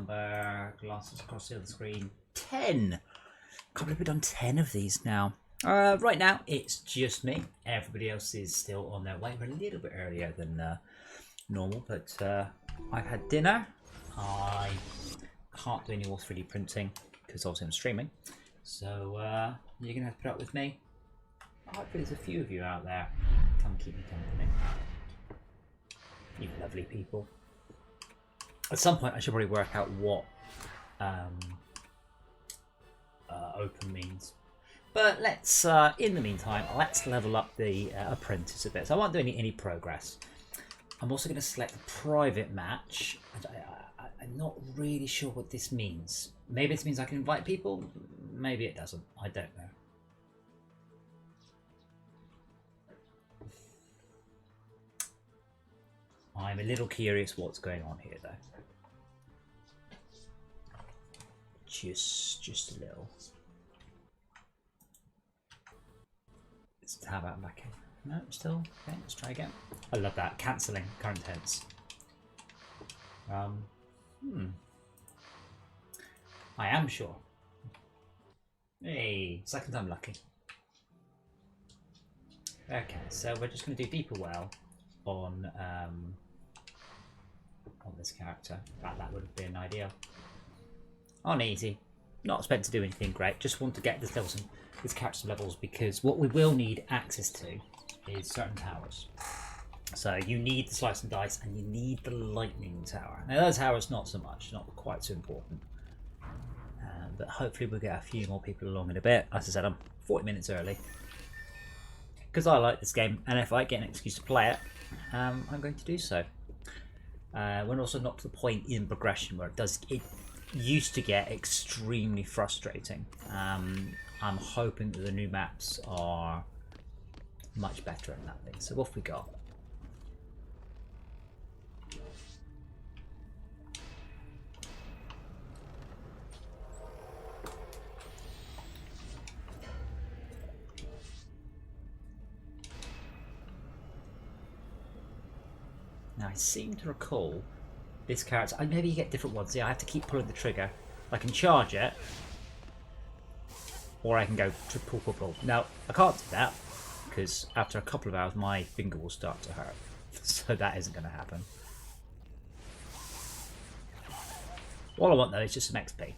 number, glasses across the other screen, 10. Can't believe we've done 10 of these now. Right now, it's just me. Everybody else is still on their way. We're a little bit earlier than normal, but I've had dinner. I can't do any more 3D printing because obviously I'm streaming. So you're going to have to put up with me. Hopefully there's a few of you out there. Come keep me company. You lovely people. At some point I should probably work out what open means. But let's, in the meantime, let's level up the apprentice a bit. So I won't do any progress. I'm also going to select a private match. I'm not really sure what this means. Maybe this means I can invite people. Maybe it doesn't. I don't know. I'm a little curious what's going on here, though. Just a little. How about back in? No, still? Okay, let's try again. I love that. Cancelling current tense. I am sure. Hey, second time lucky. Okay, so we're just going to do deeper well on this character. That would have been ideal. On easy. Not expect to do anything great. Just want to get this level this character levels, because what we will need access to is certain towers. So you need the slice and dice, and you need the lightning tower. Now those towers not so much, not quite so important. But hopefully we'll get a few more people along in a bit. As I said, I'm 40 minutes early because I like this game, and if I get an excuse to play it, I'm going to do so. We're also not to the point in progression where it used to get extremely frustrating. I'm hoping that the new maps are much better in that thing. So what have we got? Now I seem to recall this character. Maybe you get different ones. Yeah, I have to keep pulling the trigger. I can charge it, or I can go to pull. Now I can't do that because after a couple of hours my finger will start to hurt. So that isn't going to happen. All I want though is just some XP.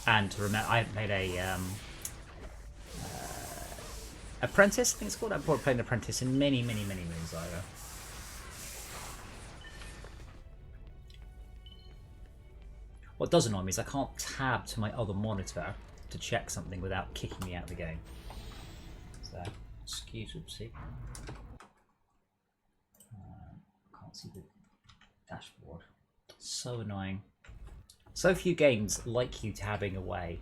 And to remember, I haven't made a Apprentice, I think it's called. I've played an Apprentice in many moons ago. What does annoy me is I can't tab to my other monitor to check something without kicking me out of the game. So, excuse me. Can't see the dashboard. So annoying. So few games like you tabbing away.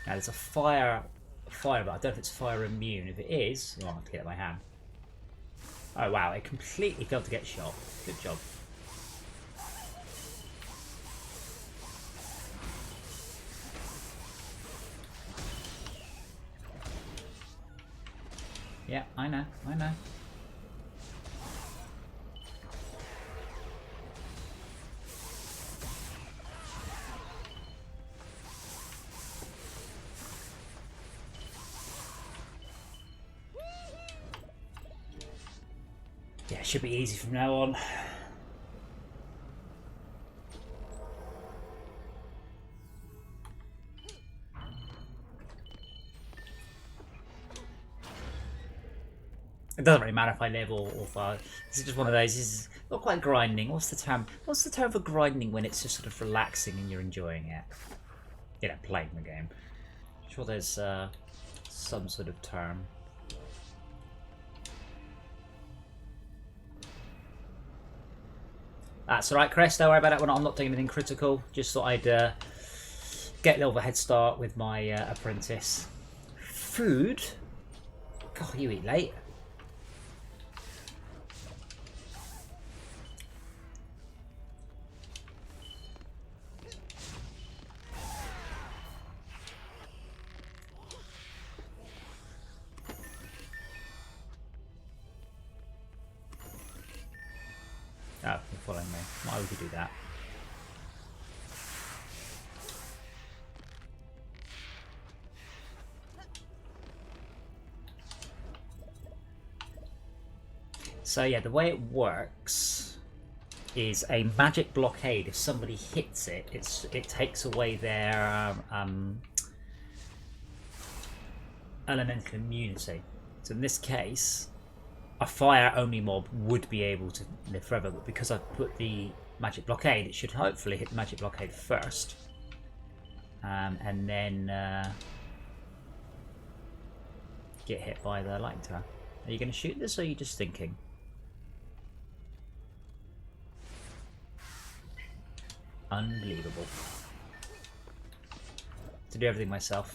Now there's a fire, but I don't know if it's fire immune. If it is, I'll have to get it in my hand. Oh wow, it completely failed to get shot. Good job. Yeah, I know. Yeah, it should be easy from now on. It doesn't really matter if I live or if I... This is just one of those, this is not quite grinding. What's the term? What's the term for grinding when it's just sort of relaxing and you're enjoying it? You know, playing the game. I'm sure there's some sort of term. That's alright, Chris. Don't worry about it. I'm not doing anything critical. Just thought I'd get a little of a head start with my apprentice. Food? God, you eat late. Oh, you're following me. Why would you do that? So yeah, the way it works is a magic blockade. If somebody hits it, it takes away their elemental immunity. So in this case, a fire-only mob would be able to live forever, but because I've put the magic blockade, it should hopefully hit the magic blockade first, and then get hit by the lightning tower. Are you going to shoot this, or are you just thinking? Unbelievable. To do everything myself.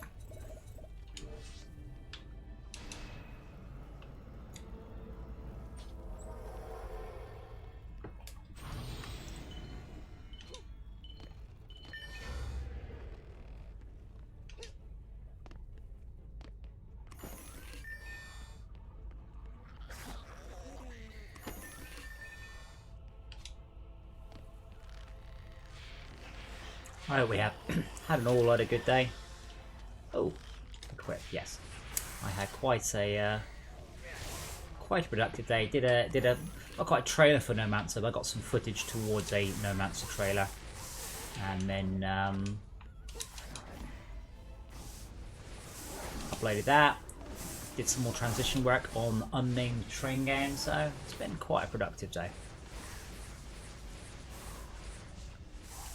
I hope we have had an all out a good day. Oh, quick, yes. I had quite a productive day. Not quite a trailer for Nomancer, but I got some footage towards a Nomancer trailer, and then uploaded that. Did some more transition work on unnamed train game, so it's been quite a productive day.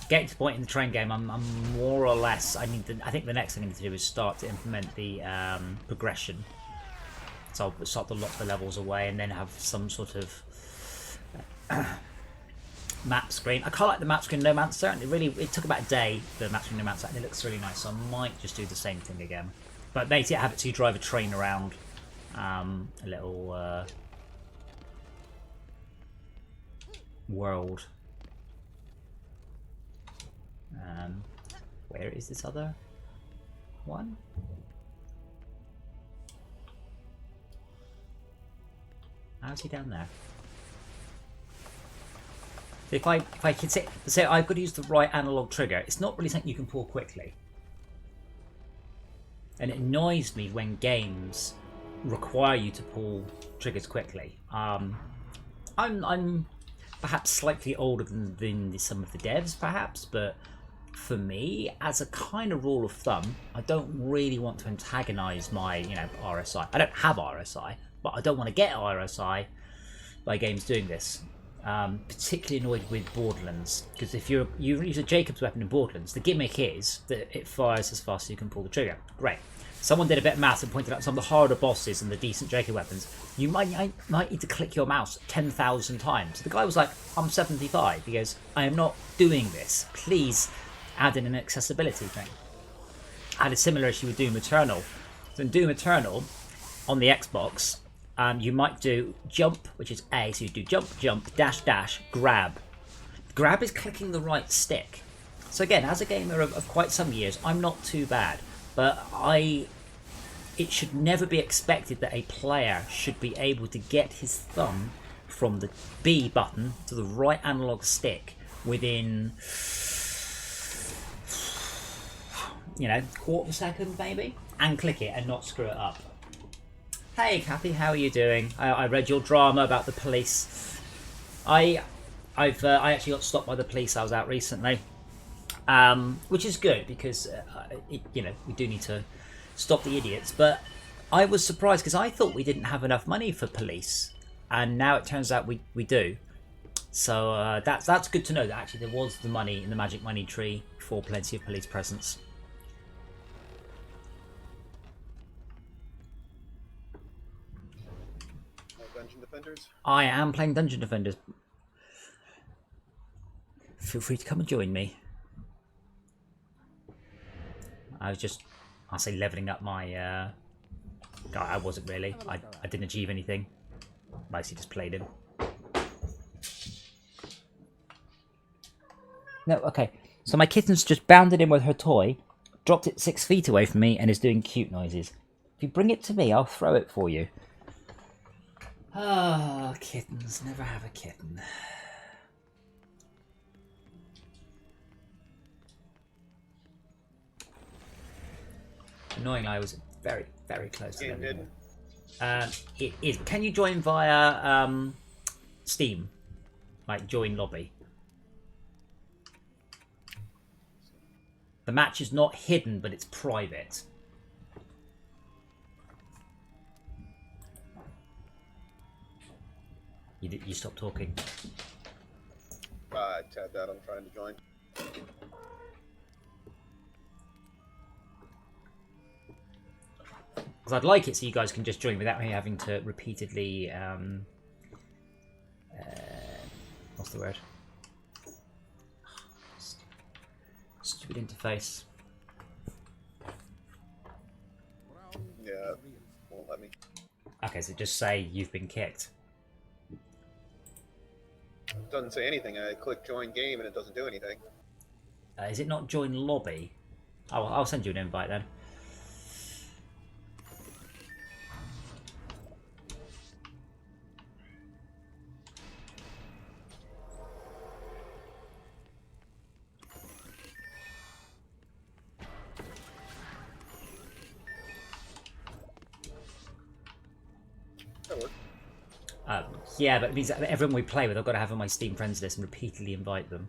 Getting to the point in the train game, I'm more or less. I think the next thing I need to do is start to implement the progression. So I'll start to lock the levels away, and then have some sort of map screen. I quite like the map screen Nomancer, and it took about a day, the map screen Nomancer, and it looks really nice. So I might just do the same thing again, but basically have it so you drive a train around a little world. Where is this other one? How's he down there? If I can say I've got to use the right analog trigger, it's not really something you can pull quickly. And it annoys me when games require you to pull triggers quickly. I'm perhaps slightly older than some of the devs, perhaps, but for me, as a kind of rule of thumb, I don't really want to antagonize my, RSI. I don't have RSI, but I don't want to get RSI by games doing this. Particularly annoyed with Borderlands, because if you use a Jacob's weapon in Borderlands, the gimmick is that it fires as fast as you can pull the trigger. Great. Someone did a bit of maths and pointed out some of the harder bosses and the decent Jacob weapons. You might need to click your mouse 10,000 times. The guy was like, I'm 75. He goes, I am not doing this. Please add in an accessibility thing. I had a similar issue with Doom Eternal. So in Doom Eternal, on the Xbox, you might do jump, which is A, so you do jump, jump, dash, dash, grab. Grab is clicking the right stick. So again, as a gamer of quite some years, I'm not too bad, but it should never be expected that a player should be able to get his thumb from the B button to the right analog stick within, quarter of a second maybe, and click it and not screw it up. Hey Kathy, how are you doing? I read your drama about the police. I actually got stopped by the police. I was out recently, which is good because we do need to stop the idiots. But I was surprised because I thought we didn't have enough money for police, and now it turns out we do. So that's good to know that actually there was the money in the magic money tree for plenty of police presence. Dungeon Defenders? I am playing Dungeon Defenders. Feel free to come and join me. I was just, I say leveling up my. I wasn't really. I didn't achieve anything. Mostly just played him. No, okay. So my kitten's just bounded in with her toy, dropped it 6 feet away from me, and is doing cute noises. If you bring it to me, I'll throw it for you. Ah, kittens. Never have a kitten. Annoyingly, I was very, very close to Game them. hidden. It is. Can you join via Steam? Like, join lobby. The match is not hidden, but it's private. You stop talking. I tabbed out. I'm trying to join. Because I'd like it so you guys can just join without me having to repeatedly... what's the word? Stupid interface. Yeah, won't let me. Okay, so just say you've been kicked. It doesn't say anything. I click join game and it doesn't do anything. Is it not join lobby? Oh, I'll send you an invite then. That worked. Yeah, but it means that everyone we play with, I've got to have on my Steam friends list and repeatedly invite them.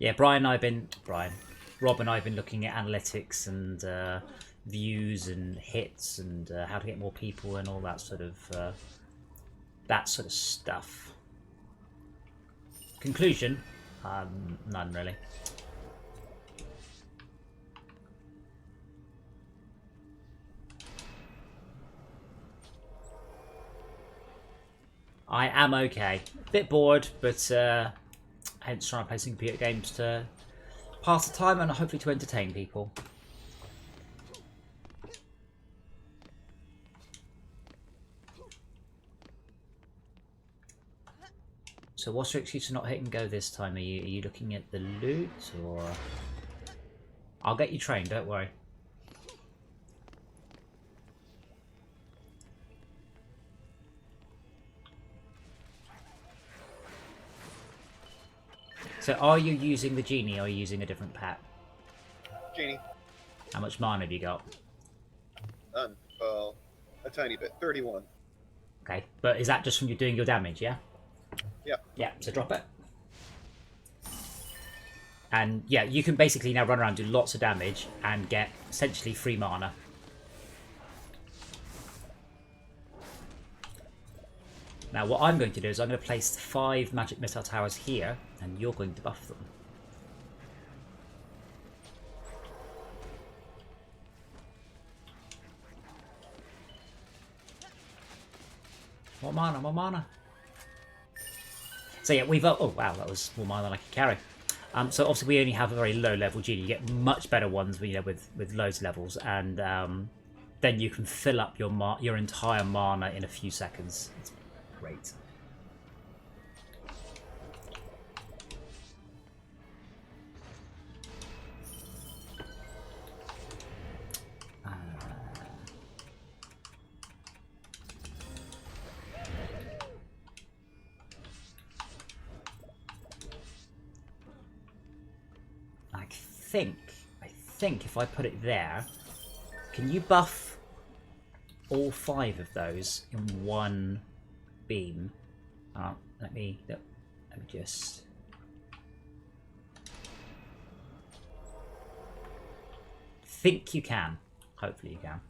Yeah, Rob and I have been looking at analytics and views and hits and how to get more people and all that sort of stuff. Conclusion, none really. I am okay. Bit bored, but hence trying to play some computer games to pass the time and hopefully to entertain people. So what's your excuse for not hitting go this time? Are you looking at the loot or... I'll get you trained, don't worry. So are you using the genie or are you using a different pet? Genie. How much mana have you got? None. Well, a tiny bit. 31. Okay, but is that just from you doing your damage, yeah? Yeah. Yeah, so drop it. And yeah, you can basically now run around, do lots of damage, and get essentially free mana. Now what I'm going to do is I'm going to place 5 magic missile towers here, and you're going to buff them. More mana, more mana. So yeah, we've... Oh wow, that was more mana than I could carry. So obviously we only have a very low level genie. You get much better ones, you know, with loads of levels, and then you can fill up your entire mana in a few seconds. It's great. I think if I put it there, can you buff all 5 of those in one beam? Let me just... think you can. Hopefully you can.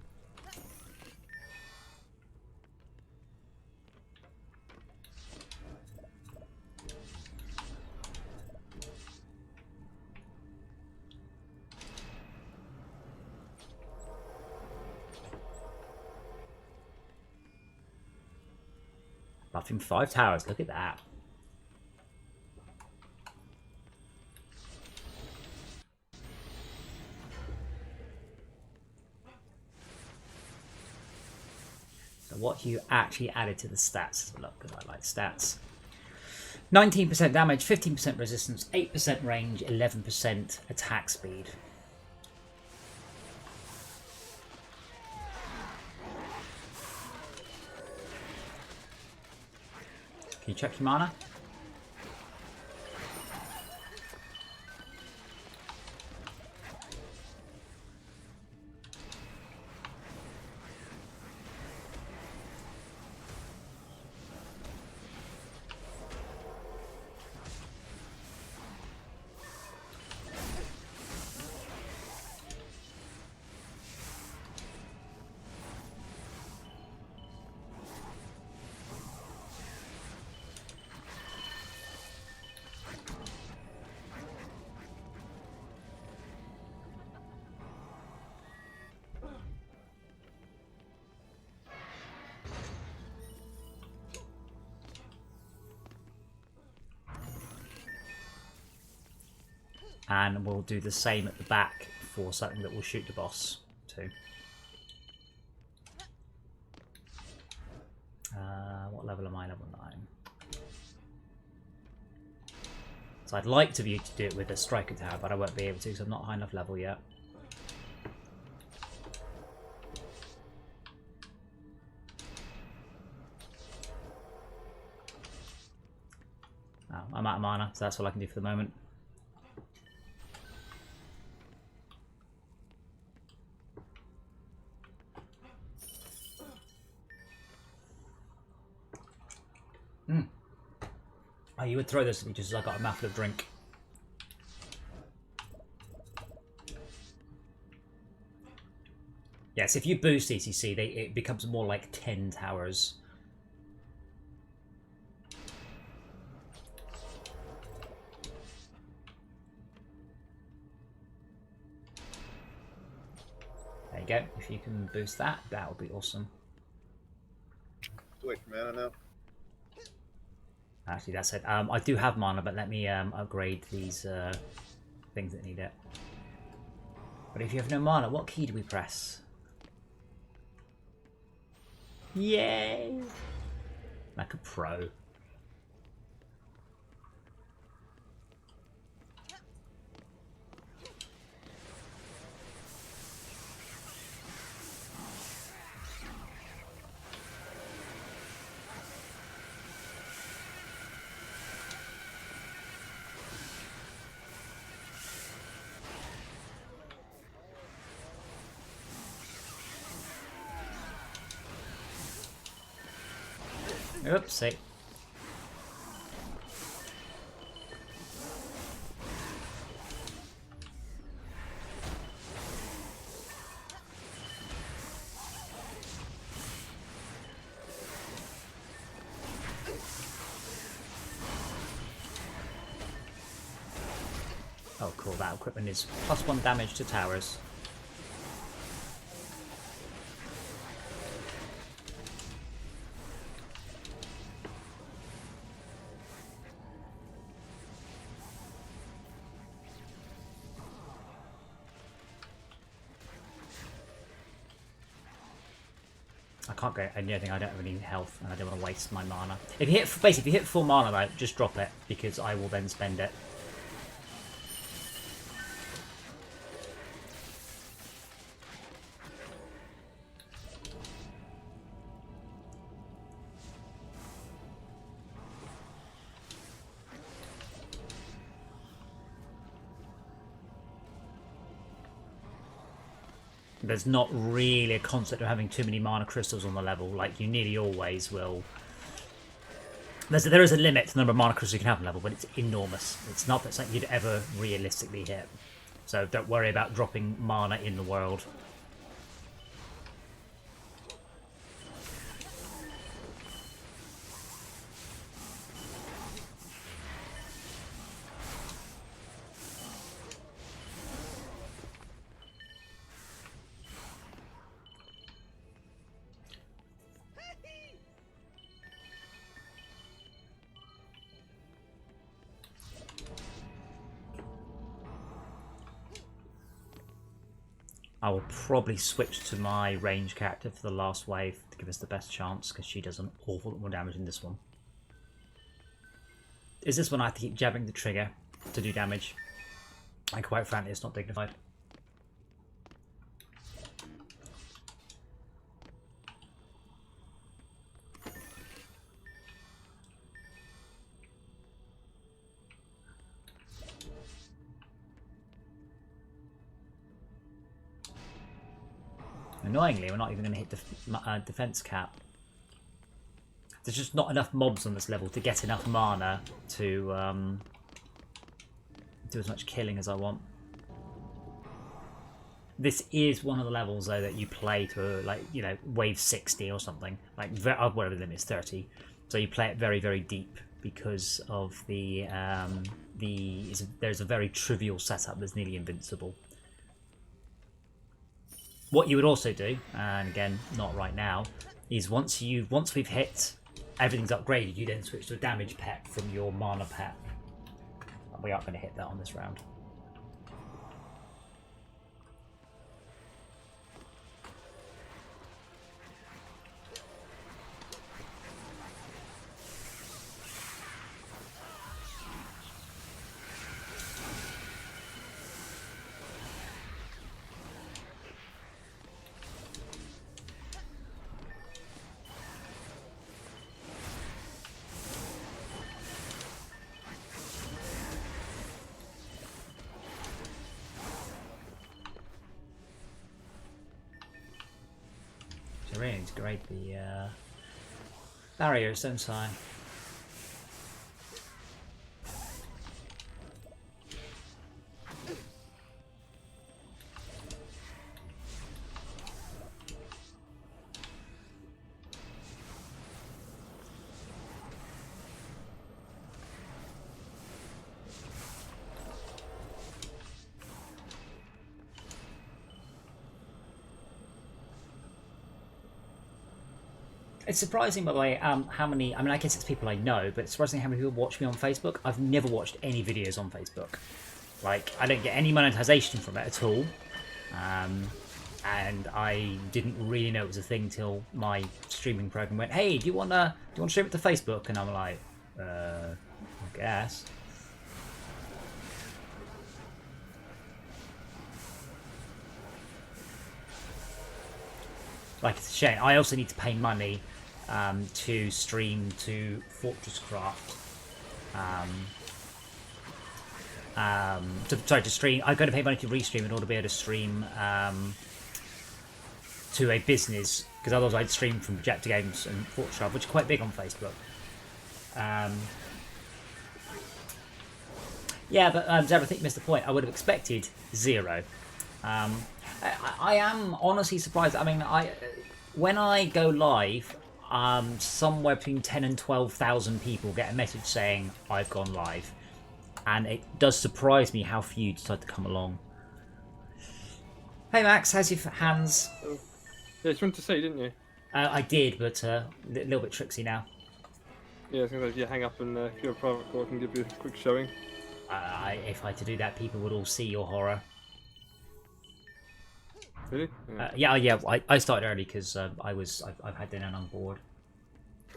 Crafting 5 towers. Look at that. So what you actually added to the stats? Look, because I like stats. 19% damage, 15% resistance, 8% range, 11% attack speed. Can you check your mana? And we'll do the same at the back for something that will shoot the boss too. What level am I? Level 9. So I'd like to be able to do it with a striker tower, but I won't be able to because I'm not high enough level yet. Oh, I'm out of mana, so that's all I can do for the moment. Oh, you would throw this at me just as I got a mouthful of drink. Yes, if you boost ECC, it becomes more like 10 towers. There you go. If you can boost that, that would be awesome. Wait for mana now. Actually, that's it. I do have mana, but let me upgrade these things that need it. But if you have no mana, what key do we press? Yay! Like a pro. Oopsie. Oh cool, that equipment is +1 damage to towers. I can't get anything. I don't have any health, and I don't want to waste my mana. If you hit, basically, if you hit full mana, though, just drop it because I will then spend it. There's not really a concept of having too many mana crystals on the level. Like, you nearly always will. There is a limit to the number of mana crystals you can have on level, but it's enormous. It's not something you'd ever realistically hit. So don't worry about dropping mana in the world. I will probably switch to my range character for the last wave to give us the best chance, because she does an awful lot more damage in this one. Is this one I have to keep jabbing the trigger to do damage? And quite frankly, it's not dignified. Annoyingly, we're not even going to hit the defense cap. There's just not enough mobs on this level to get enough mana to do as much killing as I want. This is one of the levels though that you play to like, you know, wave 60 or something, like whatever the limit is, 30. So you play it very, very deep because of there's a very trivial setup that's nearly invincible. What you would also do, and again, not right now, is once we've hit everything's upgraded, you then switch to a damage pet from your mana pet. We aren't going to hit that on this round. I really need to grade the barriers, don't I? It's surprising, by the way, how many... I mean, I guess it's people I know, but it's surprising how many people watch me on Facebook. I've never watched any videos on Facebook. Like, I don't get any monetization from it at all. And I didn't really know it was a thing till my streaming program went, hey, do you want to stream it to Facebook? And I'm like, I guess. Like, it's a shame. I also need to pay money to stream to Fortress Craft. To stream. I'm going to pay money to restream in order to be able to stream to a business, because otherwise I'd stream from Projector Games and Fortress Craft, which are quite big on Facebook. Yeah, but Zeb, I think you missed the point. I would have expected 0. I am honestly surprised. I mean, when I go live, somewhere between 10 and 12,000 people get a message saying I've gone live, and it does surprise me how few decide to come along. Hey Max, how's your hands? Oh. Yeah, you wanted to say, didn't you? I did, but a little bit tricksy now. Yeah, I was going to say, if you hang up and if you're a private call, I can give you a quick showing. If I had to do that, people would all see your horror. Really? Yeah. I started early because I've had dinner and I'm bored.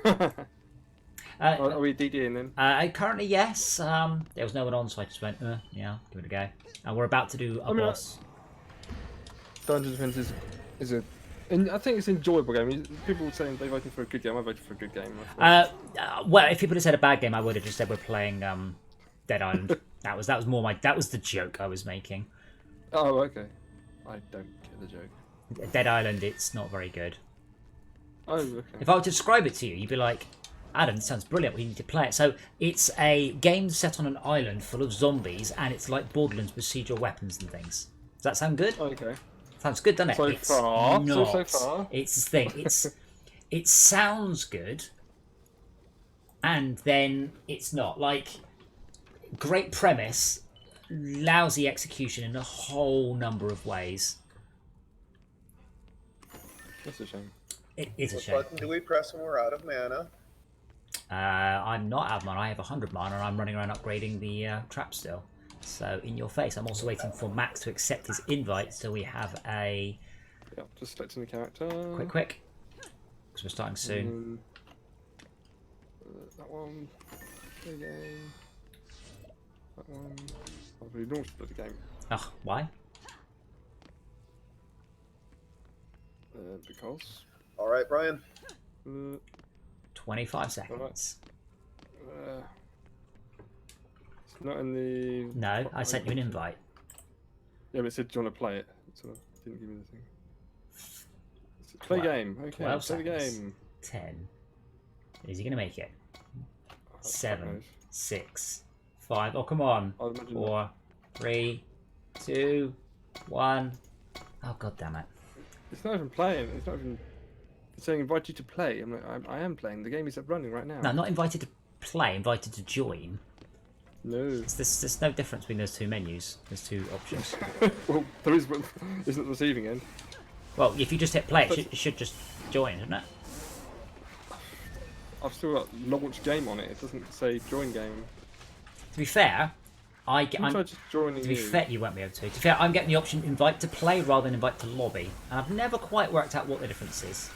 Are we DDing then? Currently, yes. There was no one on, so I just went, yeah, give it a go. And we're about to do a boss. Dungeons and Defense is a... And I think it's an enjoyable game. People saying they voted for a good game. I voted for a good game. Well, if people had said a bad game, I would have just said we're playing Dead Island. that was more that was the joke I was making. Oh, okay. I don't get the joke. Dead Island, it's not very good. Oh, okay. If I were to describe it to you, you'd be like, Adam, this sounds brilliant. We need to play it. So it's a game set on an island full of zombies, and it's like Borderlands with procedural weapons and things. Does that sound good? Okay. Sounds good, doesn't it? So far. It's the thing. It sounds good, and then it's not. Like, great premise, lousy execution in a whole number of ways. That's a shame. It is a shame. What button do we press when we're out of mana? I'm not out of mana. I have 100 mana, and I'm running around upgrading the trap still. So in your face. I'm also waiting for Max to accept his invite, so we have a Yeah, just selecting the character. quick, because we're starting soon. That one. Play game. That one. I've already launched the game. Oh, why? Because. All right, Brian. 25 seconds. It's not in the. No, I sent you an invite. Yeah, but it said, do you want to play it? So it didn't give me the thing. Play 12 game. Okay, 12 play the seconds. game. 10. Is he going to make it? That's 7, nice. 6, 5. Oh, come on. I'd imagine 4, 3, 2, 1. Oh, god damn it. It's not even playing. It's not even. It's saying invite you to play. I'm like, I am playing. The game is up running right now. No, not invited to play, invited to join. No. There's no difference between those two menus. There's two options. Well, there is, but isn't the receiving end. Well, if you just hit play, it should just join, shouldn't it? I've still got launch game on it. It doesn't say join game. To be fair, I'm try just joining to be you. fair, you won't be able to. To be fair, I'm getting the option invite to play rather than invite to lobby, and I've never quite worked out what the difference is.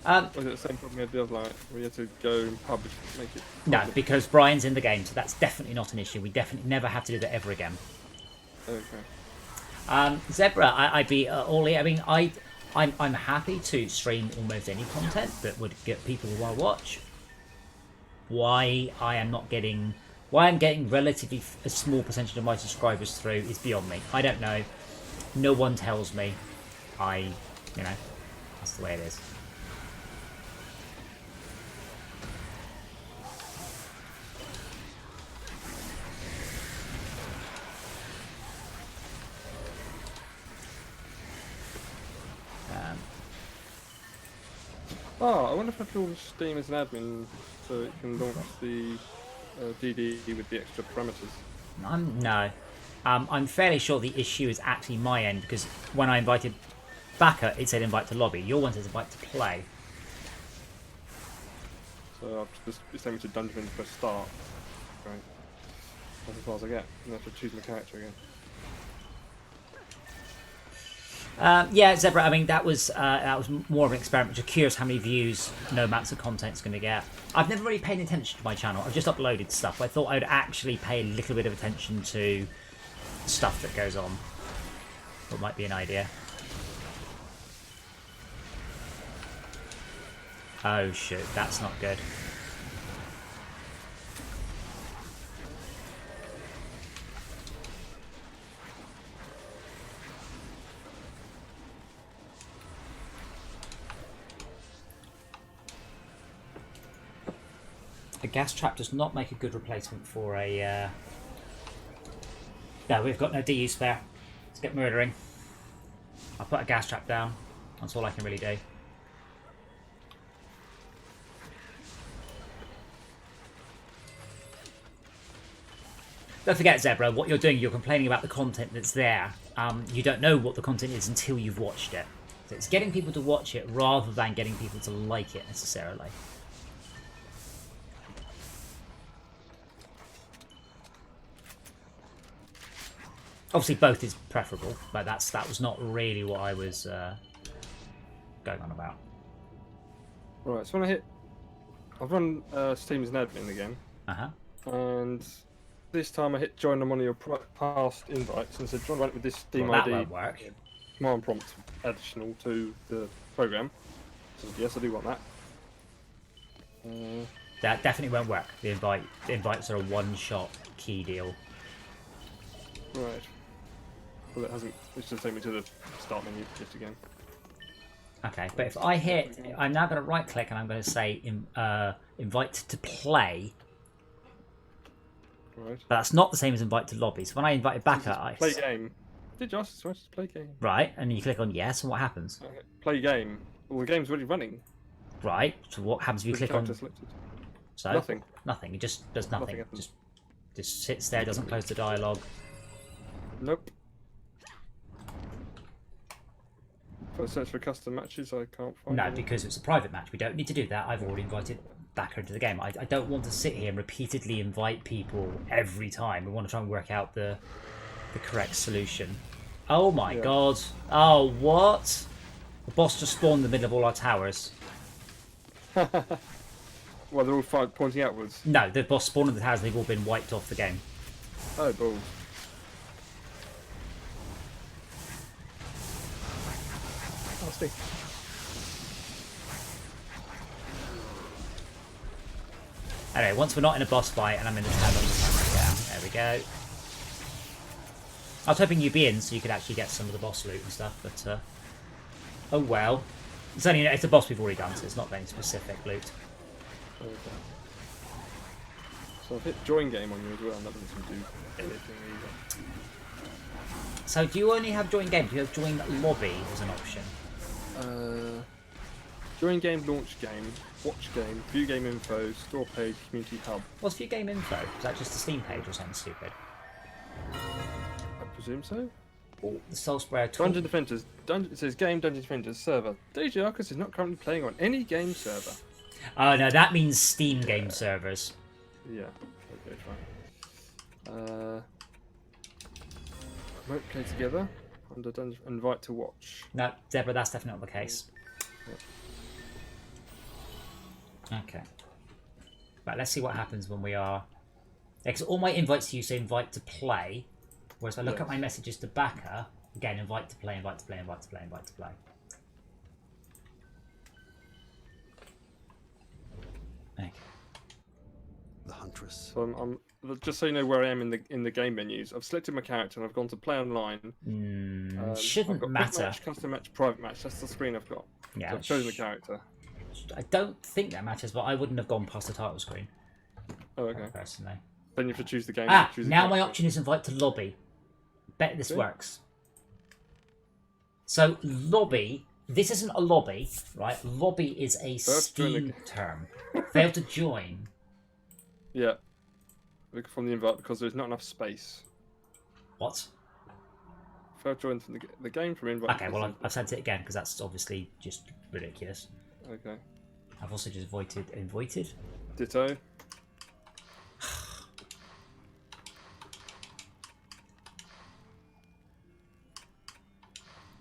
Was it the same problem we had the other night, where you had to go and publish, make it? No, because Brian's in the game, so that's definitely not an issue. We definitely never have to do that ever again. Okay. Zebra, I'd be all in. I mean, I'm happy to stream almost any content that would get people who want to watch. Why I'm getting relatively a small percentage of my subscribers through is beyond me. I don't know. No one tells me. That's the way it is. Oh, I wonder if I can launch Steam as an admin so it can launch the DD with the extra parameters. No. I'm fairly sure the issue is actually my end, because when I invited Backer, it said invite to lobby. Your one says invite to play. So I've just sent me to dungeon and press start. Right. That's as far as I get. And I have to choose my character again. Yeah, Zebra. I mean, that was more of an experiment. Just curious how many views No Maps of Content's going to get. I've never really paid attention to my channel. I've just uploaded stuff. I thought I'd actually pay a little bit of attention to stuff that goes on. What might be an idea. Oh shoot, that's not good. A gas trap does not make a good replacement for a... No, we've got no DU spare. Let's get murdering. I'll put a gas trap down. That's all I can really do. Don't forget, Zebra, what you're doing, you're complaining about the content that's there. You don't know what the content is until you've watched it. So it's getting people to watch it rather than getting people to like it necessarily. Obviously, both is preferable, but that was not really what I was going on about. Right, so when I've run Steam as an admin again. And this time I hit join on one of your past invites and said, do you want to run it with this Steam Well, ID? that won't work. Command prompt additional to the program. So yes, I do want that. That definitely won't work. The invites are a one-shot key deal. Right. Well, it hasn't. It's just taken me to the start menu just again. Okay, but if I hit, I'm now going to right-click and I'm going to say invite to play. Right. But that's not the same as invite to lobby. So when I invited back at play game. Did you ask us to play game? Right, and you click on yes, and what happens? Okay. Play game. Well, the game's already running. Right. So what happens if you click on? Selected. So nothing. Nothing. It just does nothing. Nothing just sits there. Doesn't close the dialogue. Nope. If I search for custom matches, I can't find No, any. because it's a private match. We don't need to do that. I've already invited back into the game. I don't want to sit here and repeatedly invite people every time. We want to try and work out the correct solution. Oh my god. Oh, what? The boss just spawned in the middle of all our towers. Well, they're all pointing outwards. No, the boss spawned in the towers and they've all been wiped off the game. Oh, balls. Nasty. Anyway, once we're not in a boss fight and I'm in the tower, there we go. I was hoping you'd be in so you could actually get some of the boss loot and stuff, but oh well. It's only it's a boss we've already done, so it's not any specific loot. Okay. So I've hit join game on you as well, and that doesn't do anything either. So do you only have join game? Do you have join lobby as an option? Join game, launch game, watch game, view game info, store page, community hub. What's view game info? Is that just the Steam page or something stupid? I presume so. Oh, the Soul Sprayer Dungeon Defenders. It says game Dungeon Defenders server. DJ Arcus is not currently playing on any game server. Oh no, that means Steam game servers. Yeah. Okay, fine. Won't play together. Under dungeon invite to watch. No, Deborah, that's definitely not the case. Yep. Okay. Right, let's see what happens when we are. Because all my invites to you say invite to play, whereas if I look at my messages to backer, again, invite to play, invite to play, invite to play, invite to play. Okay. The Huntress. So I'm just so you know where I am in the game menus. I've selected my character and I've gone to play online. Shouldn't I've got matter. Match, custom match, private match. That's the screen I've got. Yeah, So I've chosen the character. I don't think that matters, but I wouldn't have gone past the title screen. Oh, okay. Personally. Then you have to choose the game. Now my character. option is invite to lobby. Bet this Okay. works. So lobby, this isn't a lobby, right? Lobby is a Steam term. Fail to join. Yeah. Look from the invite because there's not enough space. What? Fail to join from the game from invite. Okay, well I've sent it again because that's obviously just ridiculous. Okay. I've also just invited. Ditto.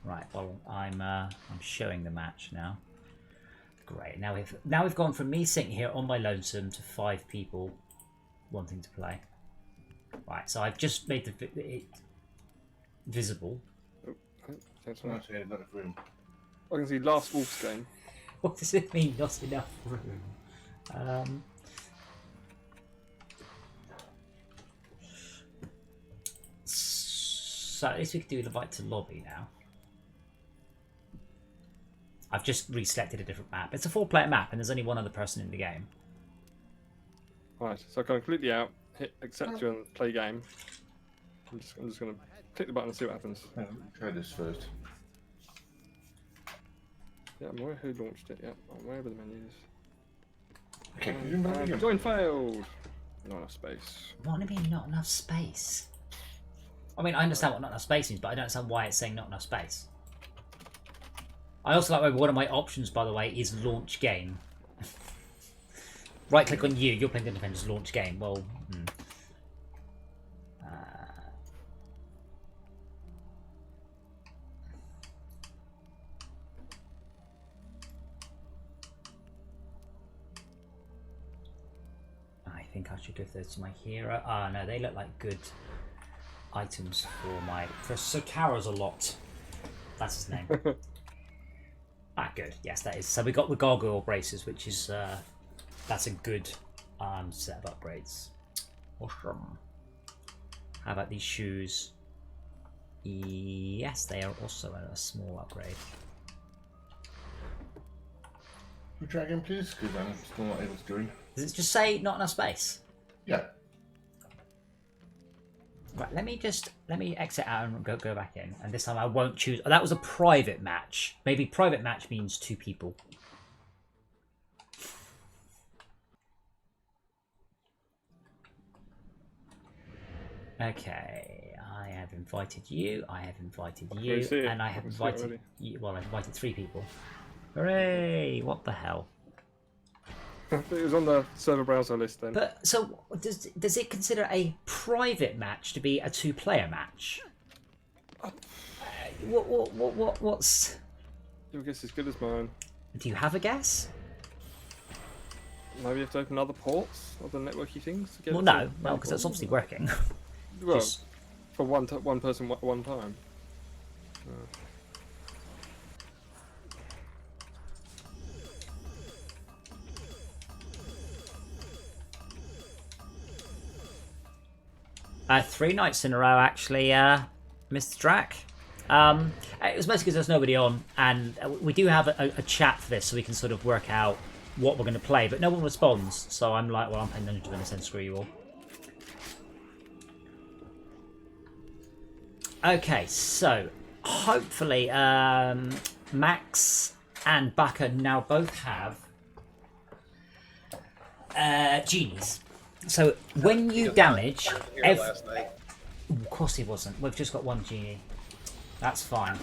Right. Well, I'm showing the match now. Great. Now we've gone from me sitting here on my lonesome to 5 people wanting to play. Right. So I've just made it visible. Oh, thanks for that. Actually, not enough room. I can see last Wolves game. What does it mean? Not enough room. So at least we could do invite to lobby now. I've just reselected a different map. It's a 4-player map, and there's only one other person in the game. Right, so I go completely out, hit accept you and play game. I'm just going to click the button and see what happens. Try this first. Yeah, I'm aware who launched it. Yeah, I'm aware of the menus. Okay, can you remember again? Join failed. Not enough space. What do you mean not enough space? I mean, I understand what not enough space means, but I don't understand why it's saying not enough space. I also like one of my options, by the way, is launch game. Right click on you, you're playing the Defenders launch game. Well, I think I should give those to my hero. Ah, no, they look like good items for Sir Kara's a lot. That's his name. Ah, good. Yes, that is. So we got the gargoyle braces, which is that's a good set of upgrades. Awesome. How about these shoes? Yes, they are also a small upgrade. Can we try again, please? Because I'm still not able to join. Does it just say not enough space? Yeah. Right, let me exit out and go back in, and this time I won't choose. That was a private match. Maybe private match means 2 people. Okay, I have invited you. I have invited you, and I have invited you. Well, I've invited 3 people. Hooray! What the hell? It was on the server browser list then. But so does it consider a private match to be a 2-player match? What's? Your guess is as good as mine. Do you have a guess? Maybe you have to open other ports, other networky things. To get Well, no, because that's obviously working. Well, for one person, one time. Three nights in a row, actually, Mr. Drac. It was mostly because there's nobody on, and we do have a chat for this, so we can sort of work out what we're going to play, but no one responds, so I'm like, well, I'm playing Dungeons and Dragons, screw you all. Okay, so hopefully Max and Baka now both have genies. So when you damage, Last night. of course he wasn't. We've just got one genie. That's fine.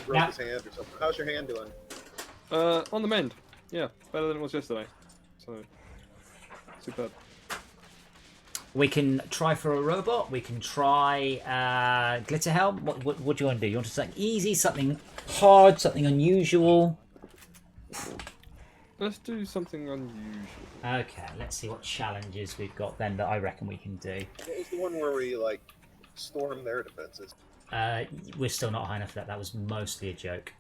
Broke his hand or something. How's your hand doing? On the mend. Yeah, better than it was yesterday. So, superb. We can try for a robot. We can try glitter helm. What do you want to do? You want to do something easy, something hard, something unusual? Let's do something unusual. Okay, let's see what challenges we've got then that I reckon we can do. What was the one where we like storm their defenses? We're still not high enough for that. That was mostly a joke.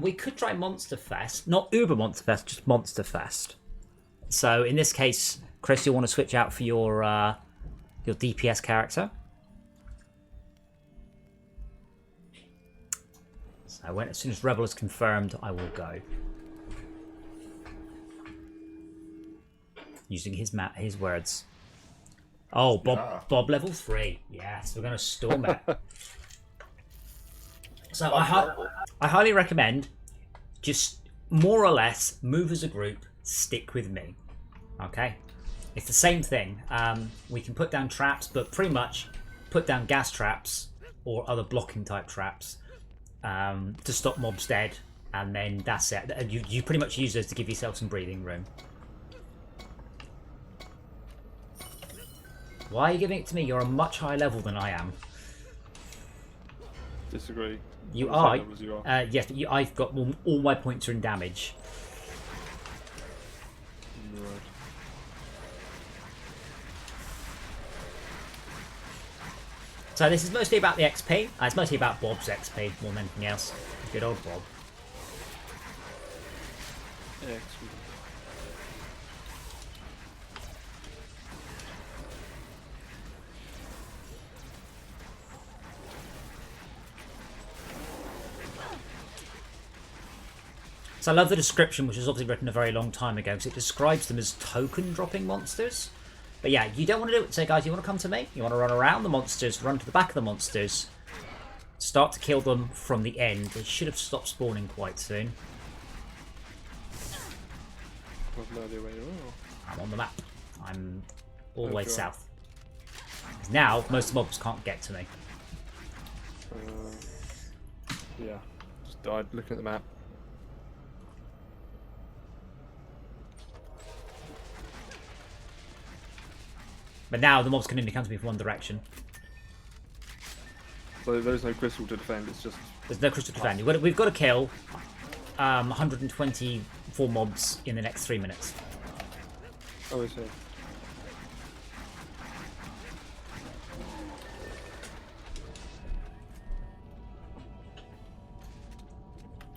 We could try Monster Fest. Not Uber Monster Fest, just Monster Fest. So in this case, Chris, you'll want to switch out for your DPS character. So as soon as Rebel is confirmed, I will go. Using his words. Oh, Bob level 3. Yes, we're going to storm it. So I highly recommend just more or less move as a group, stick with me. Okay? It's the same thing. We can put down traps, but pretty much put down gas traps or other blocking type traps to stop mobs dead, and then that's it. You pretty much use those to give yourself some breathing room. Why are you giving it to me? You're a much higher level than I am. Disagree. You are. You are. Yes, but I've got all my points are in damage. Right. So this is mostly about the XP. It's mostly about Bob's XP more than anything else. Good old Bob. Excellent. So I love the description, which was obviously written a very long time ago, because it describes them as token dropping monsters. But yeah, you don't want to do it. Say, guys, you want to come to me? You want to run around the monsters, run to the back of the monsters, start to kill them from the end. They should have stopped spawning quite soon. I've no idea where you are. I'm on the map. I'm all the way south. Now, most mobs can't get to me. Yeah, just died looking at the map. But now the mobs can only come to me from one direction. So there's no crystal to defend, it's just... There's no crystal to defend. We've got to kill 124 mobs in the next 3 minutes. Oh, I see.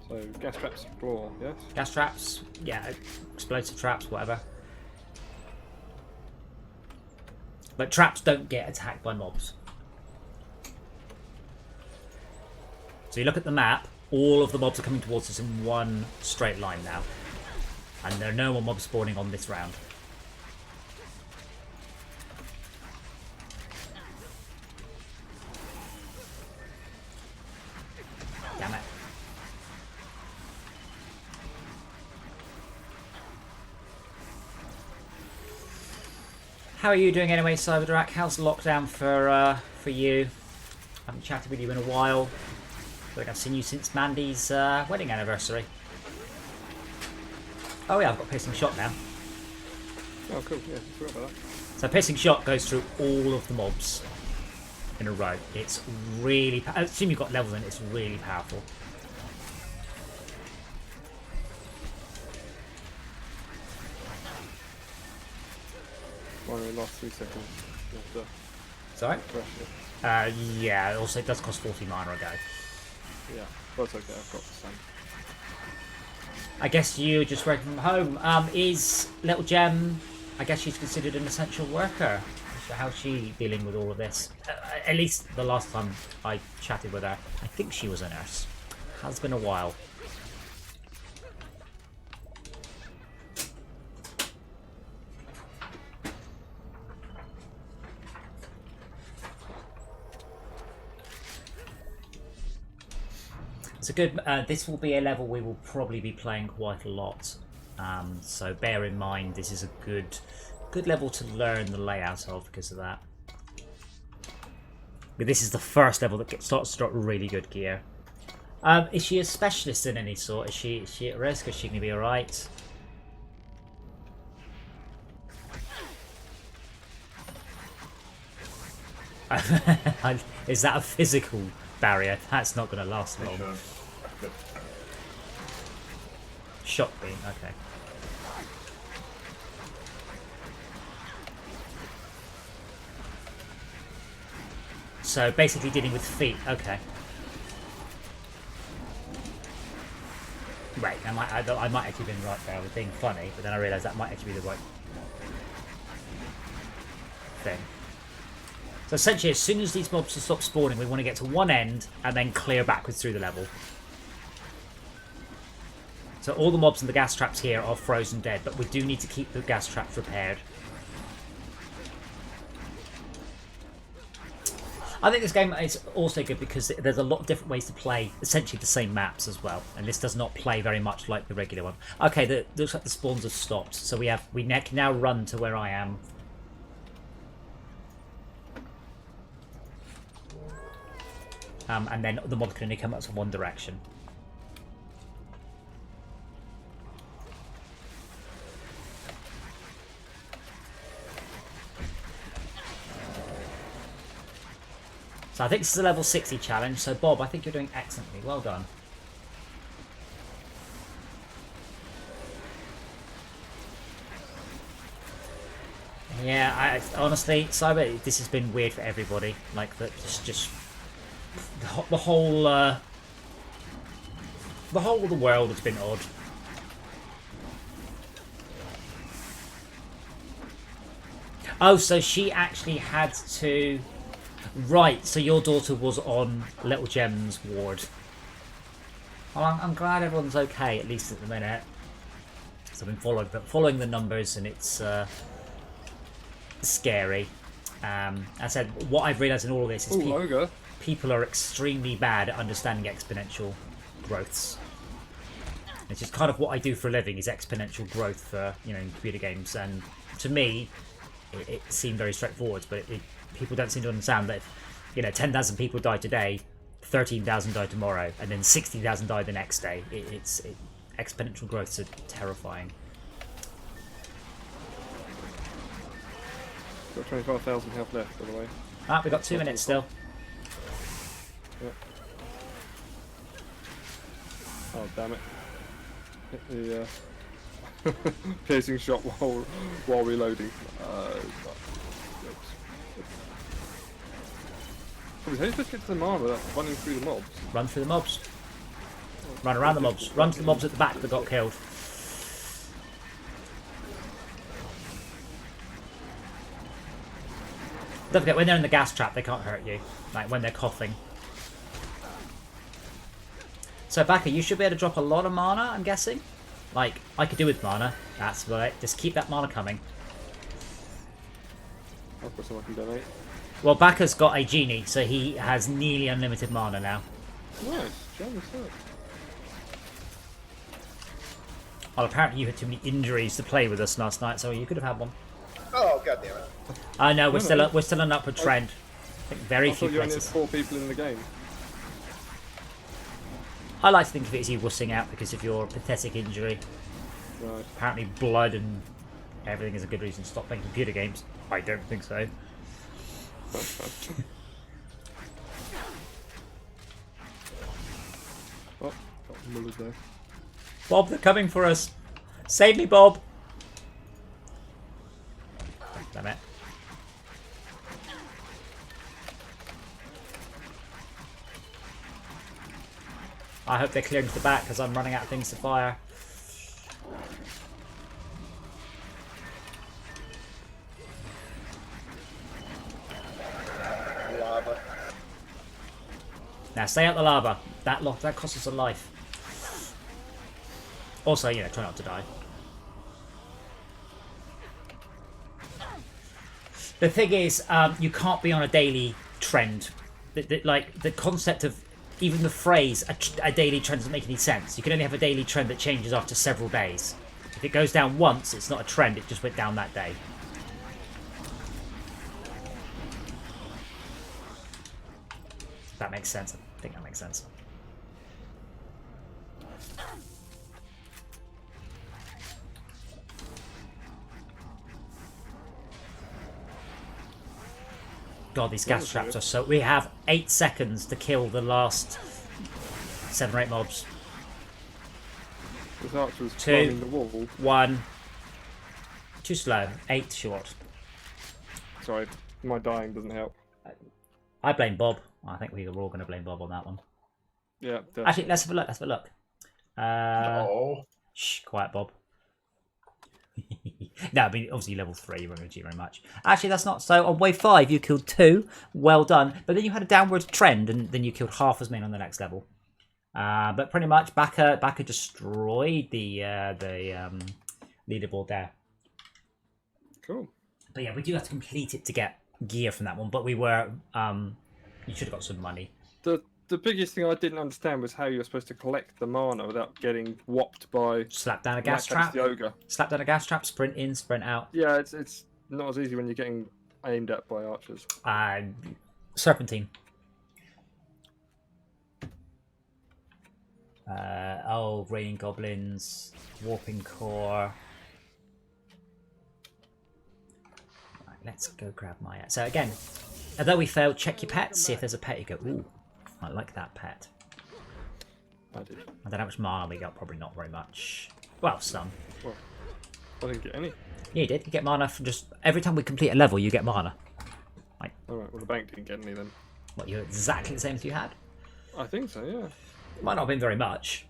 So, gas traps explore, yes? Gas traps, yeah, explosive traps, whatever. But traps don't get attacked by mobs. So you look at the map, all of the mobs are coming towards us in one straight line now. And there are no more mobs spawning on this round. Damn it. How are you doing anyway, Cyberdrac? How's lockdown for you? I haven't chatted with you in a while. I feel like I've seen you since Mandy's wedding anniversary. Oh yeah, I've got piercing shot now. Oh, cool. Yeah, I forgot about that. So piercing shot goes through all of the mobs in a row. It's really... I assume you've got levels in it. It's really powerful. Well, in the last 3 seconds. You have Sorry? to crash it. Yeah, also it does cost 40 mana a go. Yeah, that's okay. I've got the same. I guess you're just working from home. Is Little Gem... I guess she's considered an essential worker. So how's she dealing with all of this? At least the last time I chatted with her, I think she was a nurse. Has been a while. It's a good... this will be a level we will probably be playing quite a lot. So bear in mind this is a good level to learn the layout of because of that. But this is the first level that starts to drop really good gear. Is she a specialist in any sort? Is she at risk? Is she going to be alright? Is that a physical barrier? That's not going to last long. Shock beam, okay. So basically dealing with feet, okay. Right, I might actually have been right there. I was being funny, but then I realised that might actually be the right thing. So essentially, as soon as these mobs stop spawning, we want to get to one end and then clear backwards through the level. So all the mobs and the gas traps here are frozen dead, but we do need to keep the gas traps repaired. I think this game is also good because there's a lot of different ways to play essentially the same maps as well, and this does not play very much like the regular one. Okay, looks like the spawns have stopped, so we can now run to where I am. And then the mob can only come up from one direction. So I think this is a level 60 challenge. So Bob, I think you're doing excellently. Well done. Yeah, honestly, Cyber, this has been weird for everybody. Like that, just the whole of the world has been odd. Oh, so she actually had to. Right, so your daughter was on Little Gem's ward. Well, I'm glad everyone's okay, at least at the minute. So I've been following the numbers, and it's scary. As I said, what I've realised in all of this is people are extremely bad at understanding exponential growths. It's just kind of what I do for a living is exponential growth for in computer games, and to me, it seemed very straightforward, but people don't seem to understand that if 10,000 people die today, 13,000 die tomorrow, and then 60,000 die the next day. Exponential growths are terrifying. Got 25,000 health left, by the way. Ah, we've got 2 minutes still. Yep. Oh, damn it. Hit the piercing shot while reloading. How are you supposed to get to the mine without running through the mobs? Run through the mobs. Run around the mobs. Run to the mobs at the back that got killed. Don't forget, when they're in the gas trap, they can't hurt you. Like when they're coughing. So, Baka, you should be able to drop a lot of mana, I'm guessing? Like, I could do with mana. That's right. Just keep that mana coming. I've got someone I can donate. Well, Baka's got a genie, so he has nearly unlimited mana now. Nice. Generous work. Well, apparently you had too many injuries to play with us last night, so you could have had one. Oh, god damn it. No, we're still on an upward trend. I think very few you only places. had 4 people in the game. I like to think of it as you wussing out because of your pathetic injury. Right. Apparently blood and everything is a good reason to stop playing computer games. I don't think so. Oh, got mullered there. Bob, they're coming for us. Save me, Bob. Damn it. I hope they're clearing to the back because I'm running out of things to fire. Lava. Now stay out the lava. That costs us a life. Also, you know, try not to die. The thing is, you can't be on a daily trend. Like the concept of even the phrase a daily trend doesn't make any sense. You can only have a daily trend that changes after several days. If it goes down once, it's not a trend. It just went down that day. That makes sense. I think that makes sense. God, these gas traps are so... We have 8 seconds to kill the last 7 or 8 mobs. This archer was 2, climbing the wall. 1. Too slow. 8 short. Sorry, my dying doesn't help. I blame Bob. I think we were all going to blame Bob on that one. Yeah. Definitely. Actually, let's have a look. Let's have a look. Oh. Shh, quiet, Bob. No, I mean, obviously level 3, you won't achieve very much. Actually, that's not so. On wave 5, you killed 2. Well done. But then you had a downward trend, and then you killed half as many on the next level. But pretty much, Baka destroyed the leaderboard there. Cool. But yeah, we do have to complete it to get gear from that one. But we were... you should have got some money. The biggest thing I didn't understand was how you're supposed to collect the mana without getting whopped by... Slap down a gas trap. The ogre. Slap down a gas trap, sprint in, sprint out. Yeah, it's not as easy when you're getting aimed at by archers. Serpentine. Raining goblins, warping core. Right, let's go grab my... So again, although we failed, check your pets, see if there's a pet. You go, ooh, I like that pet. I did. I don't know how much mana we got, probably not very much. Well, some. Well, I didn't get any. Yeah, you did. You get mana from just... Every time we complete a level, you get mana. Like, Alright, well the bank didn't get any then. what, you're exactly the same as you had? I think so, yeah. Might not have been very much.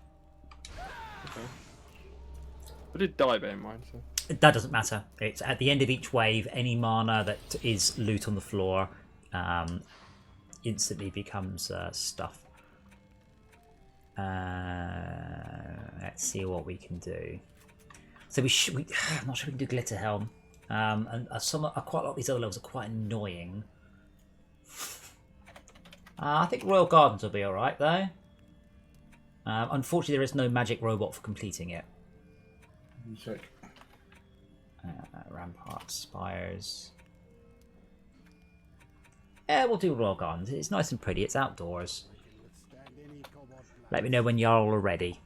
Okay. I did die, bear in mind, so... That doesn't matter. It's at the end of each wave, any mana that is loot on the floor instantly becomes stuff. Let's see what we can do. So I'm not sure we can do Glitter Helm. And quite a lot of these other levels are quite annoying. I think Royal Gardens will be alright though. Unfortunately, there is no magic robot for completing it. Check. Ramparts, spires. Yeah, we'll do Royal Gardens. It's nice and pretty. It's outdoors. Let me know when y'all are ready.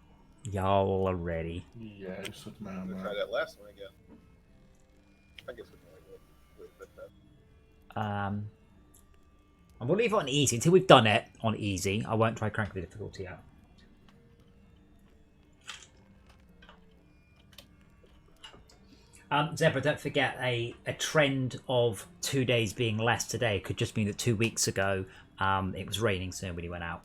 Y'all are ready. Yeah, just with my I'm gonna try that last one again. I guess we can put that. And we'll leave it on easy until we've done it on easy. I won't try cranking the difficulty out. Zebra, don't forget a trend of 2 days being less today could just mean that 2 weeks ago it was raining, so nobody went out.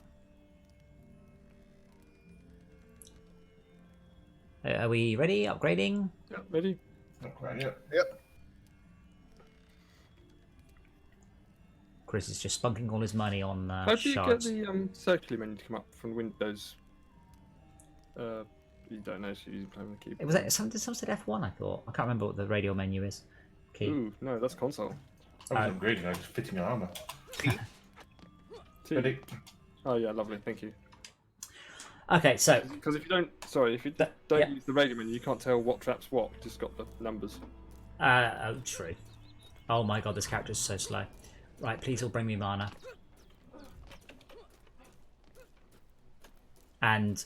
Are we ready? Upgrading? Yep, ready? Right, yep. Yep. Chris is just spunking all his money on How do you shards. get the circular menu to come up from Windows? You don't know, so you're playing the keyboard. Was that some said F1? I thought. I can't remember what the radio menu is. Key. Ooh, no, that's console. I was upgrading, I was just fitting your armor. T. Ready? Oh yeah, lovely, thank you. Okay, so Because if you don't, if you don't use the radio menu, you can't tell what trap's what. You've just got the numbers. oh, true. Oh my god, this character is so slow. Right, please all bring me mana. And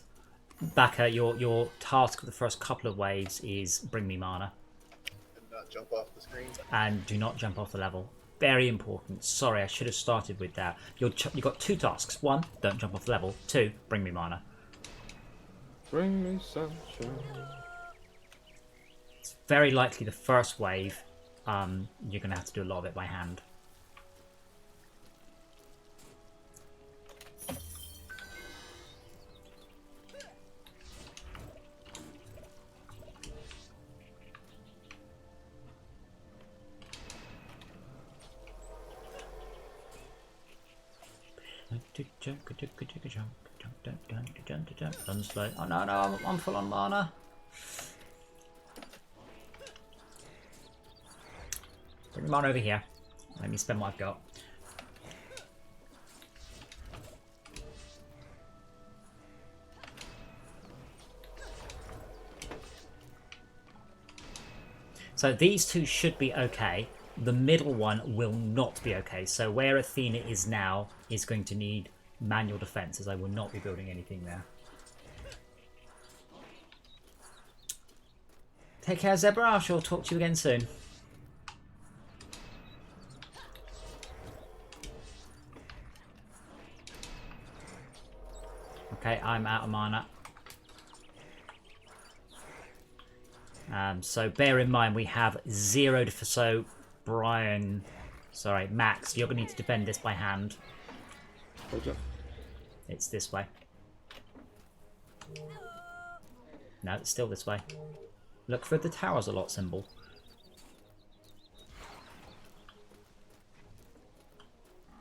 Baka, your task for the first couple of waves is bring me mana. And not jump off the screen. And do not jump off the level. Very important. Sorry, I should have started with that. You've got 2 tasks. 1, don't jump off the level. 2, bring me mana. Bring me sunshine. It's very likely the first wave, you're going to have to do a lot of it by hand. Run slow. Oh no, I'm full on mana. Bring them on over here. Let me spend what I've got. So these two should be okay. The middle one will not be okay. So where Athena is now is going to need manual defense, as I will not be building anything there. Take care, Zebra. I shall talk to you again soon. Okay, I'm out of mana. So bear in mind we have 0 to... So Max, you're going to need to defend this by hand. Roger. It's this way. No, it's still this way. Look for the towers a lot symbol.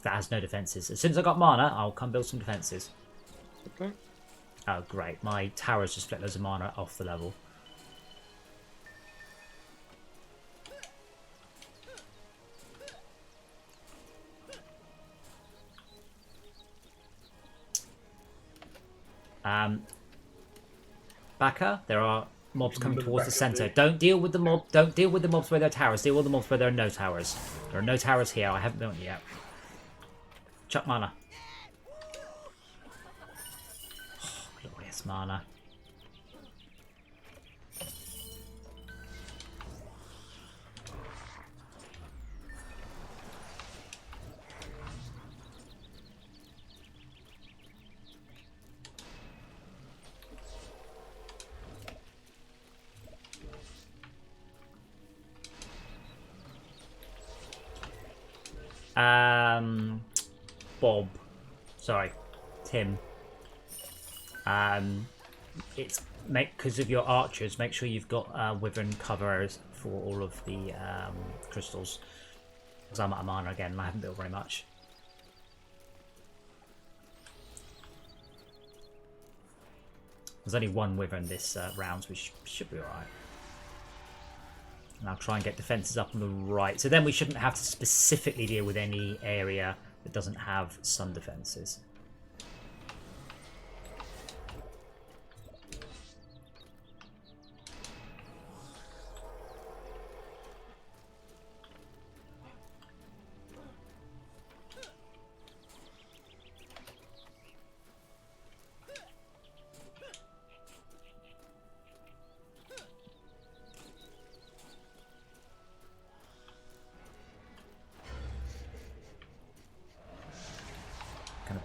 That has no defences. As soon as I got mana, I'll come build some defences. Okay. Oh, great. My towers just flipped loads of mana off the level. Baka, there are mobs coming towards the centre. Don't deal with the mob. Don't deal with the mobs where there are towers. Deal with the mobs where there are no towers. There are no towers here. I haven't built it yet. Chuck mana. Oh, glorious mana. Bob. Sorry. Tim. It's because of your archers, make sure you've got wyvern covers for all of the crystals. Because I'm out of mana again and I haven't built very much. There's only 1 wyvern this round, which should be alright. And I'll try and get defences up on the right. So then we shouldn't have to specifically deal with any area that doesn't have sun defences.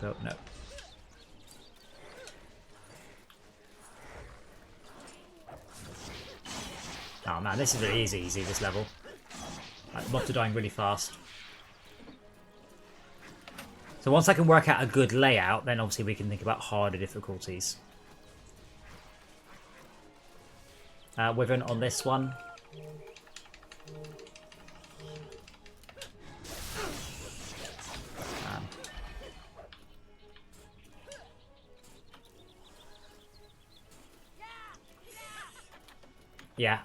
No. Oh man, this is really easy, this level. Like, mobs are dying really fast. So once I can work out a good layout, then obviously we can think about harder difficulties. Wyvern on this one. Yeah.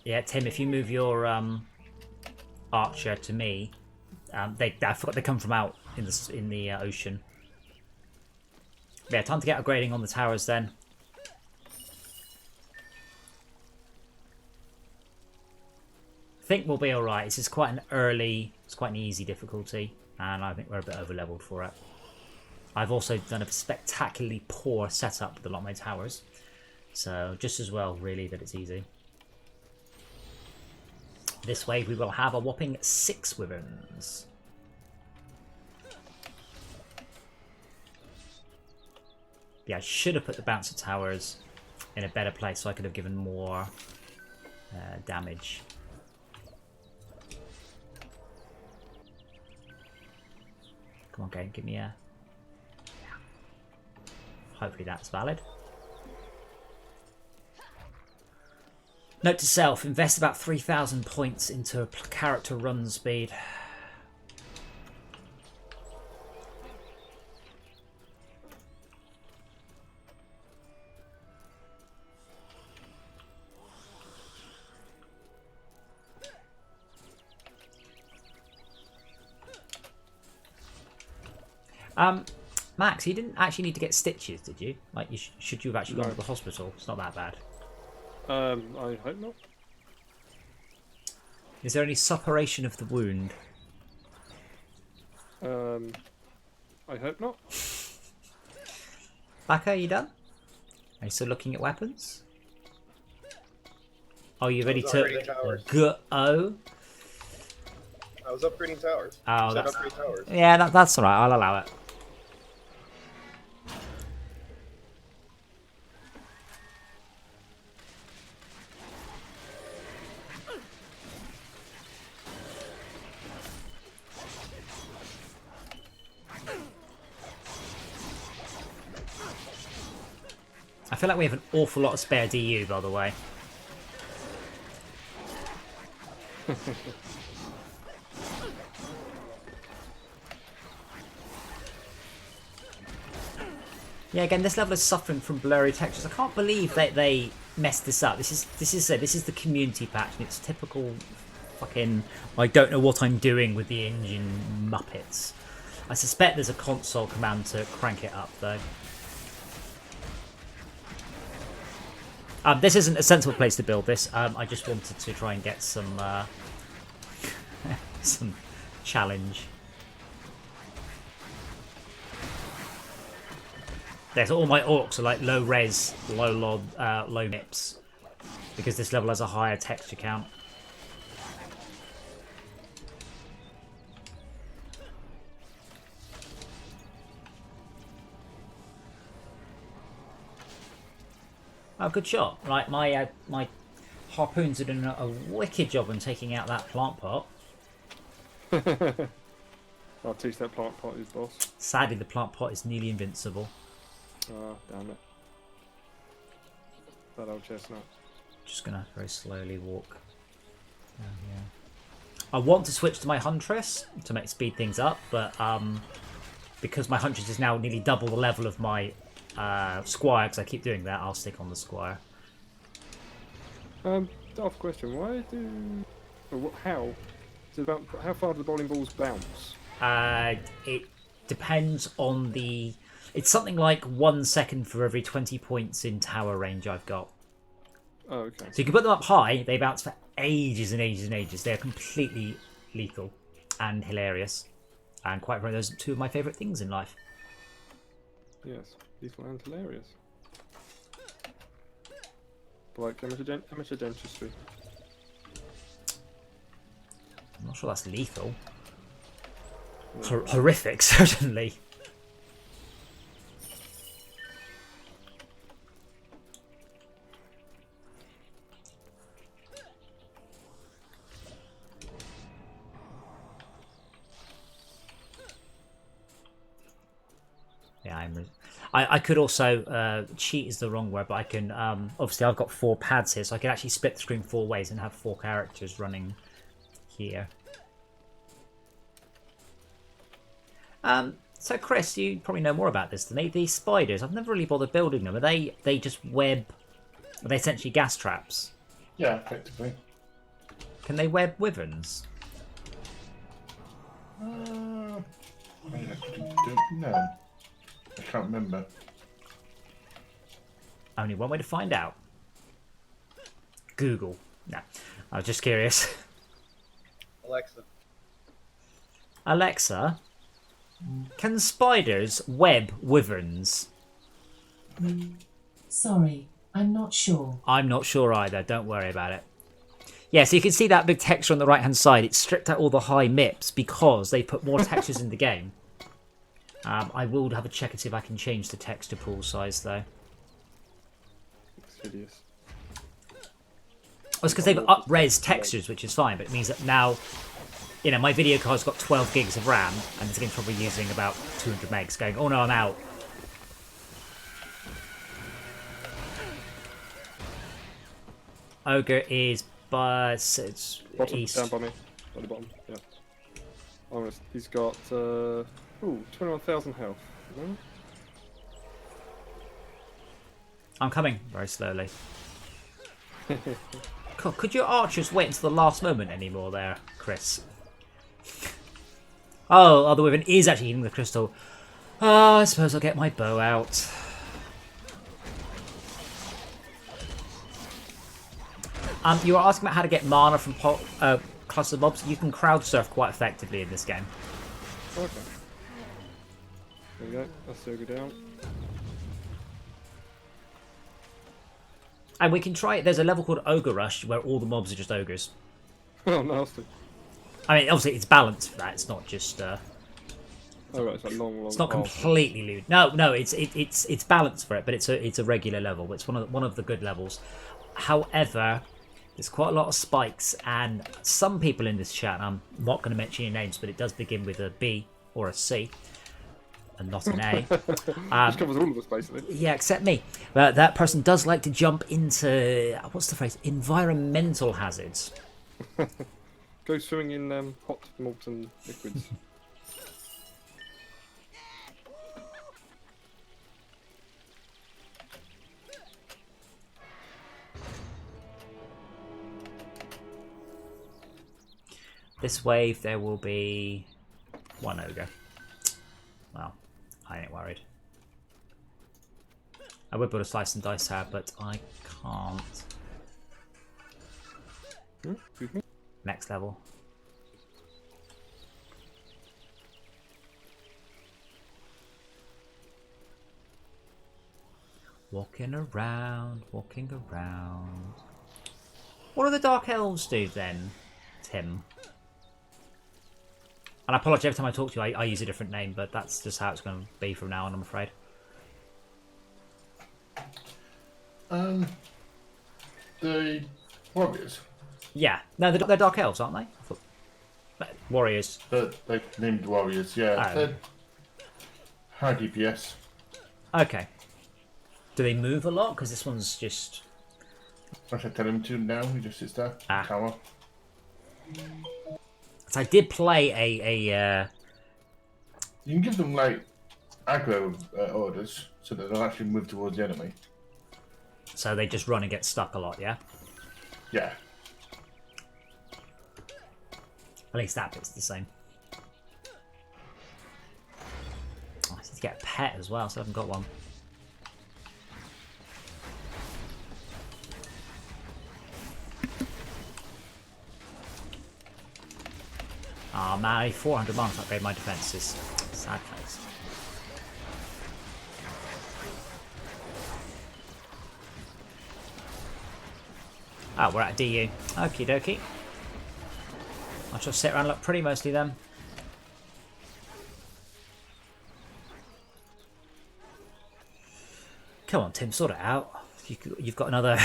Yeah, Tim, if you move your archer to me, I forgot they come from out in the ocean. Yeah, time to get upgrading on the towers then. I think we'll be alright. This is quite an easy difficulty, and I think we're a bit over leveled for it. I've also done a spectacularly poor setup with the Lockdown towers. So just as well, really, that it's easy. This way we will have a whopping 6 wyverns. Yeah, I should have put the bouncer towers in a better place so I could have given more damage. Come on, game, give me a... Hopefully that's valid. Note to self, invest about 3,000 points into a character run speed. Max, you didn't actually need to get stitches, did you? Like, should you have actually gone to the hospital? It's not that bad. I hope not. Is there any suppuration of the wound? I hope not. Baka, are you done? Are you still looking at weapons? Oh, you're ready to go? I was upgrading towers. Oh, that's... upgrade towers. Yeah, that's alright. I'll allow it. I feel like we have an awful lot of spare DU, by the way. Yeah, again, this level is suffering from blurry textures. I can't believe that they messed this up. This is the community patch, and it's typical fucking I don't know what I'm doing with the engine muppets. I suspect there's a console command to crank it up, though. This isn't a sensible place to build this. I just wanted to try and get some some challenge. There's all my orcs are like low res, low nips, because this level has a higher texture count. Oh, good shot! Right, my harpoons are doing a wicked job on taking out that plant pot. I'll teach that plant pot is boss. Sadly, the plant pot is nearly invincible. Oh, damn it. That old chestnut. Just gonna very slowly walk down here. I want to switch to my Huntress to speed things up, but because my Huntress is now nearly double the level of my Squire, because I keep doing that, I'll stick on the Squire. Daft question. Why do... Or how? Is it about how far do the bowling balls bounce? It depends on the... It's something like 1 second for every 20 points in tower range I've got. Oh, okay. So you can put them up high, they bounce for ages and ages and ages. They're completely lethal and hilarious. And quite frankly, those are two of my favourite things in life. Yes, lethal and hilarious. Like amateur dentistry. I'm not sure that's lethal. Horrific, certainly. Yeah, I could also cheat is the wrong word, but I can obviously I've got 4 pads here, so I can actually split the screen 4 ways and have 4 characters running here. So Chris, you probably know more about this than me. These spiders, I've never really bothered building them. Are they just web? Are they essentially gas traps? Yeah, effectively. Can they web wyverns? I don't know. I can't remember. Only one way to find out. Google. No, I was just curious. Alexa. Alexa, Can spiders web wyverns? Sorry, I'm not sure. I'm not sure either. Don't worry about it. Yeah, so you can see that big texture on the right-hand side. It's stripped out all the high MIPs because they put more textures in the game. I will have a check and see if I can change the texture pool size, though. It's hideous. It's because they've up-res textures, which is fine, but it means that now, you know, my video card's got 12 gigs of RAM, and this game's probably using about 200 megs, going, oh no, I'm out. Ogre is it's Bottom, east. down by me. At the bottom, yeah. Oh, he's got, 21,000 health. No? I'm coming very slowly. God, could your archers wait until the last moment anymore there, Chris? Oh, the wyvern is actually eating the crystal. Oh, I suppose I'll get my bow out. You were asking about how to get mana from cluster mobs. You can crowd surf quite effectively in this game. Okay. There we go. That's ogre down. And we can try it. There's a level called Ogre Rush where all the mobs are just ogres. Oh, nasty. I mean, obviously it's balanced for that. It's not just. Oh right, it's like long. It's not completely lewd. No, it's balanced for it, but it's a regular level. It's one of the good levels. However, there's quite a lot of spikes, and some people in this chat. I'm not going to mention your names, but it does begin with a B or a C, and not an A. This covers all of us basically. Yeah, except me. But that person does like to jump into what's the phrase? Environmental hazards. Go swimming in hot molten liquids. This wave, there will be one ogre. Well, I ain't worried. I would build a slice and dice tab, but I can't. Excuse me? Next level. Walking around. What do the Dark Elves do then, Tim? And I apologise every time I talk to you, I use a different name, but that's just how it's going to be from now on, I'm afraid. The warriors. Yeah. No, they're Dark Elves, aren't they? I thought... Warriors. They're named warriors, yeah. Oh. They're high DPS. Okay. Do they move a lot? Because this one's just... I should tell him to now, he just sits there. Tower. So I did play a You can give them, like, aggro orders, so that they'll actually move towards the enemy. So they just run and get stuck a lot, yeah? Yeah. At least that bit's the same. Oh, I need to get a pet as well, so I haven't got one. Oh man, 400 months upgrade my defences. Sad face. Oh, we're at DU. Okie dokie. I shall sit around and look pretty mostly then. Come on, Tim, sort it out. You've got another,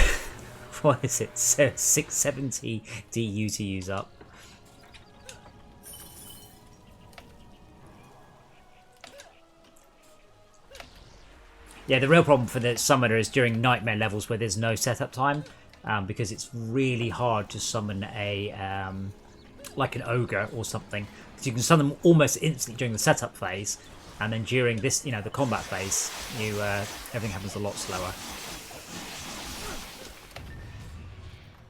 what is it, 670 DU to use up. Yeah, the real problem for the summoner is during nightmare levels where there's no setup time, because it's really hard to summon a like an ogre or something. Because you can summon them almost instantly during the setup phase, and then during this, the combat phase, everything happens a lot slower.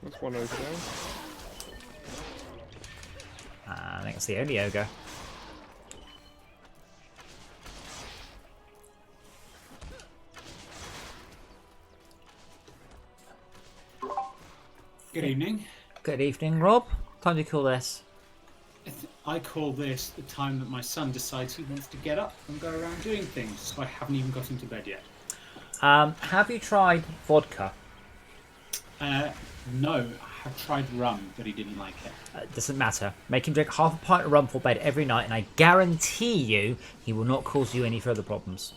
That's one ogre down. I think that's the only ogre. Good evening. Good evening, Rob. Time to call this. I call this the time that my son decides he wants to get up and go around doing things. So I haven't even got him to bed yet. Have you tried vodka? No, I have tried rum, but he didn't like it. Doesn't matter. Make him drink half a pint of rum for bed every night, and I guarantee you he will not cause you any further problems.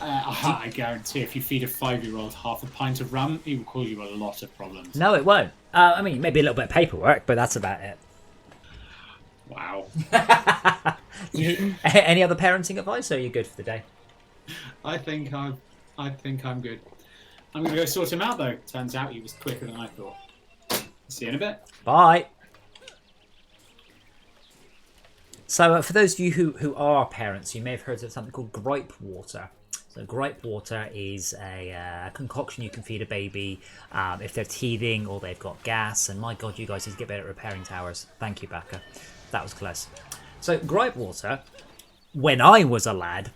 I guarantee if you feed a 5-year-old half a pint of rum, he will cause you a lot of problems. No, it won't. I mean, maybe a little bit of paperwork, but that's about it. Wow. Any other parenting advice, or are you good for the day? I think I'm good. I'm going to go sort him out, though. Turns out he was quicker than I thought. See you in a bit. Bye. So, for those of you who are parents, you may have heard of something called gripe water. So, gripe water is a concoction you can feed a baby if they're teething or they've got gas. And my God, you guys need to get better at repairing towers. Thank you, Becca. That was close. So, gripe water, when I was a lad,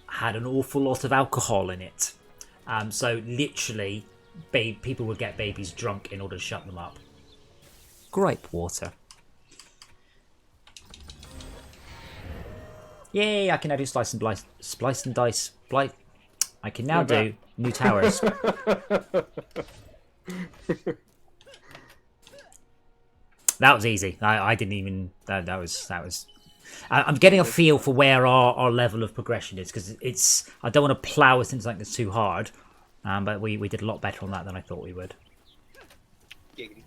had an awful lot of alcohol in it. So, literally, people would get babies drunk in order to shut them up. Gripe water. Yay, I can now do splice and dice. I can now do new towers. That was easy. I didn't even... That was... I'm getting a feel for where our level of progression is, because it's... I don't want to plough us into something that's too hard, but we did a lot better on that than I thought we would. Giggity.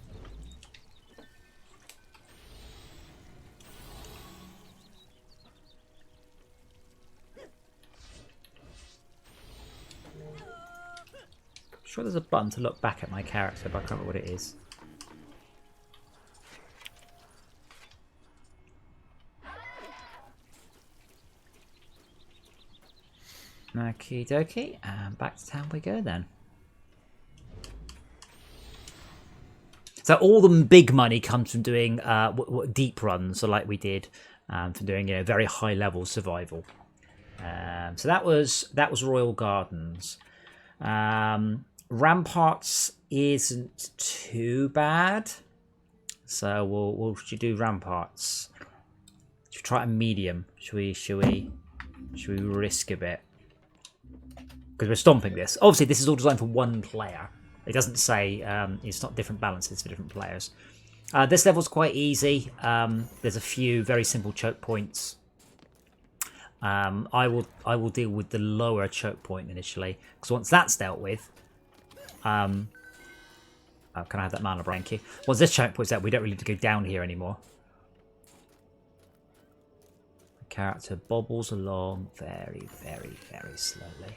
I'm sure there's a button to look back at my character, but I can't remember what it is. Okie dokie, and back to town we go then. So all the big money comes from doing deep runs, so like we did, from doing very high level survival. So that was Royal Gardens. Ramparts isn't too bad, so we'll do Ramparts. Should we try a medium? Should we risk a bit? Because we're stomping this. Obviously, this is all designed for one player. It doesn't say it's not different balances for different players. This level's quite easy. There's a few very simple choke points. I will deal with the lower choke point initially, because once that's dealt with, oh, can I have that mana, Branky? Once this choke point's out, we don't really need to go down here anymore. The character bobbles along very, very, very slowly.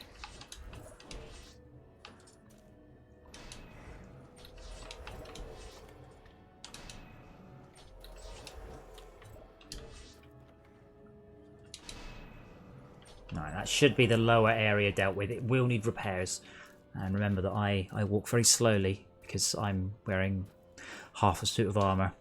Right, that should be the lower area dealt with. It will need repairs. And remember that I walk very slowly because I'm wearing half a suit of armour.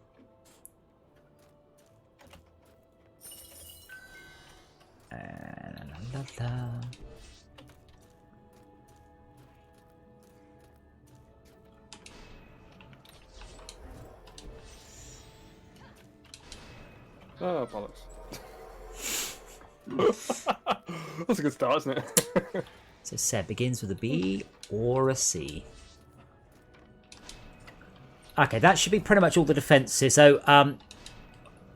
Oh, bollocks. That's a good start, isn't it? So Seb begins with a B or a C. Okay, that should be pretty much all the defences. So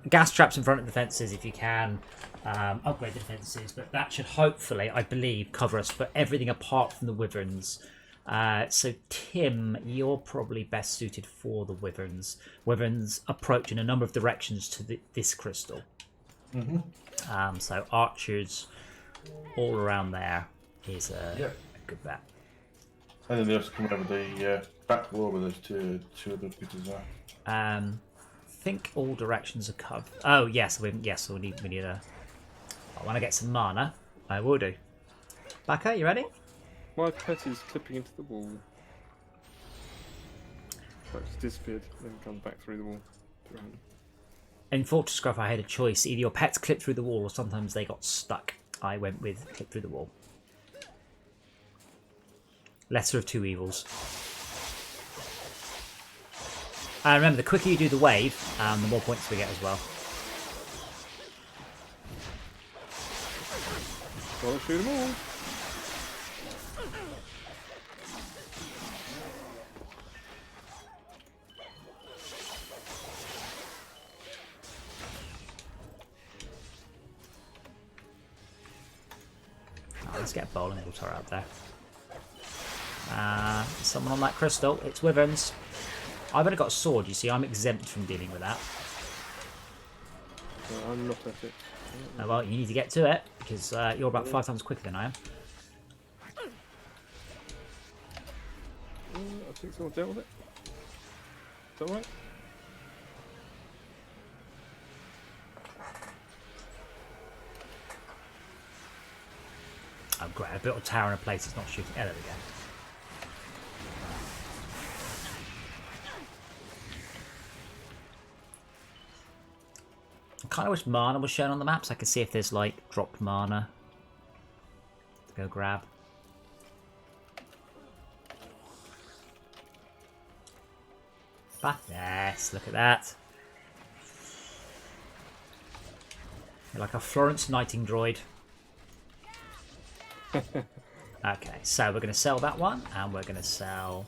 gas traps in front of the defences if you can. Upgrade the defences, but that should hopefully, I believe, cover us for everything apart from the wyverns. So Tim, you're probably best suited for the wyverns. Wyverns approach in a number of directions to this crystal. Mm-hmm. So archers all around there is a good bet. And then they also come over the back wall with those two other pieces there. I think all directions are covered. Oh yes, we need a. I want to get some mana. I will do. Baka, you ready? My pet is clipping into the wall. It's disappeared, then come back through the wall. In Fortress Graph, I had a choice. Either your pets clip through the wall or sometimes they got stuck. I went with clip through the wall. Lesser of two evils. And remember, the quicker you do the wave, the more points we get as well. Gotta shoot them all. Oh, let's get a bowling ball turret up there. Someone on that crystal. It's Wyverns. I've only got a sword, you see. I'm exempt from dealing with that. No, I'm not at it. Oh, well, you need to get to it, because you're about 5 times quicker than I am. I think someone dealt with it. Is that right? Oh, great. I built a tower in a place it's not shooting. Oh, there we go. I kind of wish mana was shown on the map so I could see if there's, like, dropped mana to go grab. Ah, yes, look at that. You're like a Florence Knighting droid. Okay, so we're going to sell that one, and we're going to sell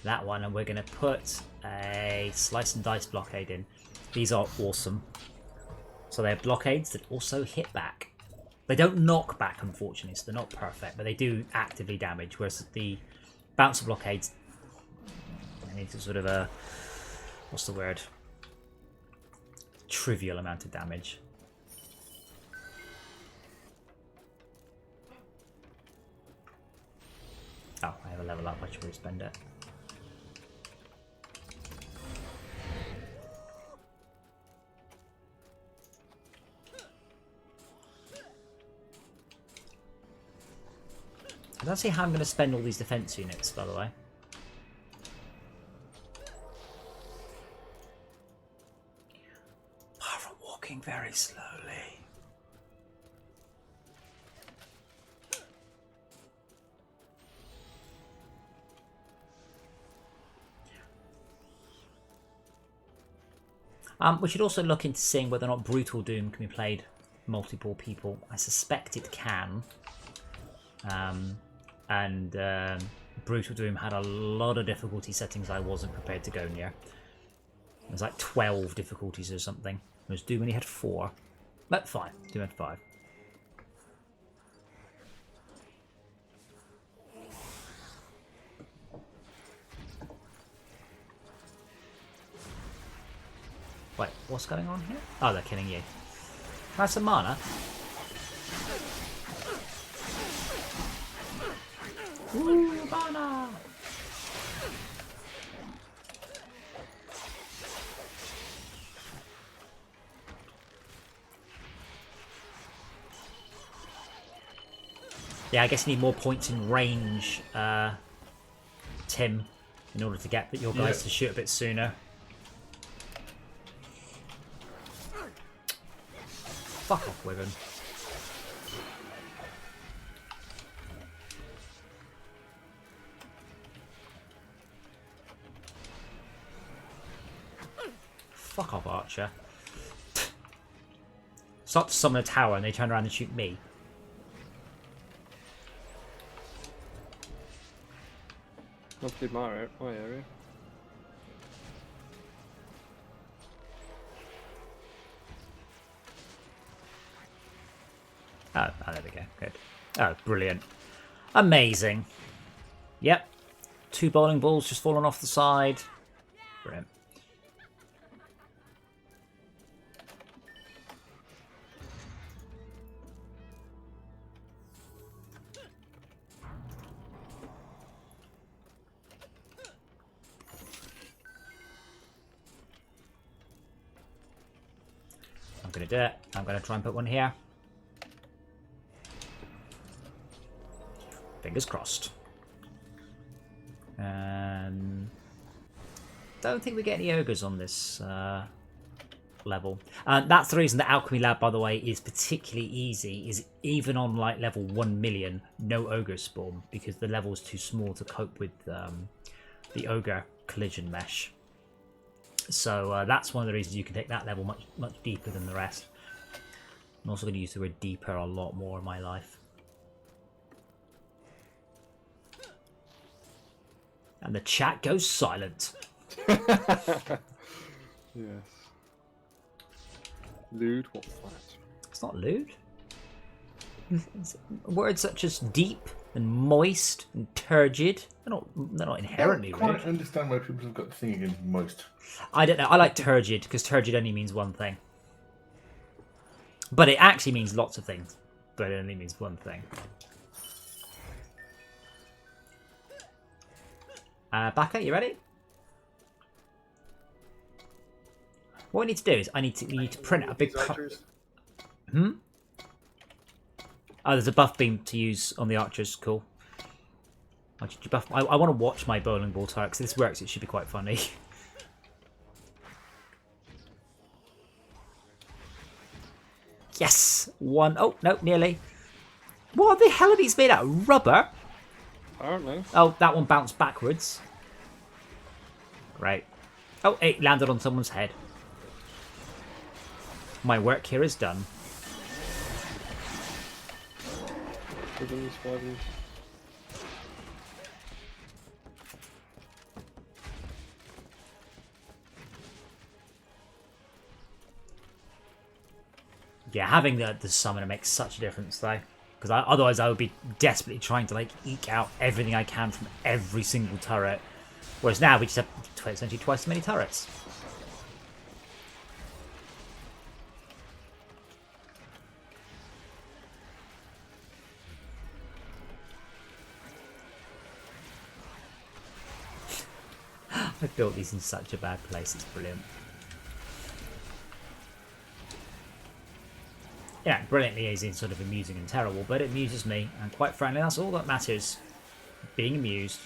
that one, and we're going to put a slice and dice blockade in. These are awesome. So they're blockades that also hit back. They don't knock back, unfortunately, so they're not perfect, but they do actively damage, whereas the bouncer blockades, they need to sort of a, what's the word? Trivial amount of damage. Oh, I have a level up, I should really spend it. I don't see how I'm going to spend all these defense units, by the way. Apart from walking very slowly. We should also look into seeing whether or not Brutal Doom can be played multiple people. I suspect it can. Brutal Doom had a lot of difficulty settings I wasn't prepared to go near. There's like 12 difficulties or something. Whereas Doom only had 4. But fine, Doom had 5. Wait, what's going on here? Oh, they're killing you. Can I have some mana? Ooh, mana! Yeah, I guess you need more points in range, Tim, in order to get your guys to shoot a bit sooner. Fuck off, Wyvern. Fuck off, Archer. Start to summon a tower and they turn around and shoot me. Must be my area. Oh, there we go. Good. Oh, brilliant. Amazing. Yep. 2 bowling balls just falling off the side. Brilliant. I'm going to do it. I'm going to try and put one here. Fingers crossed. Don't think we get any ogres on this level. That's the reason the alchemy lab, by the way, is particularly easy. Is even on like level 1 million, no ogres spawn because the level is too small to cope with the ogre collision mesh. So that's one of the reasons you can take that level much deeper than the rest. I'm also going to use the word deeper a lot more in my life. And the chat goes silent. Yes. Lewd, what was that? It's not lewd. Words such as deep and moist and turgid, they're not inherently I can't rude. understand why people have got the thing against moist. I don't know. I like turgid because turgid only means one thing. But it actually means lots of things. But it only means one thing. Baka, you ready? What we need to do is we need to print a big. Hmm. Oh, there's a buff beam to use on the archers. Cool. I want to watch my bowling ball turret because if this works, it should be quite funny. Yes! One. Oh, no, nearly. What the hell are these made out of? Rubber? Apparently. Oh, that one bounced backwards. Great. Oh, it landed on someone's head. My work here is done. Yeah, having the summoner makes such a difference, though. Because otherwise I would be desperately trying to, like, eke out everything I can from every single turret. Whereas now we just have essentially twice as many turrets. I built these in such a bad place, it's brilliant. Yeah, brilliantly is sort of amusing and terrible, but it amuses me, and quite frankly, that's all that matters. Being amused.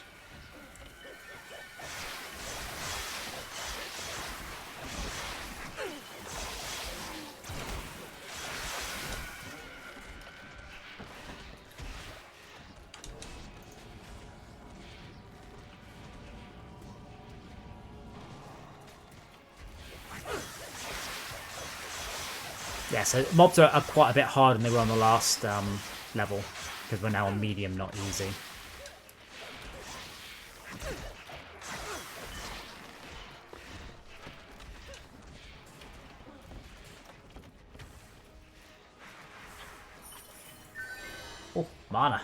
Yeah, so mobs are quite a bit harder than they were on the last level, because we're now on medium, not easy. Oh, mana.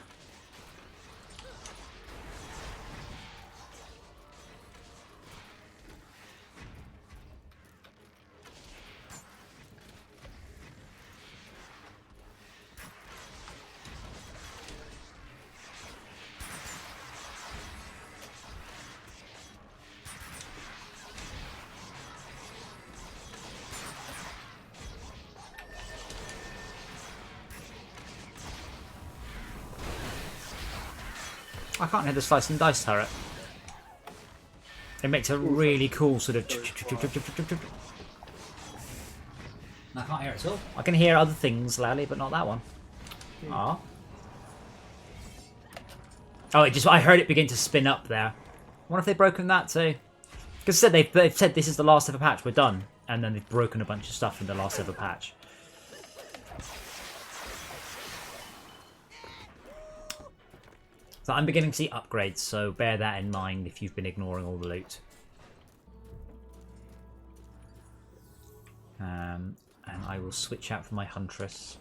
I can't hit the slice and dice turret. It makes a really cool sort of. I can't hear it at all. I can hear other things loudly, but not that one. Ah. Oh, I heard it begin to spin up there. I wonder if they've broken that too. Because they've said this is the last ever patch, we're done, and then they've broken a bunch of stuff in the last ever patch. So I'm beginning to see upgrades, so bear that in mind if you've been ignoring all the loot. And I will switch out for my Huntress.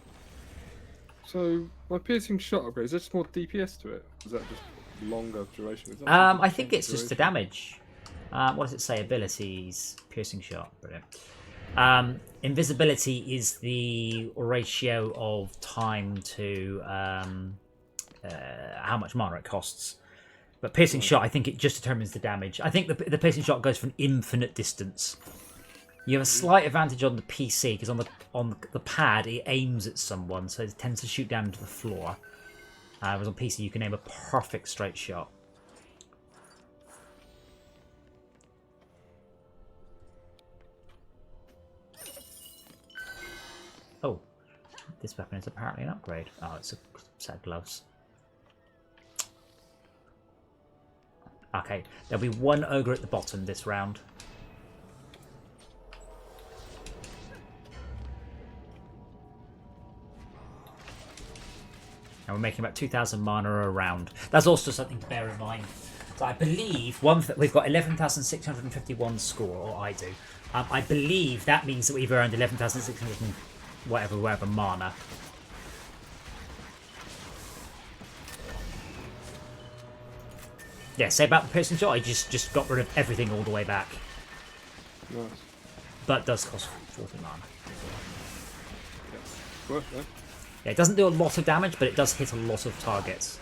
So, my piercing shot upgrade, is there just more DPS to it? Is that just longer duration? I think it's just the damage. What does it say? Abilities. Piercing shot. Brilliant. Invisibility is the ratio of time to how much mana it costs. But piercing shot, I think it just determines the damage. I think the piercing shot goes for an infinite distance. You have a slight advantage on the PC because on the pad it aims at someone, so it tends to shoot down to the floor. Whereas on PC you can aim a perfect straight shot. Oh, this weapon is apparently an upgrade. Oh, it's a set of gloves. Okay, there'll be one ogre at the bottom this round. And we're making about 2,000 mana a round. That's also something to bear in mind. So I believe we've got 11,651 score, or I do. I believe that means that we've earned 11,600 whatever mana. Yeah, say about the piercing shot, I just got rid of everything all the way back. Nice. But does cost 40 mana. Worth it. Yeah, it doesn't do a lot of damage, but it does hit a lot of targets.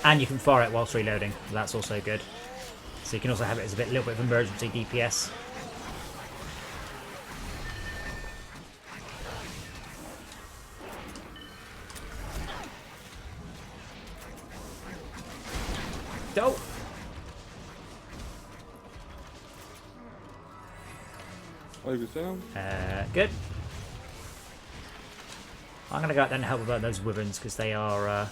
And you can fire it whilst reloading. That's also good. So you can also have it as a little bit of emergency DPS. Dope. Over down. Good. I'm gonna go out there and help about those wyverns because they are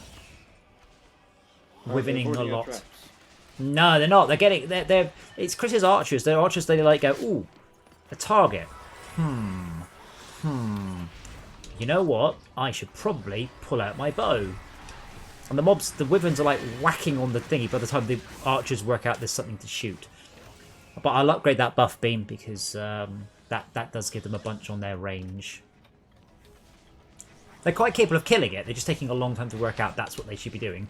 wyverning a lot. Traps. No, they're not. They're getting. They're. It's Chris's archers. They're archers. They like go. Ooh, a target. You know what? I should probably pull out my bow. And the wyverns are like whacking on the thingy by the time the archers work out there's something to shoot. But I'll upgrade that buff beam because that does give them a bunch on their range. They're quite capable of killing it. They're just taking a long time to work out that's what they should be doing.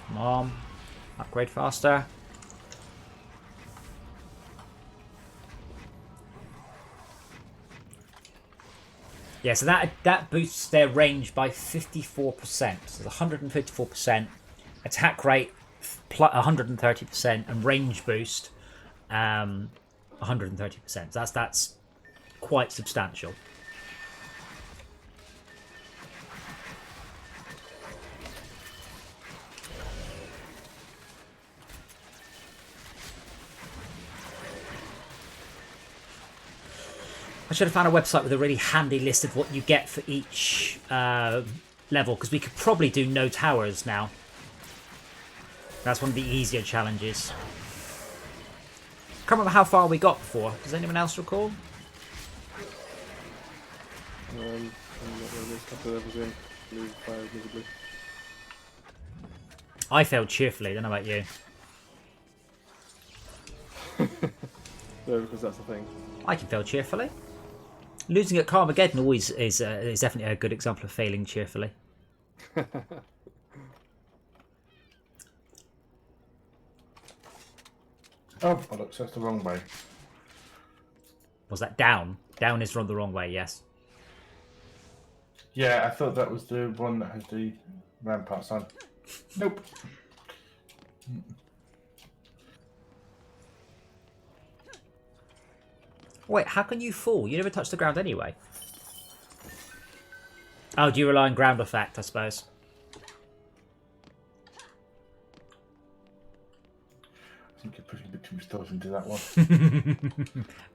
Come on. Upgrade faster. Yeah, so that boosts their range by 54%. So 154%. Attack rate 130%, and range boost 130%. So that's quite substantial. I should have found a website with a really handy list of what you get for each level, because we could probably do no towers now. That's one of the easier challenges. Can't remember how far we got before. Does anyone else recall? I'm not really a couple of levels in. Lose fire visibly. I failed cheerfully. Don't know about you. No, because that's the thing. I can fail cheerfully. Losing at Carmageddon always is definitely a good example of failing cheerfully. Oh, bollocks, that's the wrong way. Was that down? Down is run the wrong way, yes. Yeah, I thought that was the one that has the ramparts on. Nope. Wait, how can you fall? You never touch the ground anyway. Oh, do you rely on ground effect, I suppose? I think you're putting a bit too much thought into that one.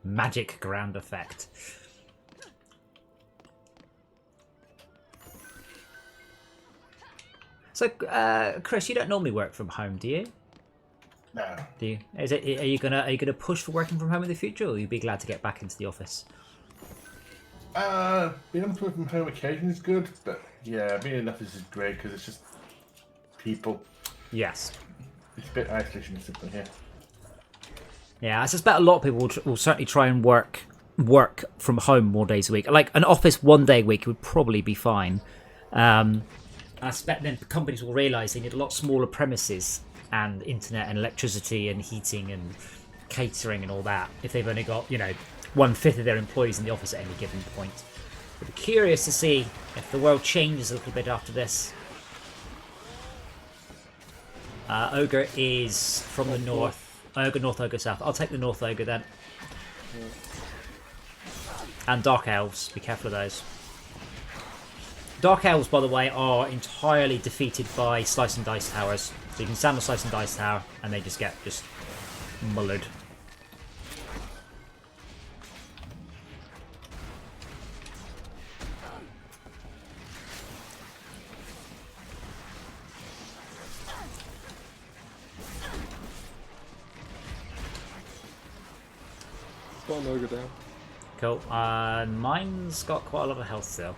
Magic ground effect. So, Chris, you don't normally work from home, do you? No. Do you? Are you gonna push for working from home in the future, or will you be glad to get back into the office? Being able to work from home occasionally is good, but yeah, being in the office is great because it's just people. Yes. It's a bit isolationistic from here. Yeah, I suspect a lot of people will certainly try and work from home more days a week. Like an office one day a week would probably be fine. I suspect then companies will realise they need a lot smaller premises and internet and electricity and heating and catering and all that if they've only got, 1/5 of their employees in the office at any given point. I'd be curious to see if the world changes a little bit after this. Ogre is from the north. Ogre north, Ogre south. I'll take the north Ogre then. And Dark Elves. Be careful of those. Dark Elves, by the way, are entirely defeated by Slice and Dice towers. So you can stand on Slice and Dice tower and they just get mullered. Got an ogre down. Cool. Mine's got quite a lot of health still.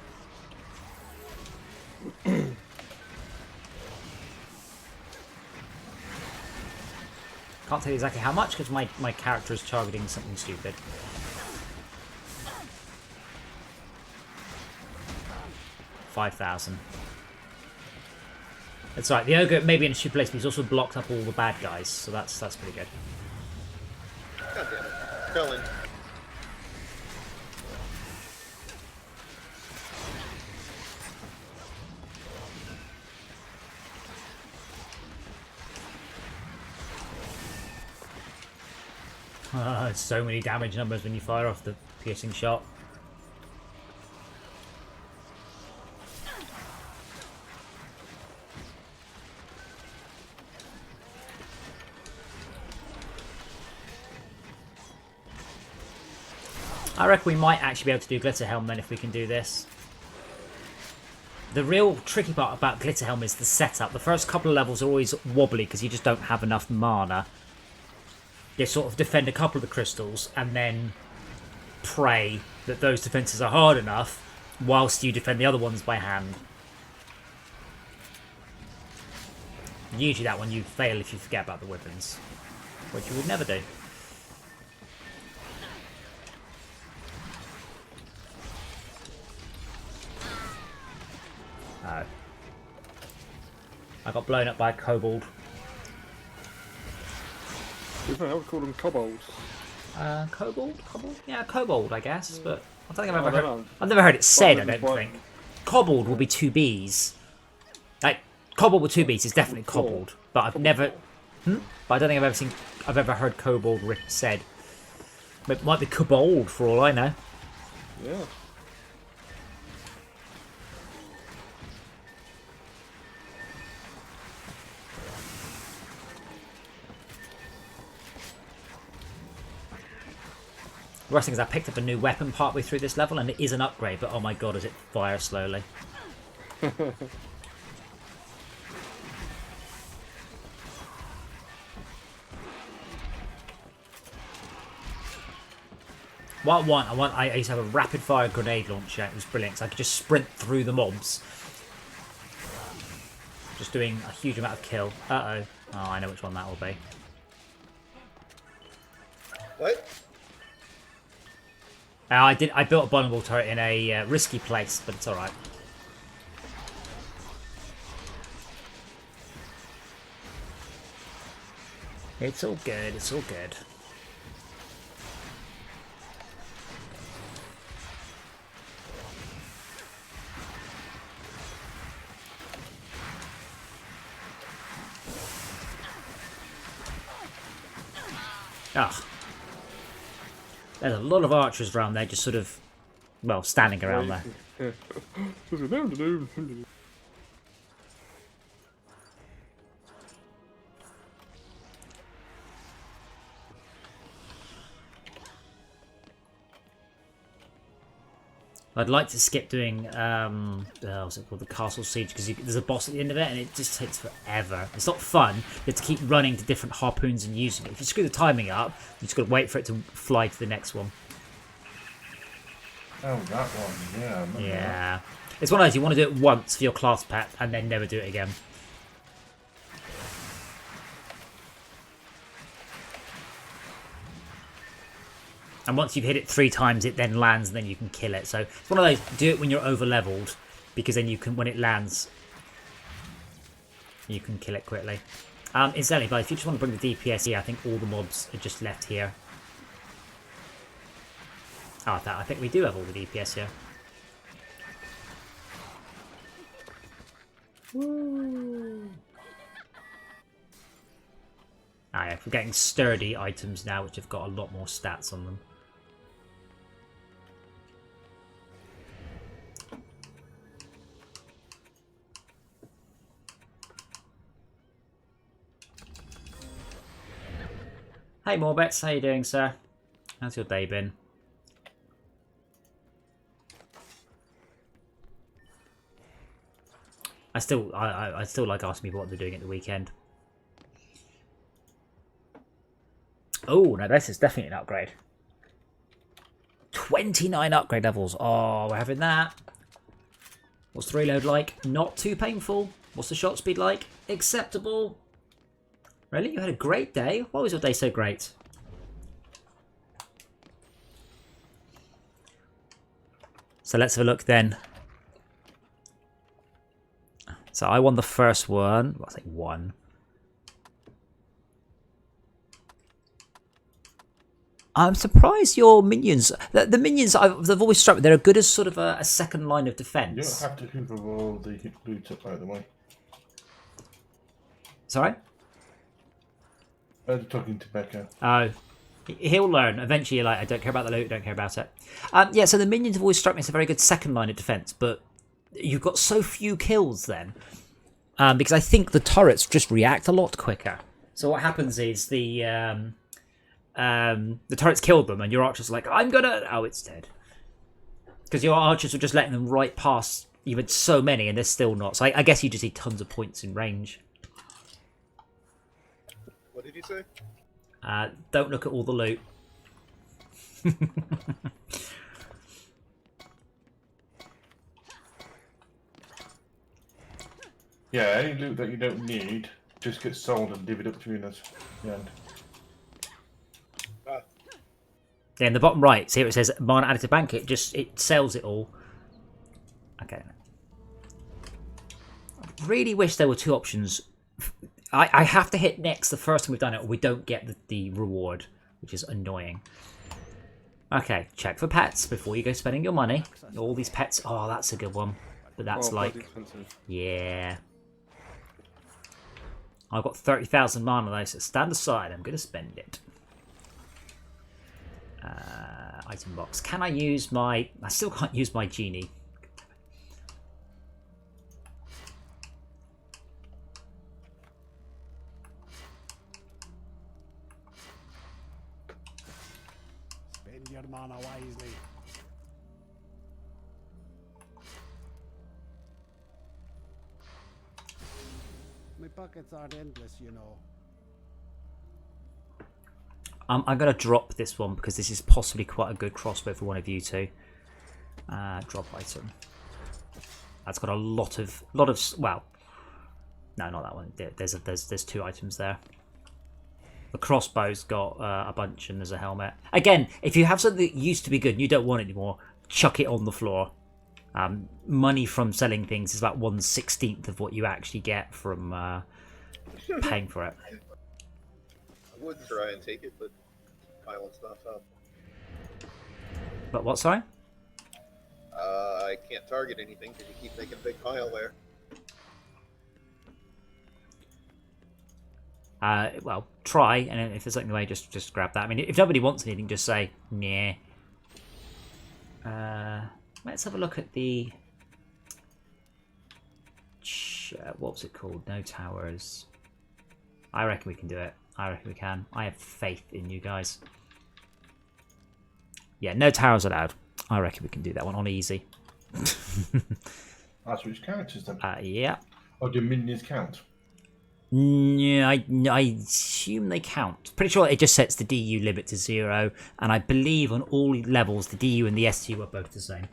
Can't tell you exactly how much because my character is targeting something stupid. $5,000. That's right. The ogre may be in a stupid place, but he's also blocked up all the bad guys, so that's pretty good. God damn it. Fell in. So many damage numbers when you fire off the piercing shot. I reckon we might actually be able to do Glitter Helm then if we can do this. The real tricky part about Glitter Helm is the setup. The first couple of levels are always wobbly because you just don't have enough mana. You sort of defend a couple of the crystals and then pray that those defences are hard enough whilst you defend the other ones by hand. Usually that one you fail if you forget about the weapons, which you would never do. Oh. I got blown up by a kobold. I would call them kobolds. Kobold? Kobold? Yeah, kobold, I guess, but I don't think I I've ever don't heard. know. I've never heard it said, I don't What? think. Kobold will be two B's. Like, kobold with two B's is definitely kobold, but I've never. But I don't think I've ever heard kobold said. It might be kobold for all I know. Yeah. The worst thing is I picked up a new weapon partway through this level, and it is an upgrade, but oh my god, does it fire slowly. What I used to have a rapid fire grenade launcher. It was brilliant, so I could just sprint through the mobs. Just doing a huge amount of kill. Uh-oh. Oh, I know which one that will be. What? I built a vulnerable turret in a risky place, but it's alright. It's all good, it's all good. Ah. There's a lot of archers around there, just sort of, well, standing around there. I'd like to skip doing, what's it called, the Castle Siege, because there's a boss at the end of it, and it just takes forever. It's not fun. You have to keep running to different harpoons and using it. If you screw the timing up, you just got to wait for it to fly to the next one. Oh, that one, yeah. I remember Yeah. It's one of those, you want to do it once for your class pet, and then never do it again. And once you've hit it 3 times, it then lands, and then you can kill it. So it's one of those, do it when you're over-leveled, because then you can, when it lands, you can kill it quickly. Incidentally, but if you just want to bring the DPS here, I think all the mobs are just left here. Oh, I think we do have all the DPS here. Woo! Ah, yeah, we're getting sturdy items now, which have got a lot more stats on them. Hey Morbets, how you doing, sir? How's your day been? I still like asking people what they're doing at the weekend. Oh, no, this is definitely an upgrade. 29 upgrade levels. Oh, we're having that. What's the reload like? Not too painful. What's the shot speed like? Acceptable. Really? You had a great day? Why was your day so great? So let's have a look then. So I won the first one. Well, I think one. I'm surprised your minions... The minions, they've always struck me. They're good as sort of a second line of defence. You don't have to hoover all the loot up out the way. Sorry? I'm talking to Becca. Oh. He'll learn. Eventually, like, I don't care about the loot, don't care about it. Yeah, so the minions have always struck me as a very good second line of defence, but you've got so few kills then. Because I think the turrets just react a lot quicker. So what happens is the turrets killed them, and your archers are like, I'm gonna... Oh, it's dead. Because your archers were just letting them right past. You had so many, and they're still not. So I guess you just need tons of points in range. What did you say? Don't look at all the loot. Yeah, any loot that you don't need just gets sold and divvied up between us. Yeah. Yeah, in the bottom right, see where it says Mana added to bank, it sells it all. Okay. I really wish there were two options. I have to hit next the first time we've done it, or we don't get the reward, which is annoying. Okay, check for pets before you go spending your money. All these pets, oh, that's a good one. But that's like, yeah. I've got 30,000 mana though, so stand aside, I'm going to spend it. Item box. Can I use my... I still can't use my genie. Spend your mana wisely. My pockets aren't endless, you know. I'm going to drop this one because this is possibly quite a good crossbow for one of you two. Drop item. That's got a lot of well, no, not that one. There's two items there. The crossbow's got a bunch, and there's a helmet. Again, if you have something that used to be good and you don't want it anymore, chuck it on the floor. Money from selling things is about 1/16 of what you actually get from paying for it. I would try and take it, but piling stuff up. But what, sorry? I can't target anything because you keep making a big pile there. Well, try, and if there's something in the way, just grab that. I mean, if nobody wants anything, just say, nah. Let's have a look at the... what was it called? No towers. I reckon we can do it. I reckon we can. I have faith in you guys. Yeah, no towers allowed. I reckon we can do that one on easy. That's which characters then? Yeah. Or do minions count? Yeah, I assume they count. Pretty sure it just sets the DU limit to 0, and I believe on all levels the DU and the SU are both the same.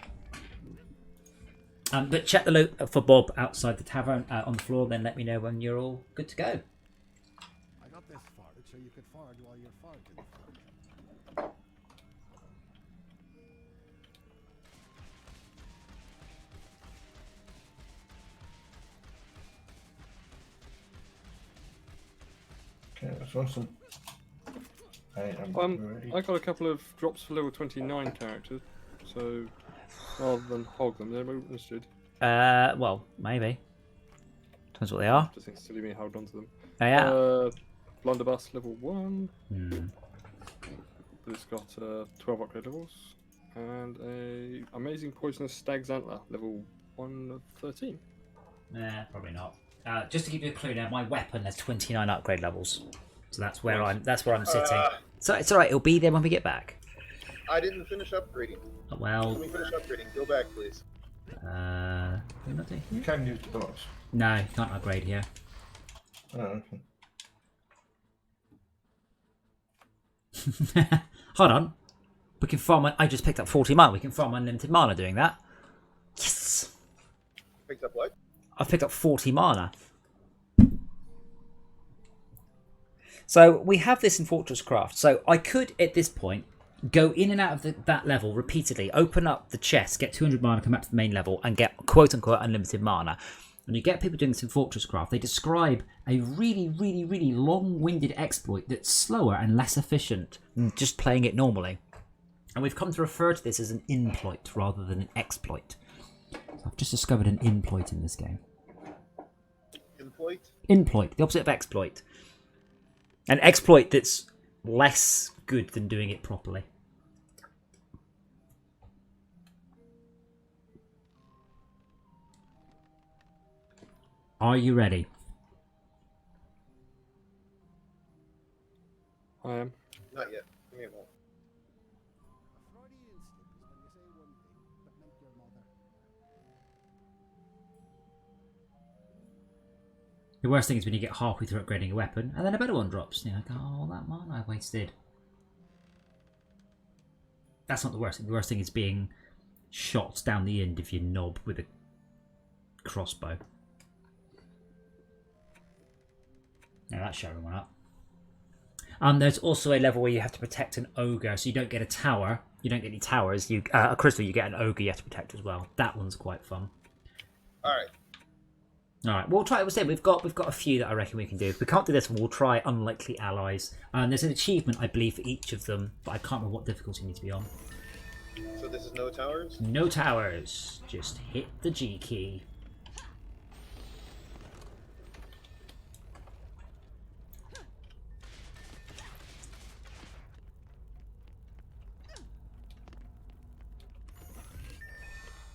But check the loot for Bob outside the tavern on the floor, then let me know when you're all good to go. I got this forage so you could forage while you're foraging. Okay, that's awesome. I got a couple of drops for level 29 characters, so rather than hog them, they're interested. Well, maybe. Depends what they are. Just think silly me held on to them. Oh, yeah. Blunderbuss level 1. Hmm. It's got 12 upgrade levels. And a amazing poisonous stag's antler level 1 of 13. Nah, probably not. Just to give you a clue now, my weapon has 29 upgrade levels. So that's where I'm sitting. So it's alright, it'll be there when we get back. I didn't finish upgrading. Well, Let me finish upgrading. Go back, please. You can use the box. No, you can't upgrade here. Oh, okay. Hold on. We can farm. I just picked up 40 mana. We can farm unlimited mana doing that. Yes. Picked up what? I've picked up 40 mana. So we have this in Fortress Craft. So I could, at this point, go in and out of that level repeatedly, open up the chest, get 200 mana, come back to the main level, and get quote-unquote unlimited mana. When you get people doing this in Fortress Craft, they describe a really, really, really long-winded exploit that's slower and less efficient than just playing it normally. And we've come to refer to this as an inploit rather than an exploit. So I've just discovered an inploit in this game. Inploit? Inploit, the opposite of exploit. An exploit that's less good than doing it properly. Are you ready? I am. Not yet. Give me a moment. A Freudian slip is when you say one thing, but meant your mother. The worst thing is when you get halfway through upgrading a weapon, and then a better one drops. You're like, oh, that mana I wasted. That's not the worst thing. The worst thing is being shot down the end of your knob with a crossbow. Now that's showing one up. There's also a level where you have to protect an ogre, so you don't get a tower. You don't get any towers. A crystal, you get an ogre you have to protect as well. That one's quite fun. Alright. Alright, we'll try. We've got a few that I reckon we can do. If we can't do this one, we'll try Unlikely Allies. There's an achievement, I believe, for each of them, but I can't remember what difficulty you need to be on. So this is no towers? No towers. Just hit the G key.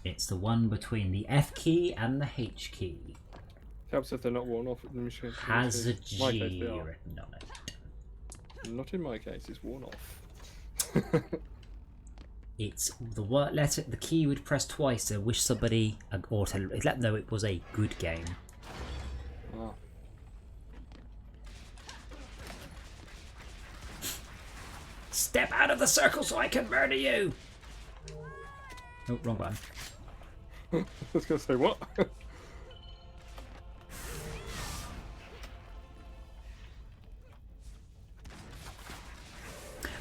It's the one between the F key and the H key. Helps if they're not worn off. Has a In my case, G they are. written on it. Not in my case, it's worn off. It's the letter, the key you would press twice to wish somebody, or to let them know it was a good game. Ah. Step out of the circle so I can murder you! Oh, wrong button. I was going to say, what?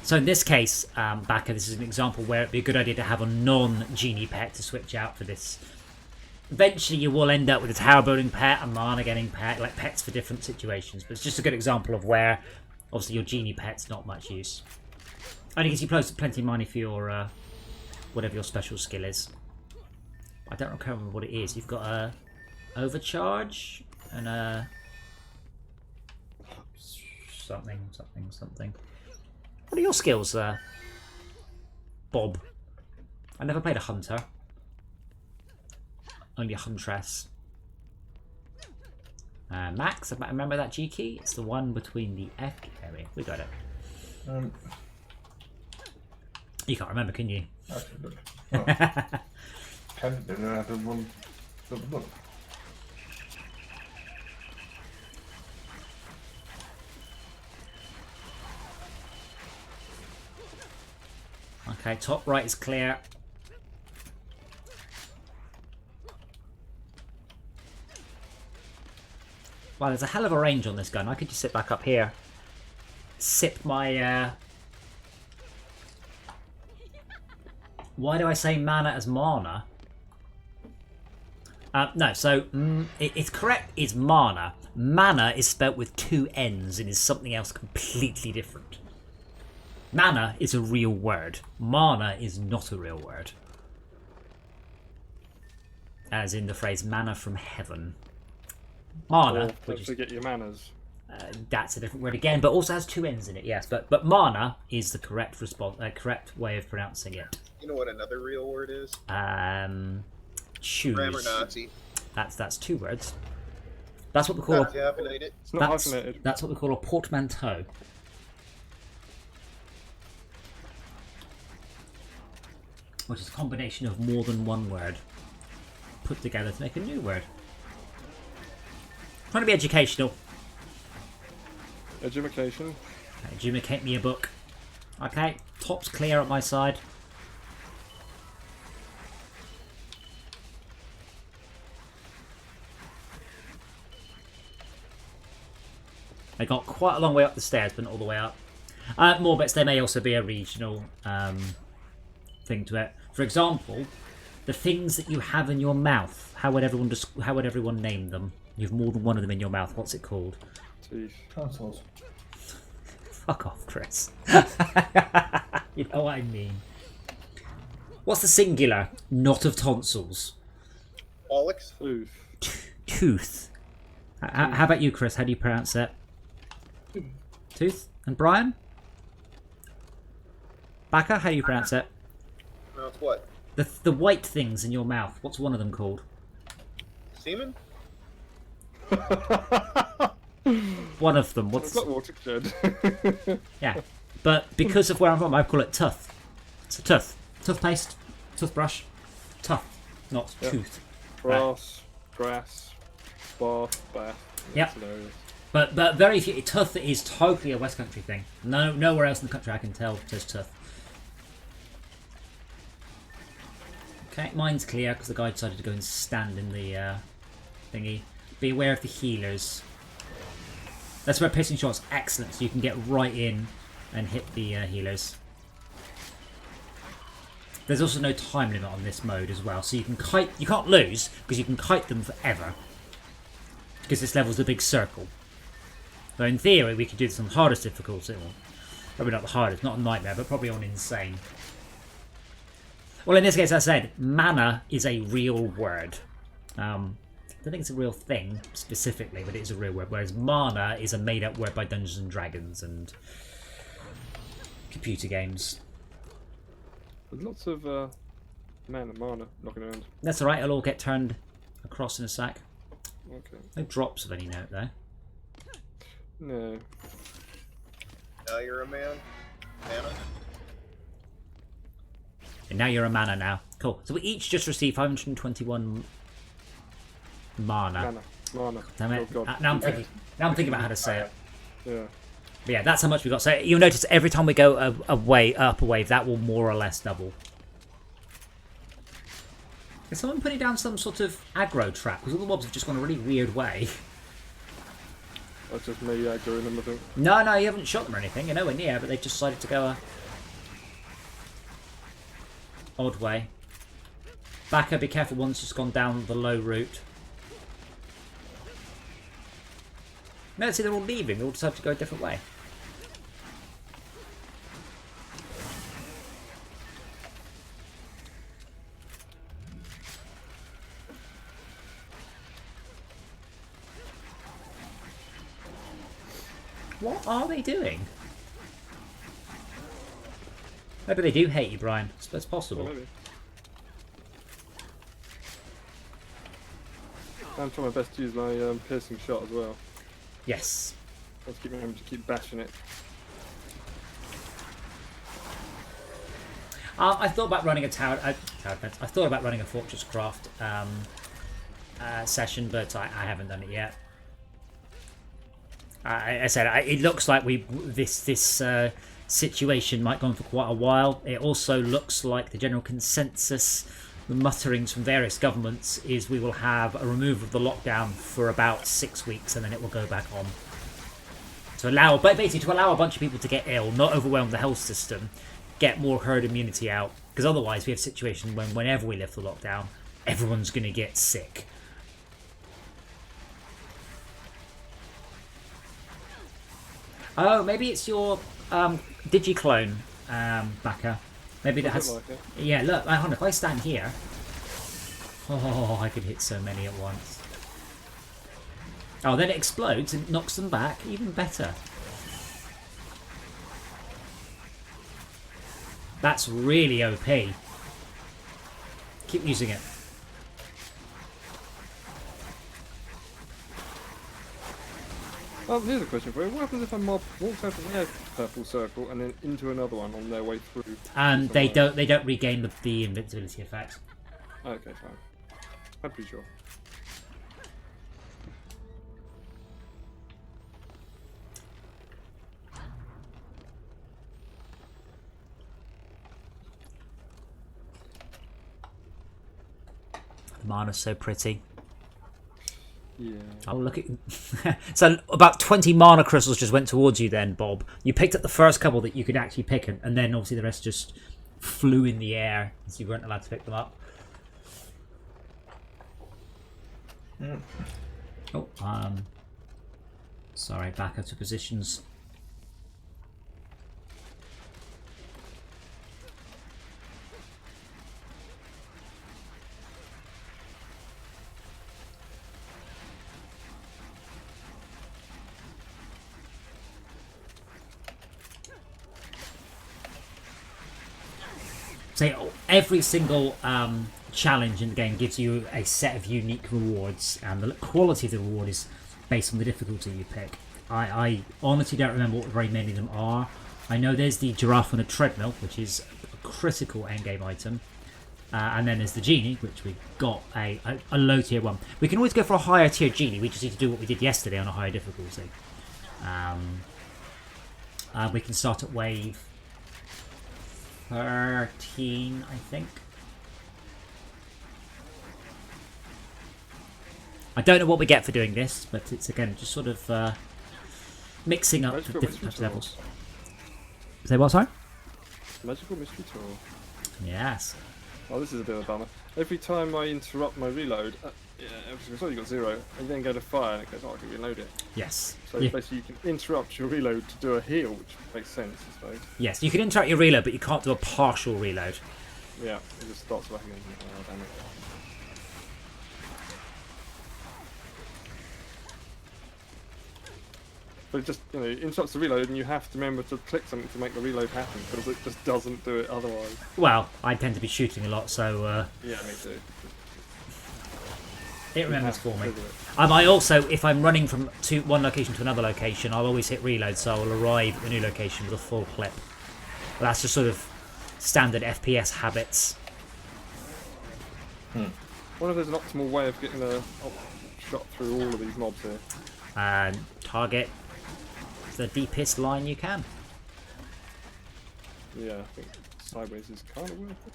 So in this case, Baka, this is an example where it'd be a good idea to have a non-genie pet to switch out for this. Eventually you will end up with a tower building pet, a mana getting pet, like pets for different situations. But it's just a good example of where, obviously, your genie pet's not much use. Only gives you plenty of money for your, whatever your special skill is. I don't remember what it is. You've got a overcharge and a something. What are your skills there, Bob? I never played a hunter. Only a huntress. Max, I remember that G key? It's the one between the F key area. We got it. You can't remember, can you? Actually, look. Can do I have one. Look. Okay, top right is clear. Wow, there's a hell of a range on this gun. I could just sit back up here, sip my. Why do I say mana as mana? No, so it's correct. It's mana. Mana is spelt with two N's and is something else completely different. Mana is a real word. Mana is not a real word. As in the phrase "mana from heaven." Mana, Don't forget your manners. that's a different word again, but also has two N's in it. Yes, but mana is the correct correct way of pronouncing it. You know what another real word is? Choose. Grammar Nazi. That's two words. That's what we call. Hyphenated. It's not hyphenated. That's what we call a portmanteau. Which is a combination of more than one word put together to make a new word. Trying to be educational. Education. Educate me a book. Okay, top's clear on my side. I got quite a long way up the stairs, but not all the way up. More bets, there may also be a regional thing to it. For example, the things that you have in your mouth. How would everyone name them? You've more than one of them in your mouth. What's it called? Teeth. Tonsils. Fuck off, Chris. You know what I mean. What's the singular? Not of tonsils. Alex? Tooth. Tooth. How about you, Chris? How do you pronounce it? Tooth. And Brian? Baka, how do you pronounce it? No, it's what? The white things in your mouth. What's one of them called? Semen? One of them. It's What's? not watershed. Yeah, but because of where I'm from, I call it tooth. It's a tooth. Toothpaste, toothbrush, tooth, not tooth. Grass, bath. Yep. But very few. Tooth is totally a West Country thing. Nowhere else in the country I can tell says tooth. Okay, mine's clear because the guy decided to go and stand in the thingy. Be aware of the healers. That's where pissing shot's excellent, so you can get right in and hit the healers. There's also no time limit on this mode as well, so you can kite. You can't lose because you can kite them forever. Because this level's a big circle. So in theory, we could do this on the hardest difficulty. Well, probably not the hardest, not a nightmare, but probably on insane. Well, in this case, as I said, mana is a real word. I don't think it's a real thing specifically, but it is a real word. Whereas mana is a made-up word by Dungeons and Dragons and computer games. There's lots of mana knocking around. That's alright, it'll all get turned across in a sec. Okay. No drops of any note there. No. Now you're a man? Anna? And now you're a mana now. Cool. So we each just received 521 mana. Mana. Damn it. Oh, God. Now I'm thinking about how to say it. Yeah. But yeah, that's how much we got. So you'll notice every time we go up a wave, that will more or less double. Is someone putting down some sort of aggro trap? Because all the mobs have just gone a really weird way. That's just me aggroing them, I think. No, you haven't shot them or anything. You're nowhere near, but they've just decided to go a odd way. Backer, be careful, one's just gone down the low route. No, see, they're all leaving. They all decided to go a different way. What are they doing? Maybe they do hate you, Brian. It's possible. Maybe. I'm trying my best to use my piercing shot as well. Yes. Let's keep remembering to keep bashing it. I thought about running a tower defense. I thought about running a Fortress Craft session, but I haven't done it yet. I said it looks like this situation might go on for quite a while. It also looks like the general consensus, the mutterings from various governments, is we will have a removal of the lockdown for about 6 weeks, and then it will go back on. To allow a bunch of people to get ill, not overwhelm the health system, get more herd immunity out. Because otherwise, we have a situation when whenever we lift the lockdown, everyone's going to get sick. Oh, maybe it's your digiclone, Backer. Maybe that has. Like it. Yeah, look, hang on. If I stand here, oh, I could hit so many at once. Oh, then it explodes and knocks them back. Even better. That's really OP. Keep using it. Here's a question for you. What happens if a mob walks out of their purple circle and then into another one on their way through? And they don't regain the invincibility effect. Okay, fine. I'm pretty sure. Mana's so pretty. Yeah. Oh, look at... So about 20 mana crystals just went towards you then, Bob. You picked up the first couple that you could actually pick, and then obviously the rest just flew in the air, so you weren't allowed to pick them up. Oh, sorry, back up to positions. So every single challenge in the game gives you a set of unique rewards, and the quality of the reward is based on the difficulty you pick. I honestly don't remember what very many of them are. I know there's the giraffe on a treadmill, which is a critical endgame item. And then there's the genie, which we got a low tier one. We can always go for a higher tier genie, we just need to do what we did yesterday on a higher difficulty. We can start at wave 13, I think. I don't know what we get for doing this, but it's again just sort of mixing up the different levels. Say what, sorry? Magical mystery tour. Yes. Oh, this is a bit of a bummer. Every time I interrupt my reload, yeah, everything you got 0, and then go to fire, and it goes, oh, I can reload it. Yes. So basically, you can interrupt your reload to do a heal, which makes sense, I suppose. Yes, you can interrupt your reload, but you can't do a partial reload. Yeah, it just starts back again. Oh, damn it. But it just, you know, interrupts the reload, and you have to remember to click something to make the reload happen, because it just doesn't do it otherwise. Well, I tend to be shooting a lot, so yeah, me too. It remembers for me. I also, if I'm running from one location to another location, I'll always hit reload, so I'll arrive at the new location with a full clip. But that's just sort of standard FPS habits. I wonder if there's an optimal way of getting a shot through all of these mobs here. Target the deepest line you can. Yeah, I think sideways is kind of worth it.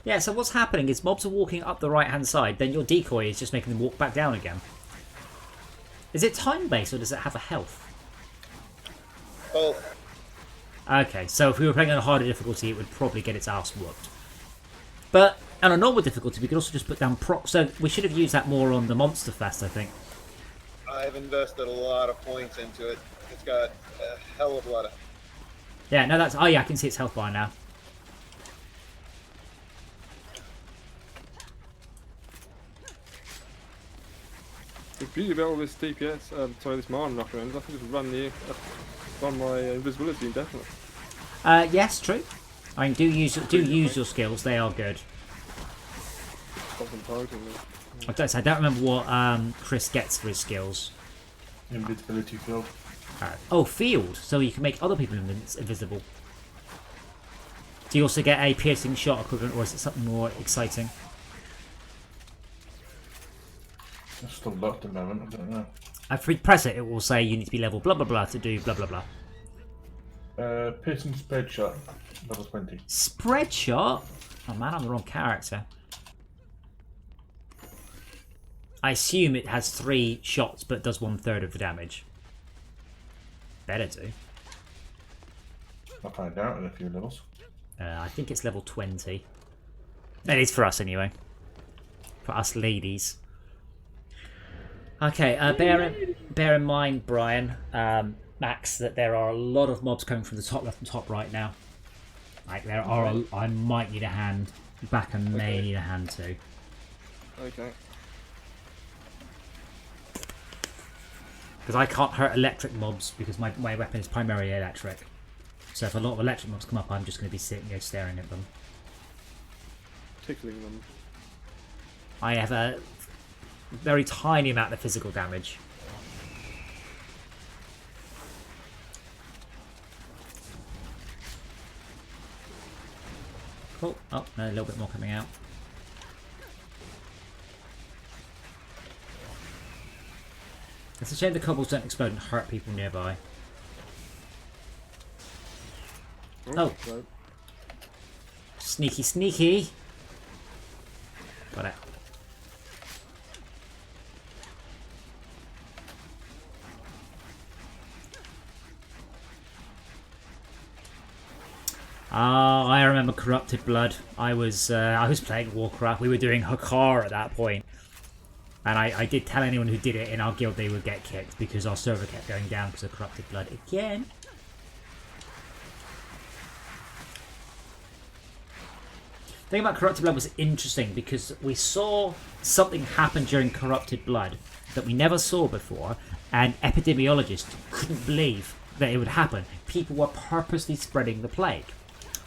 Yeah, so what's happening is mobs are walking up the right-hand side, then your decoy is just making them walk back down again. Is it time-based, or does it have a health? Both. Okay, so if we were playing on a harder difficulty, it would probably get its ass whooped. But on a normal difficulty, we could also just put down procs. So we should have used that more on the Monster Fest, I think. I've invested a lot of points into it. It's got a hell of a lot of... Yeah, no, that's... Oh, yeah, I can see its health bar now. The beauty about all this DPS, this Marne knockaround is I can just run my invisibility indefinitely. Yes, true. I mean, do use your skills. They are good. Stop them targeting me. I don't remember what Chris gets for his skills. Invisibility field. Oh, field. So you can make other people invisible. Do you also get a piercing shot equivalent, or is it something more exciting? It's still locked at the moment, I don't know. If we press it, it will say you need to be level blah blah blah to do blah blah blah. Piercing spread shot, level 20. Spread shot? Oh man, I'm the wrong character. I assume it has 3 shots, but does 1/3 of the damage. Better do. I'll find out in a few levels. I think it's level 20. It is for us anyway. For us ladies. Okay, bear in mind, Brian, Max, that there are a lot of mobs coming from the top left and top right now. Like there are, I might need a hand. Back and may need a hand too. Okay. Because I can't hurt electric mobs because my weapon is primarily electric. So if a lot of electric mobs come up, I'm just going to be sitting here staring at them. Tickling them. I have a very tiny amount of physical damage. Cool. Oh, no, a little bit more coming out. It's a shame the cobbles don't explode and hurt people nearby. Oh. No. Sneaky, sneaky. Got it. I remember Corrupted Blood. I was playing Warcraft. We were doing Hakar at that point. And I did tell anyone who did it in our guild they would get kicked because our server kept going down because of Corrupted Blood again. The thing about Corrupted Blood was interesting because we saw something happen during Corrupted Blood that we never saw before, and epidemiologists couldn't believe that it would happen. People were purposely spreading the plague.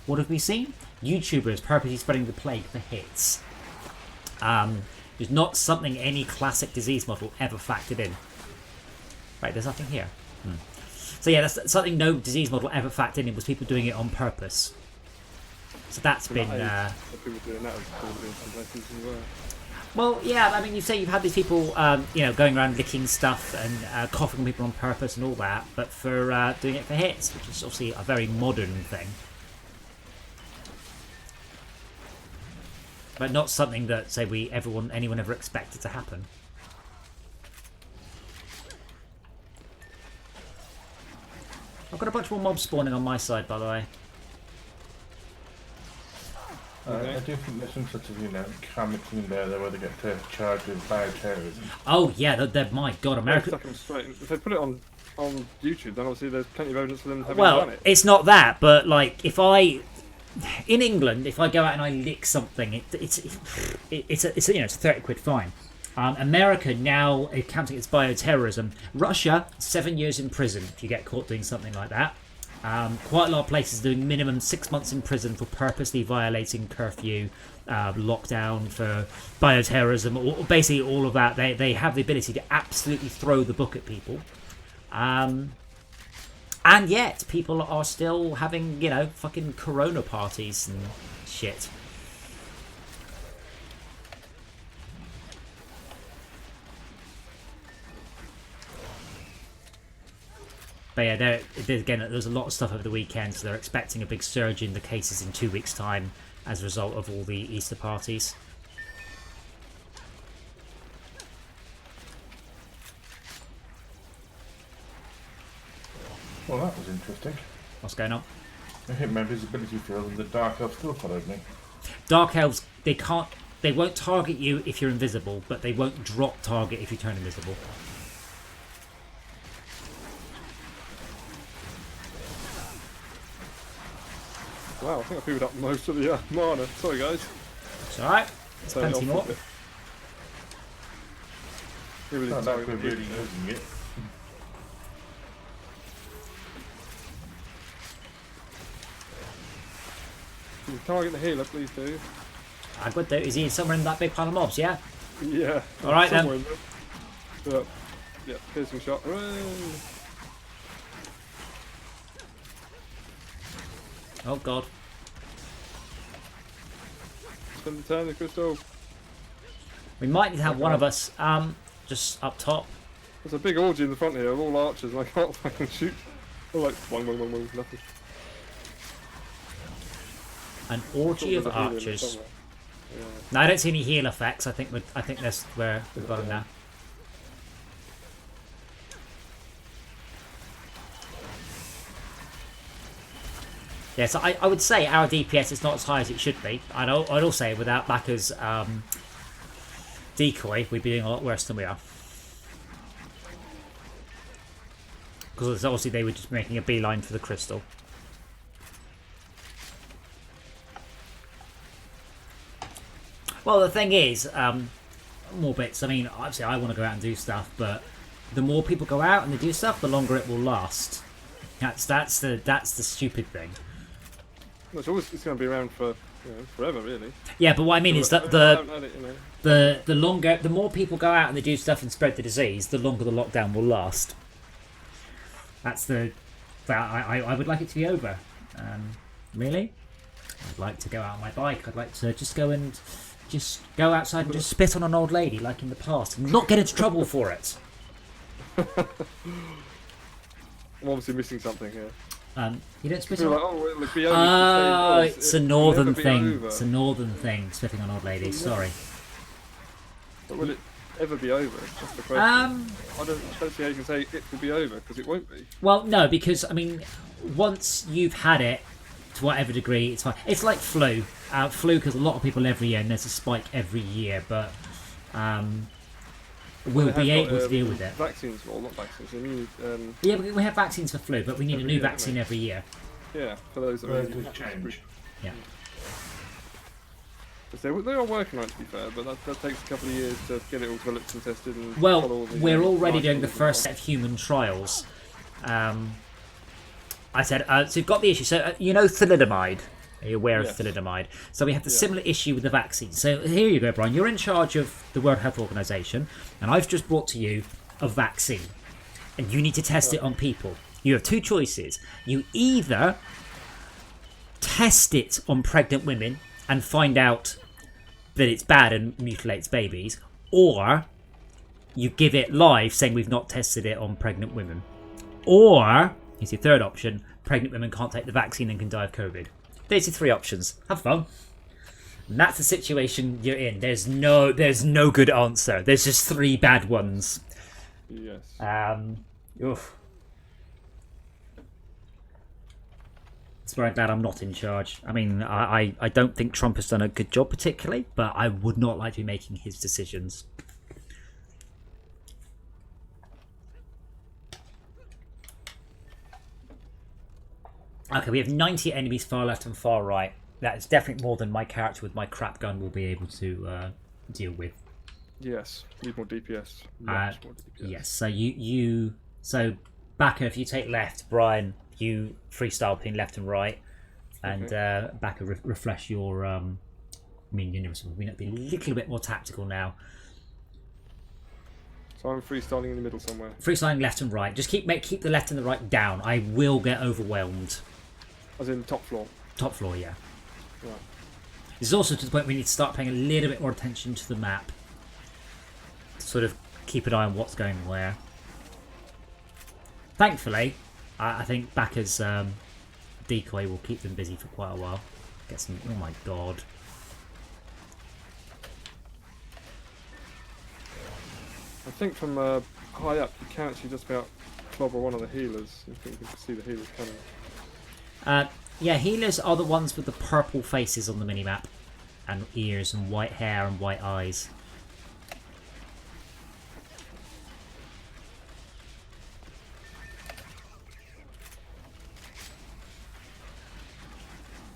What have we seen? YouTubers purposely spreading the plague for hits. It's not something any classic disease model ever factored in. Right, there's nothing here. So yeah, that's something no disease model ever factored in, was people doing it on purpose. So that's been... People doing that as probably in some places as well. Well, yeah, I mean, you say you've had these people, going around licking stuff and coughing on people on purpose and all that, but for doing it for hits, which is obviously a very modern thing. But not something that, say, anyone ever expected to happen. I've got a bunch more mobs spawning on my side, by the way. I do think there's some sort of, mechanics in there where they get to charge with bioterrorism. Oh, yeah, they're my god, America... If they put it on YouTube, then obviously there's plenty of evidence for them having done it. It's not that, but, like, if I... In England, if I go out and I lick something, it's a 30 quid fine. America now counting its bioterrorism. Russia, 7 years in prison if you get caught doing something like that. Quite a lot of places doing minimum 6 months in prison for purposely violating curfew, lockdown, for bioterrorism, or basically all of that. They have the ability to absolutely throw the book at people. And yet, people are still having, fucking corona parties and shit. But yeah, there's a lot of stuff over the weekend, so they're expecting a big surge in the cases in 2 weeks' time as a result of all the Easter parties. Well, that was interesting. What's going on? I hit my visibility field and the Dark Elf still followed me. Dark Elves, they won't target you if you're invisible, but they won't drop target if you turn invisible. Wow, I think I filled up most of the mana. Sorry guys. It's alright. There's plenty more. Not that we're really using it. Can you target the healer, please do? I would do. Is he somewhere in that big pile of mobs, yeah? Yeah. Alright then. Yeah, piercing shot. Hooray! Oh god. Spend the turn, the crystal. We might need to have one of us just up top. There's a big orgy in the front here of all archers and I can't fucking shoot. They're like, wong, nothing. An orgy of archers. Yeah. No, I don't see any heal effects. I think that's where we've got them now. Yeah, so I would say our DPS is not as high as it should be. I'd also say without Bacca's decoy, we'd be doing a lot worse than we are. Because obviously they were just making a beeline for the crystal. Well, the thing is, more bits. I mean, obviously I want to go out and do stuff, but the more people go out and they do stuff, the longer it will last. That's the stupid thing. It's going to be around for forever, really. Yeah, but what I mean is that the more people go out and they do stuff and spread the disease, the longer the lockdown will last. That's I would like it to be over. Really? I'd like to go out on my bike. I'd like to just go outside and just spit on an old lady like in the past and not get into trouble for it. I'm obviously missing something here. You don't spit People on. are like, oh, it'll be over. Oh, if you stay indoors. it's a It'll northern never be thing. over. It's a northern thing. Spitting on old ladies. Sorry. But will it ever be over? That's the question. I don't see how you can say it will be over because it won't be. Well, no, because I mean, once you've had it to whatever degree, it's fine. It's like flu. Flu because a lot of people every year, and there's a spike every year, but we'll be able to deal with it. Vaccines, well, not vaccines. I mean, Yeah, we have vaccines for flu, but we need a new vaccine every year. yeah, for those that Where really does it change? Yeah. They are working on it, to be fair, but that takes a couple of years to get it all developed and tested. And Well, follow all the, we're already doing the licenses first and set of human trials. I said, so you've got the issue. So, you know thalidomide? Are you aware Yes. of thalidomide? So we have the Yeah. similar issue with the vaccine. So here you go, Brian. You're in charge of the World Health Organization, and I've just brought to you a vaccine. And you need to test it on people. You have two choices. You either test it on pregnant women and find out that it's bad and mutilates babies, or you give it live saying we've not tested it on pregnant women. Or, here's your third option, pregnant women can't take the vaccine and can die of COVID. There's your three options. Have fun. And that's the situation you're in. There's no good answer. There's just three bad ones. Yes. Oof. It's very glad I'm not in charge. I mean, I don't think Trump has done a good job particularly, but I would not like to be making his decisions. Okay, we have 90 enemies far left and far right. That is definitely more than my character with my crap gun will be able to deal with. Yes. Need more DPS. Much more DPS. Yes, so so Backer, if you take left, Brian, you freestyle between left and right, and Backer refresh your minion. We're going to be a little bit more tactical now. So I'm freestyling in the middle somewhere. Freestyling left and right. Just keep the left and the right down. I will get overwhelmed. As in top floor. Top floor, yeah. Right. This is also to the point we need to start paying a little bit more attention to the map. Sort of keep an eye on what's going where. Thankfully, I think Backer's decoy will keep them busy for quite a while. Get some. Oh my god. I think from high up you can actually just about clobber one of the healers. I think you can see the healers coming. Yeah, healers are the ones with the purple faces on the minimap. And ears and white hair and white eyes.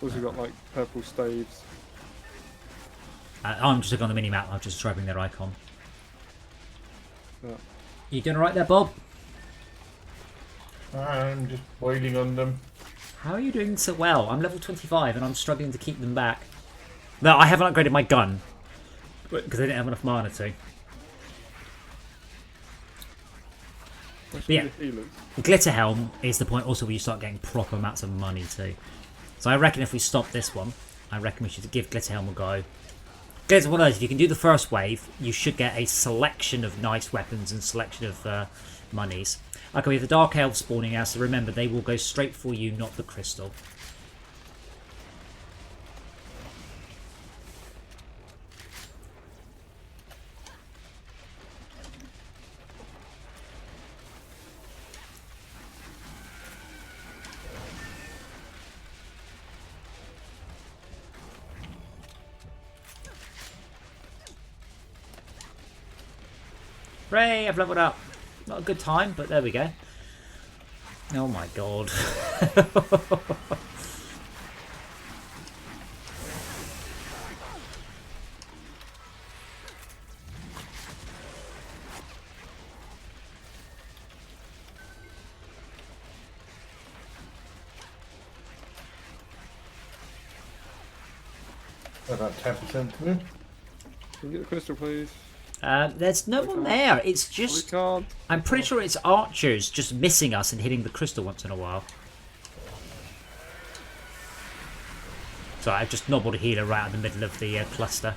Also got like purple staves. I'm just looking on the minimap. I'm just describing their icon. Yeah. You doing alright there, Bob? I'm just waiting on them. How are you doing so well? I'm level 25 and I'm struggling to keep them back. No, I haven't upgraded my gun. Because I didn't have enough mana to. But yeah, Glitter Helm is the point also where you start getting proper amounts of money too. So I reckon if we stop this one, I reckon we should give Glitter Helm a go. It's one of those, if you can do the first wave, you should get a selection of nice weapons and selection of monies. Okay, we have the Dark Elves spawning out, so remember, they will go straight for you, not the crystal. Hooray, I've leveled up. Not a good time, but there we go. Oh my god. About 10% to move. Can you get the crystal, please? There's no one there. It's We just... can't. I'm pretty sure it's archers just missing us and hitting the crystal once in a while. So I've just nobbled a healer right in the middle of the cluster.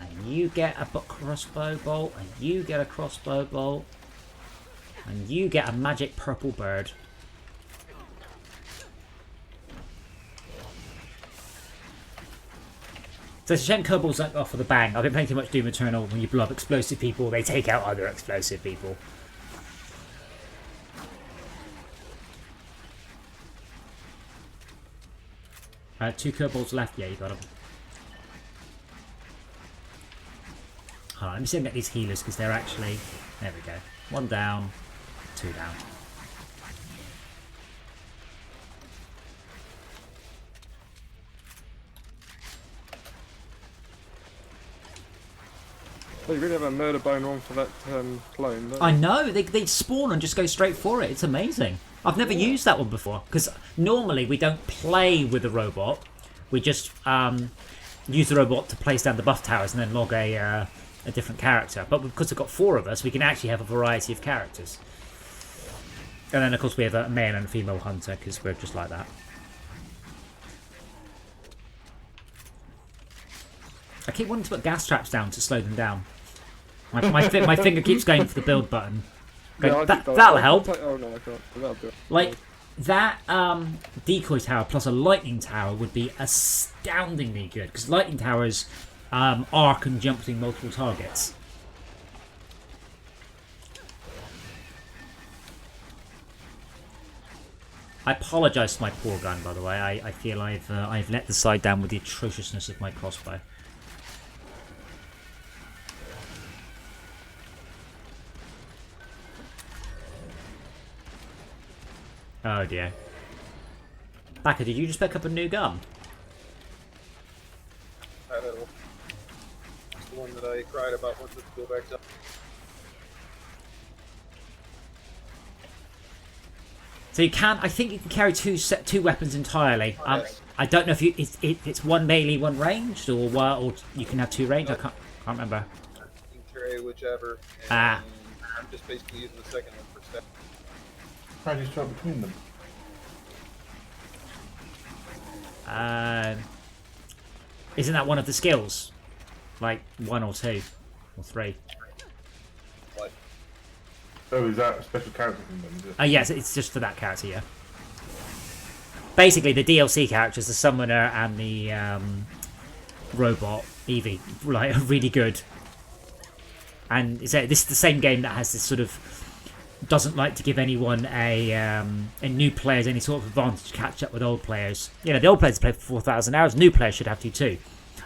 and you get a crossbow bolt, and you get a crossbow bolt, and you get a magic purple bird. So it's a shame kobolds don't offer the bang. I've been playing too much Doom Eternal. When you blow up explosive people, they take out other explosive people. Two kobolds left. Yeah, you got them. Alright, let me see if I can get these healers because they're actually... There we go. 1 down, 2 down. They really have a murder bone on for that clone, don't I they? know, they spawn and just go straight for it. It's amazing. I've never used that one before because normally we don't play with the robot. We just use the robot to place down the buff towers and then log a different character. But because we've got 4 of us, we can actually have a variety of characters. And then of course we have a male and a female hunter because we're just like that. I keep wanting to put gas traps down to slow them down. My finger keeps going for the build button. Yeah, That'll help. Oh no, I can't. That'll do it. Like, that decoy tower plus a lightning tower would be astoundingly good. Because lightning towers arc and jump between multiple targets. I apologise to my poor gun, by the way. I feel I've let the side down with the atrociousness of my crossbow. Oh dear. Baka, did you just pick up a new gun? I don't know. It's the one that I cried about once it go back down. So you can, I think you can carry two weapons entirely. I don't know if it's one melee, one ranged, or you can have 2 ranged. I can't remember. You can carry whichever. Ah. I'm just basically using the second one for step. How do you swap between them? Isn't that one of the skills? Like 1 or 2 or 3? What? Oh, is that a special character from them? Is it? Yes, it's just for that character, yeah. Basically, the DLC characters, the summoner and the robot Eevee, like, are really good. And this is the same game that has this sort of doesn't like to give anyone a new players any sort of advantage to catch up with old players. You know, the old players play for 4,000 hours. New players should have to too,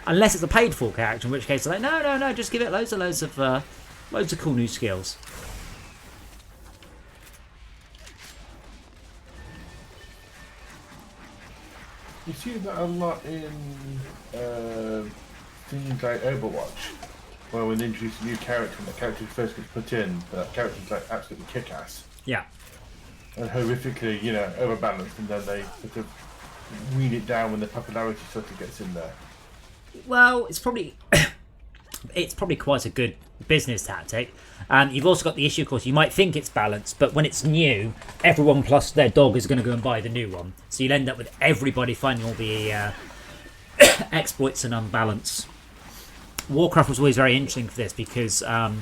unless it's a paid for character, in which case they're like, no, just give it loads of cool new skills. You see that a lot in things like Overwatch, where when they introduce a new character and the character first gets put in, that character's like absolutely kick-ass. Yeah. And horrifically, you know, overbalanced, and then they sort of weed it down when the popularity sort of gets in there. Well, it's probably quite a good business tactic. You've also got the issue, of course, you might think it's balanced, but when it's new, everyone plus their dog is going to go and buy the new one. So you'll end up with everybody finding all the exploits and unbalance. Warcraft was always very interesting for this because a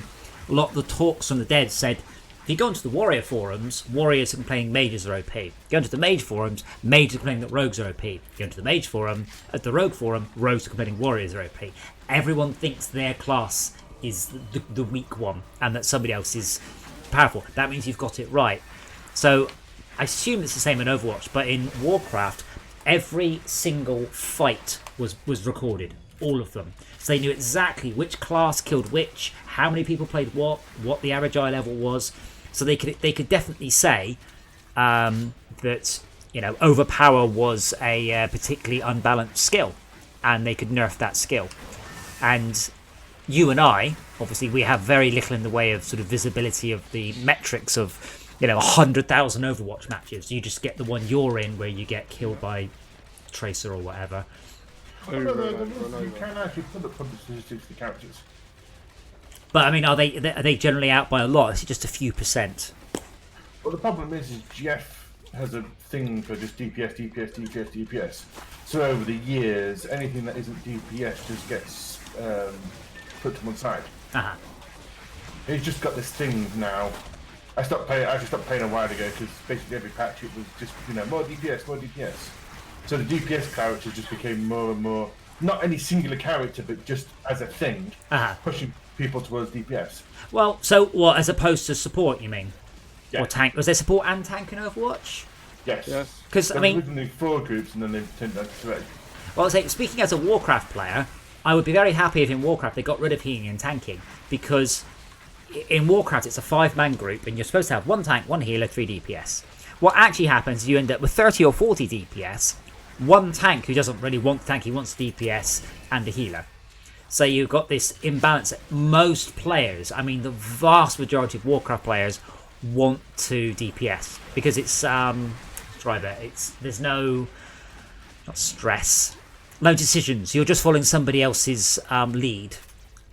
lot of the talks from the dead said, if you go into the warrior forums, warriors are complaining mages are OP. Go into the mage forums, mages are complaining that rogues are OP. Go into the mage forum, at the rogue forum, rogues are complaining warriors are OP. Everyone thinks their class is the weak one and that somebody else is powerful. That means you've got it right. So I assume it's the same in Overwatch, but in Warcraft, every single fight was recorded. All of them. So they knew exactly which class killed which, how many people played what the average eye level was. So they could definitely say that, you know, overpower was a particularly unbalanced skill, and they could nerf that skill. And you and I, obviously, we have very little in the way of sort of visibility of the metrics of, you know, 100,000 Overwatch matches. You just get the one you're in where you get killed by Tracer or whatever. You can actually put up statistics for the characters. But I mean, are they generally out by a lot? Is it just a few percent? Well, the problem is Jeff has a thing for just DPS. So over the years, anything that isn't DPS just gets put to one side. Uh-huh. He's just got this thing now. I actually stopped playing a while ago because basically every patch it was just, you know, more DPS, more DPS. So the DPS character just became more and more, not any singular character, but just as a thing, pushing people towards DPS. Well, so what, as opposed to support, you mean? Yeah. Or tank? Was there support and tank in Overwatch? Yes. Because, I mean... originally 4 groups and then they turned down to 3. Well, I'll say, speaking as a Warcraft player, I would be very happy if in Warcraft they got rid of healing and tanking, because in Warcraft it's a 5-man group and you're supposed to have 1 tank, 1 healer, 3 DPS. What actually happens is you end up with 30 or 40 DPS, 1 tank who doesn't really want the tank, he wants DPS, and a healer. So you've got this imbalance. Most players, I mean the vast majority of Warcraft players, want to DPS because it's there's no, not stress, no decisions. You're just following somebody else's lead.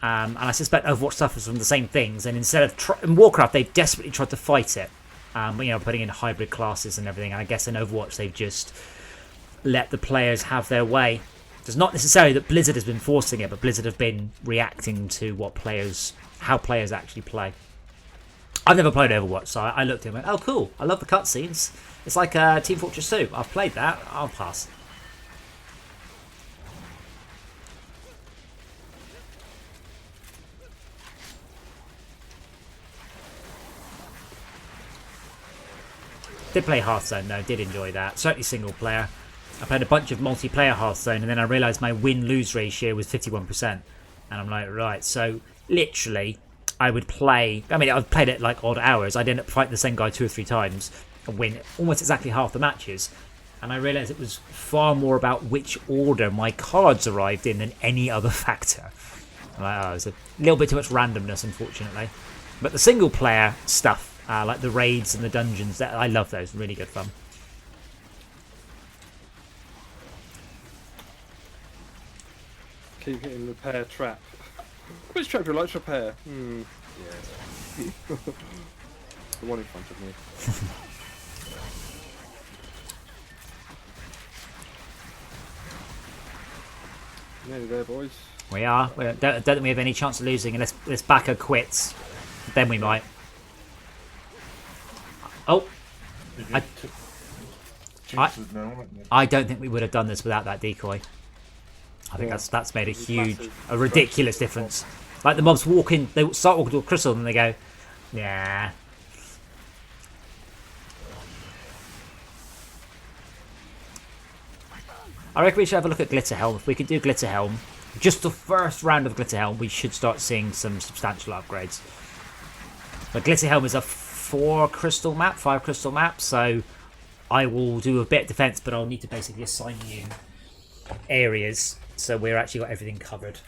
And I suspect Overwatch suffers from the same things. And instead of in Warcraft, they've desperately tried to fight it. Putting in hybrid classes and everything. And I guess in Overwatch, they've just let the players have their way. It's not necessarily that Blizzard has been forcing it, but Blizzard have been reacting to how players actually play. I've never played Overwatch, so I looked at it and went, oh cool, I love the cutscenes. It's like Team Fortress 2. I've played that, I'll pass. Did play Hearthstone though, did enjoy that. Certainly single player. I played a bunch of multiplayer Hearthstone and then I realised my win-lose ratio was 51%. And I'm like, right, so literally I would play... I mean, I've played it like odd hours. I'd end up fighting the same guy 2 or 3 times and win almost exactly half the matches. And I realised it was far more about which order my cards arrived in than any other factor. I'm like, oh, it's a little bit too much randomness, unfortunately. But the single-player stuff, like the raids and the dungeons, I love those. Really good fun. Keep hitting repair trap. Which trap do you like to repair? Yes. The one in front of me. Nearly there, boys. We are. We don't think we have any chance of losing unless this backer quits. Then we might. Oh. I don't think we would have done this without that decoy. I think that's made a ridiculous difference. Like the mobs walk in, they start walking to a crystal and they go, yeah. I reckon we should have a look at Glitter Helm. If we could do Glitter Helm, just the first round of Glitter Helm, we should start seeing some substantial upgrades. But Glitter Helm is a 5 crystal map, so I will do a bit of defense, but I'll need to basically assign you areas, so we're actually got everything covered.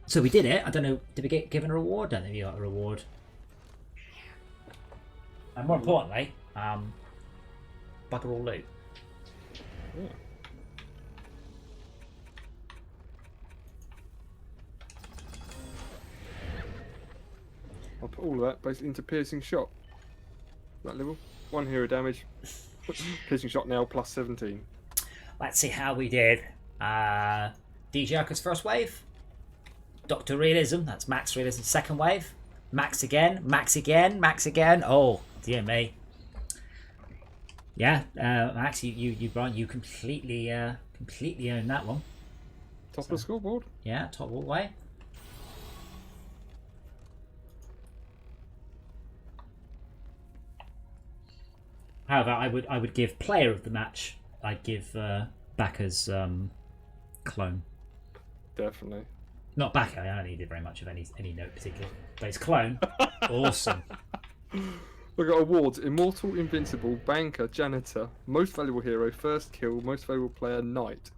So we did it. I don't know, did we get given a reward? I don't think we got a reward. And more importantly, bugger all loot. Yeah. I'll put all of that basically into piercing shot. That level. 1 hero damage. Piercing shot now plus 17. Let's see how we did. DJ Arca's first wave. Dr. Realism, that's max realism. Second wave. Max again, max again, max again. Oh, dear me. Yeah, Max, you Brian, you completely own that one. Top of the scoreboard. Yeah, top all the way. However, I would give player of the match. I'd give Backer's clone. Definitely. Not Backer. I don't think he did very much of any note particular. But his clone, awesome. We've got awards: Immortal, Invincible, Banker, Janitor, Most Valuable Hero, First Kill, Most Valuable Player, Knight.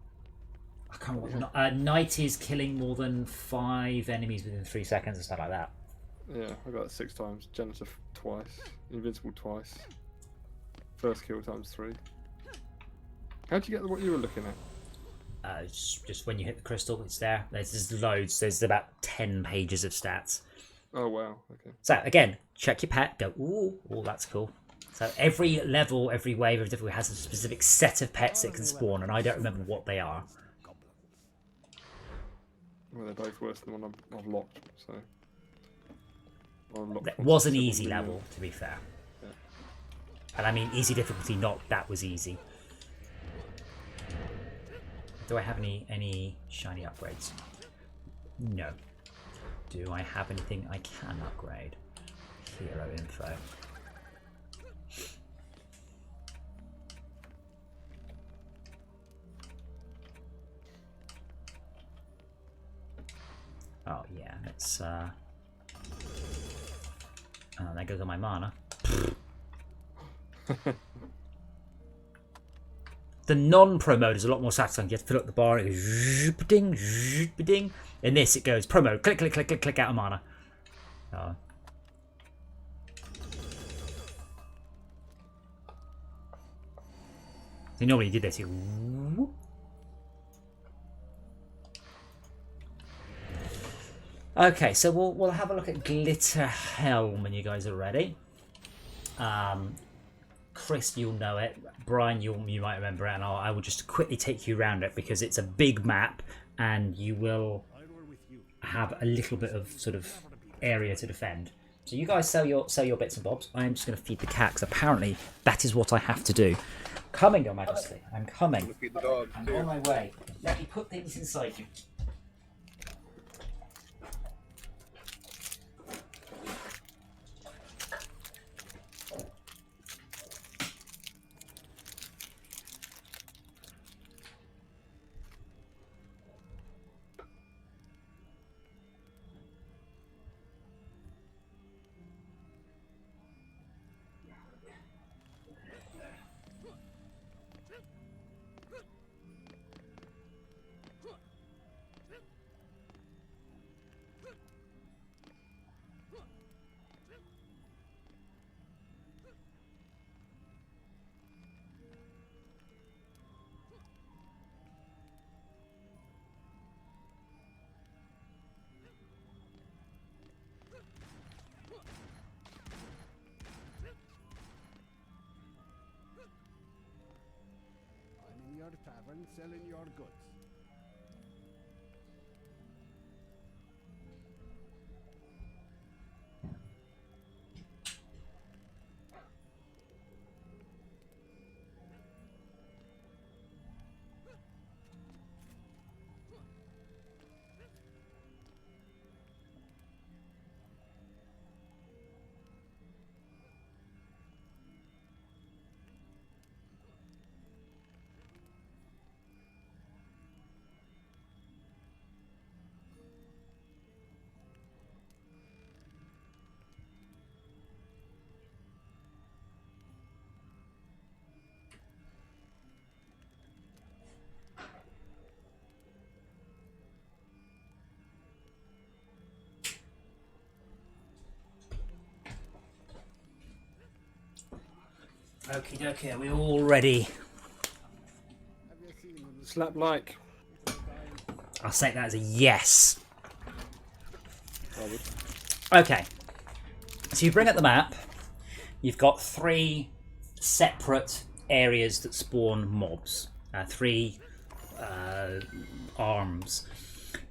I can't remember. Knight is killing more than 5 enemies within 3 seconds or stuff like that. Yeah, I got that 6 times. Janitor twice. Invincible twice. First kill times 3. How'd you get what you were looking at? Just when you hit the crystal, it's there. There's loads. There's about 10 pages of stats. Oh wow, okay. So again, check your pet. Go, ooh, that's cool. So every level, every wave, every different has a specific set of pets that can spawn, and I don't remember what they are. Well, they're both worse than the one I've locked, so... That was an easy level, to be fair. Yeah. And I mean easy difficulty, not that was easy. Do I have any shiny upgrades? No. Do I have anything I can upgrade? Hero info. Oh yeah, let's oh, there goes all my mana. The non-pro mode is a lot more satisfying. You have to fill up the bar. It goes zh-ba-ding, zh-ba-ding. In this, it goes pro mode. Click, click, click, click, click out of mana. Oh. So normally you did this. You... Okay, so we'll have a look at Glitter Helm when you guys are ready. Chris, you'll know it. Brian, you might remember it, and I will just quickly take you around it because it's a big map, and you will have a little bit of sort of area to defend. So you guys sell your bits and bobs. I am just going to feed the cat because apparently that is what I have to do. Coming, Your Majesty. I'm coming. Feed the dog, I'm too. on my way. Let me put things inside you. I'm in your tavern selling your goods. Okie dokie, are we all ready? Have you seen them? Slap like. I'll say that as a yes. I would. Okay, so you bring up the map. You've got 3 separate areas that spawn mobs. 3 arms.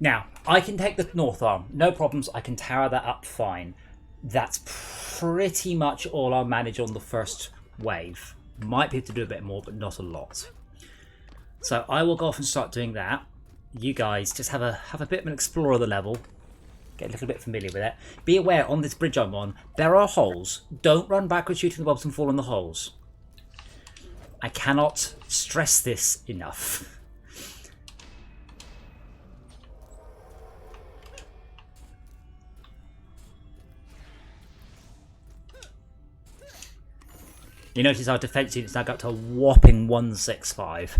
Now, I can take the north arm. No problems. I can tower that up fine. That's pretty much all I'll manage on the first wave. Might be able to do a bit more, but not a lot. So I will go off and start doing that. You guys just have a bit of an explore of the level. Get a little bit familiar with it. Be aware, on this bridge I'm on, there are holes. Don't run backwards shooting the bobs and fall in the holes. I cannot stress this enough. You notice our defense unit's now got to a whopping 165.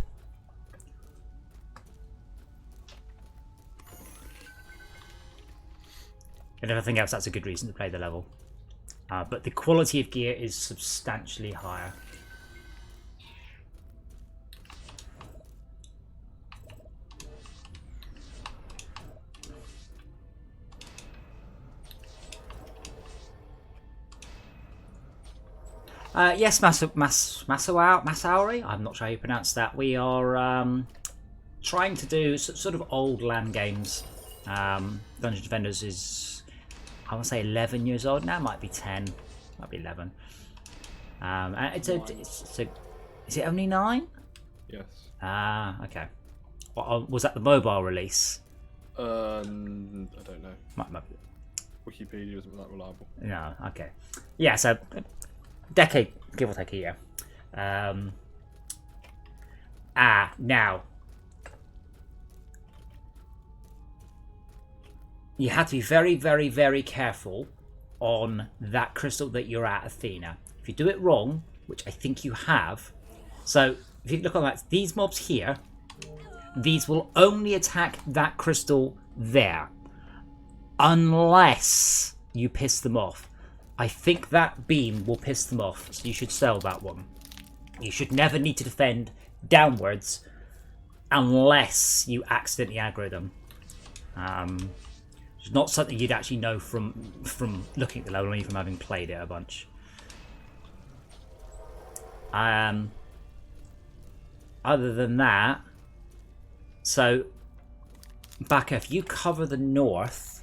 And everything else, that's a good reason to play the level. But the quality of gear is substantially higher. Yes, Masauri. I'm not sure how you pronounce that. We are trying to do sort of old LAN games Dungeon Defenders is, I want to say 11 years old now. Might be 10, might be 11. And it's a, is it only 9? Yes. Ah, okay. What, was that the mobile release? I don't know. Might be. Wikipedia isn't that reliable. No, okay. Yeah, so decade, give or take a year. Now. You have to be very, very, very careful on that crystal that you're at, Athena. If you do it wrong, which I think you have, so if you look on that, these mobs here, these will only attack that crystal there, unless you piss them off. I think that beam will piss them off, so you should sell that one. You should never need to defend downwards unless you accidentally aggro them. It's not something you'd actually know from looking at the level, only from having played it a bunch. Other than that, so Baka, if you cover the north,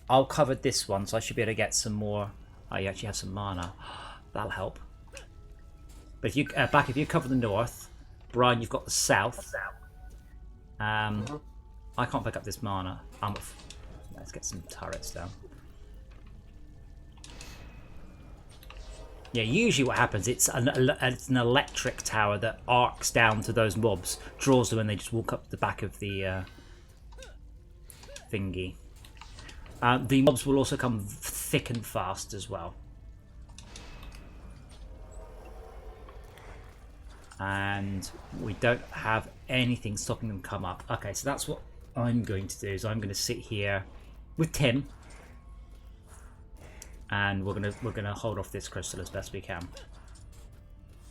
I'll cover this one, so I should be able to get some more. Oh, you actually have some mana. That'll help. But if you Baka, if you cover the north, Brian, you've got the south. I can't pick up this mana. Let's get some turrets down. Yeah, usually what happens, it's an electric tower that arcs down to those mobs, draws them, and they just walk up the back of the thingy. The mobs will also come thick and fast as well. And we don't have anything stopping them come up. Okay, so that's what I'm going to do, is I'm going to sit here with Tim. And we're gonna hold off this crystal as best we can.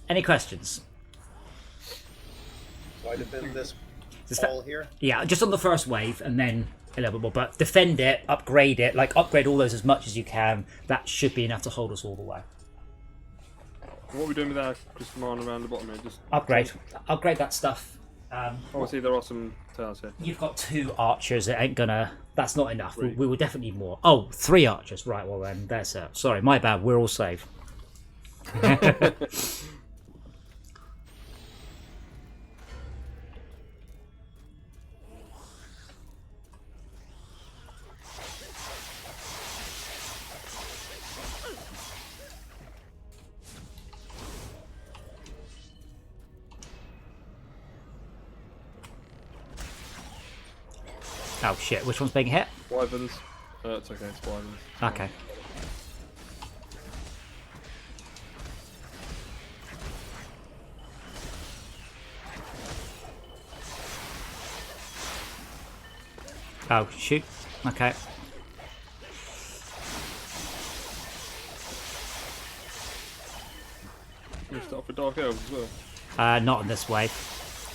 Any questions? So I defend this wall here? Yeah, just on the first wave, and then a little bit more. But defend it, upgrade it, like upgrade all those as much as you can. That should be enough to hold us all the way. What are we doing with our crystal mine around the bottom here? Just upgrade that stuff. Obviously, there are some towers here. You've got 2 archers. It ain't gonna. That's not enough. We will definitely need more. Oh, 3 archers. Right. Well then, there's sorry, my bad. We're all safe. Oh shit, which one's being hit? Wyverns. It's okay, it's wyverns. Okay. Oh shoot. Okay. You start with Dark Elves as well? Not in this wave.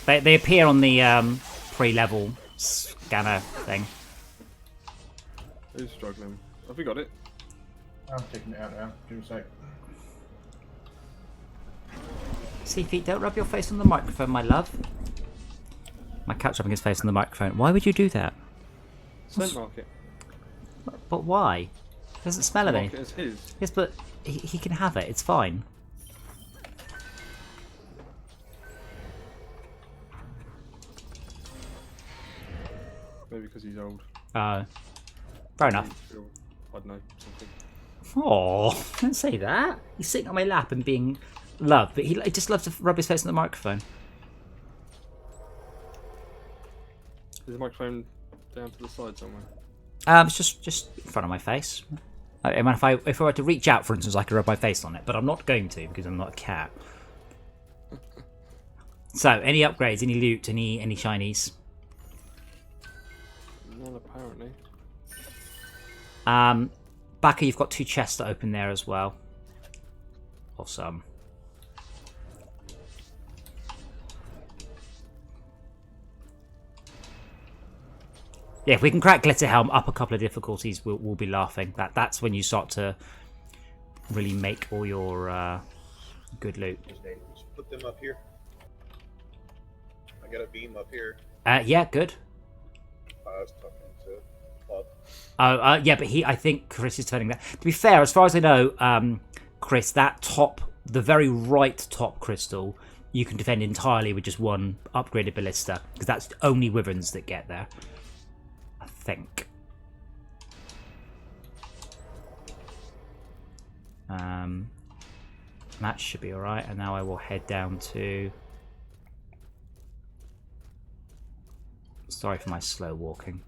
They appear on the pre-level scanner thing. Who's struggling? Have we got it? I'm taking it out now. Give me a sec. Seafeet, don't rub your face on the microphone, my love. My cat's rubbing his face on the microphone. Why would you do that? Scent market. But why? It doesn't smell of Market anything. is his. Yes, but he can have it. It's fine. Maybe because he's old. Fair enough. I don't know, something. Oh, don't say that. He's sitting on my lap and being loved, but he just loves to rub his face on the microphone. Is the microphone down to the side somewhere? It's just in front of my face. I mean, if I were to reach out, for instance, I could rub my face on it, but I'm not going to because I'm not a cat. So, any upgrades, any loot, any shinies? None apparently. Baka, you've got 2 chests to open there as well. Awesome. Yeah, if we can crack Glitterhelm up a couple of difficulties, we'll be laughing. That's when you start to really make all your good loot. Just put them up here. I got a beam up here. Yeah, good. I was talking to Bob. Oh, yeah, but I think Chris is defending that. To be fair, as far as I know, Chris, that the very right top crystal, you can defend entirely with just one upgraded ballista, because that's only wyverns that get there. I think. That should be alright, and now I will head down to... Sorry for my slow walking.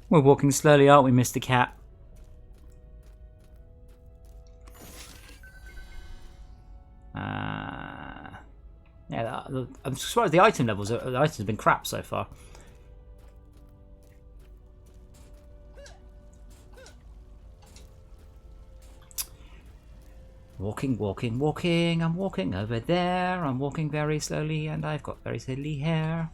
We're walking slowly, aren't we, Mr. Cat? Yeah, I'm surprised the item levels. The items have been crap so far. Walking, walking, walking. I'm walking over there. I'm walking very slowly, and I've got very silly hair.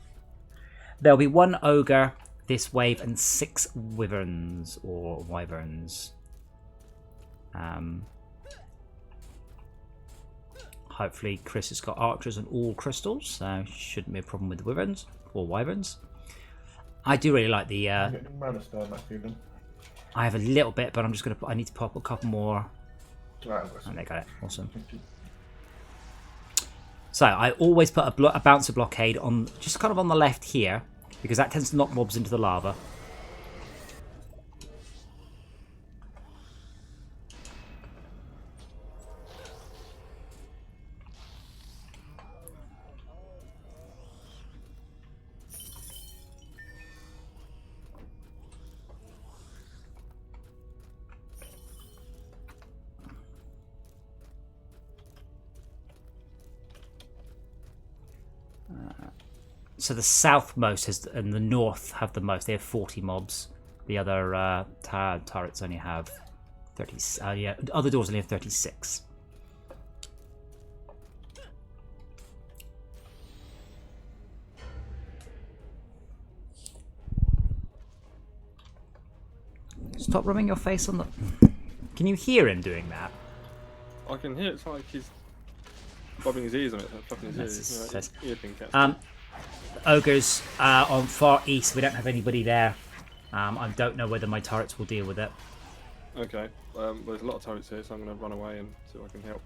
There'll be 1 ogre this wave and 6 wyverns or wyverns. Hopefully Chris has got archers and all crystals, so shouldn't be a problem with the wyverns or wyverns. I do really like the. I have a little bit, but I'm just gonna. I need to pop a couple more. And they got it. Awesome. So I always put a bouncer blockade on, just kind of on the left here, because that tends to knock mobs into the lava. So the southmost has, and the north have the most. They have 40 mobs. The other turrets only have 30. Yeah, other doors only have 36. Stop rubbing your face on the. Can you hear him doing that? I can hear it. It's like he's bobbing his ears on it, flapping his ears. Ogres on far east. We don't have anybody there. I don't know whether my turrets will deal with it. Okay. There's a lot of turrets here, so I'm going to run away and see if I can help.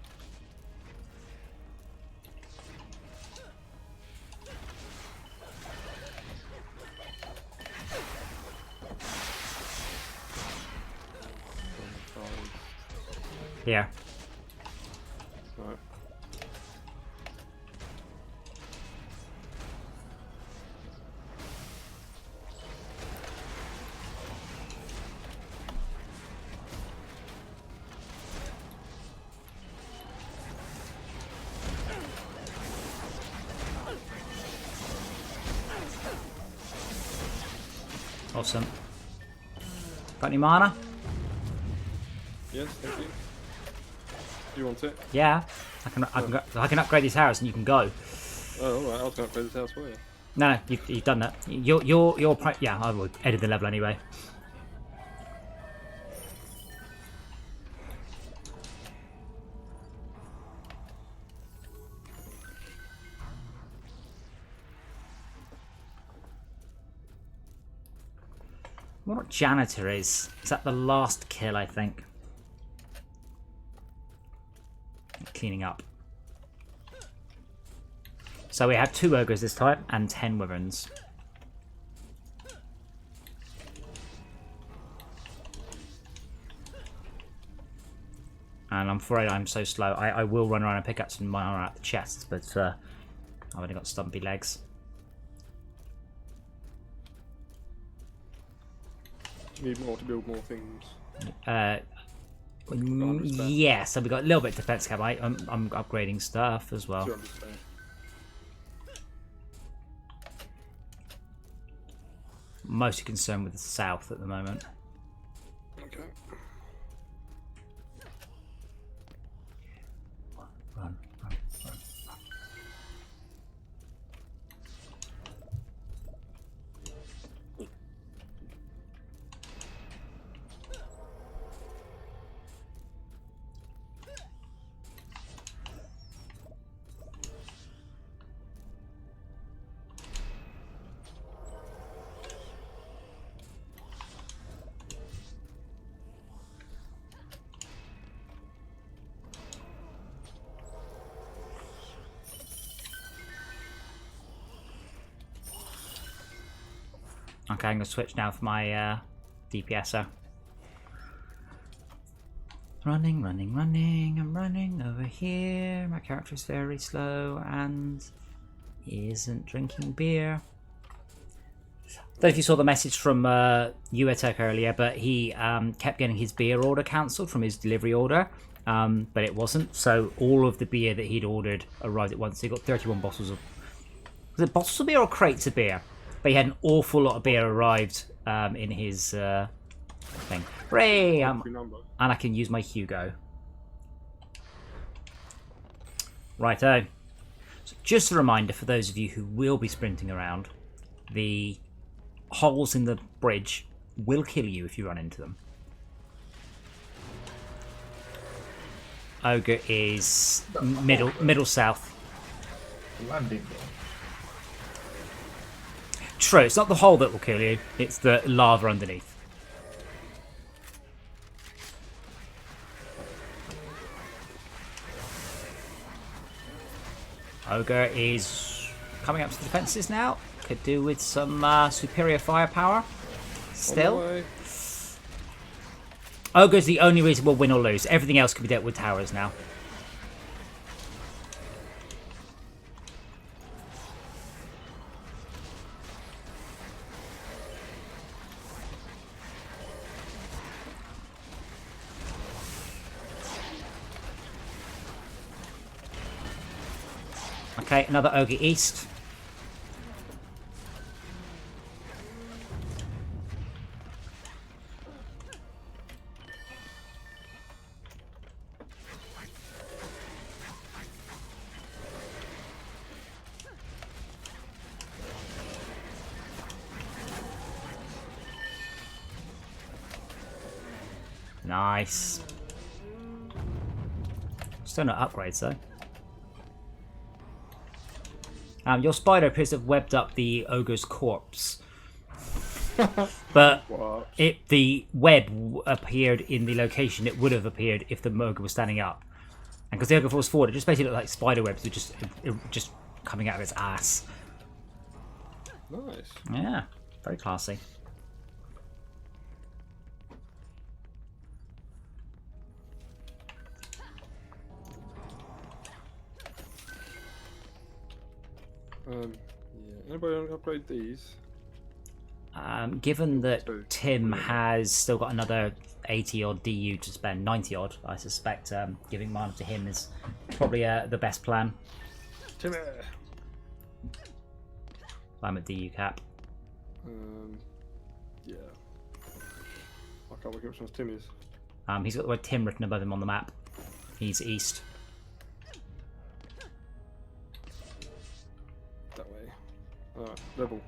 Here. Right. Awesome. Got any mana? Yes, thank you. Do you want it? Yeah. I can upgrade these towers and you can go. Oh, alright, I was going to upgrade this house for you. No, you've done that. Yeah, I will edit the level anyway. I wonder what janitor is. Is that the last kill, I think? Cleaning up. So we have 2 ogres this time and 10 wyverns. And I'm afraid I'm so slow. I will run around and pick up some mana out the chests, but I've only got stumpy legs. Need more to build more things. Yeah, so we got a little bit of defense cap. I'm upgrading stuff as well. Mostly concerned with the south at the moment. Okay. Run. Okay, I'm going to switch now for my DPSer. Running, running, running. I'm running over here. My character's very slow and isn't drinking beer. I don't know if you saw the message from Uetek earlier, but he kept getting his beer order cancelled from his delivery order, but it wasn't. So all of the beer that he'd ordered arrived at once. So he got 31 bottles of... Was it bottles of beer or crates of beer? But he had an awful lot of beer arrived in his thing. Hooray! And I can use my Hugo. Righto. So just a reminder for those of you who will be sprinting around, the holes in the bridge will kill you if you run into them. Ogre is middle south. Landing. True, it's not the hole that will kill you, it's the lava underneath. Ogre is coming up to the defences now. Could do with some superior firepower. Still. Ogre's the only reason we'll win or lose. Everything else can be dealt with towers now. Okay, another Ogre east. Nice. Still no upgrades though. Your spider appears to have webbed up the ogre's corpse. But if the web appeared in the location it would have appeared if the ogre was standing up. And because the ogre falls forward, it just basically looked like spider webs were just coming out of its ass. Nice. Yeah, very classy. Yeah. Anybody want to upgrade these? Given that Tim has still got another 80 odd DU to spend, 90 odd, I suspect giving mana to him is probably the best plan. Timmy! I'm at DU cap. Yeah. I can't work out which one's Timmy's. He's got the word Tim written above him on the map. He's east. That way. Alright, level.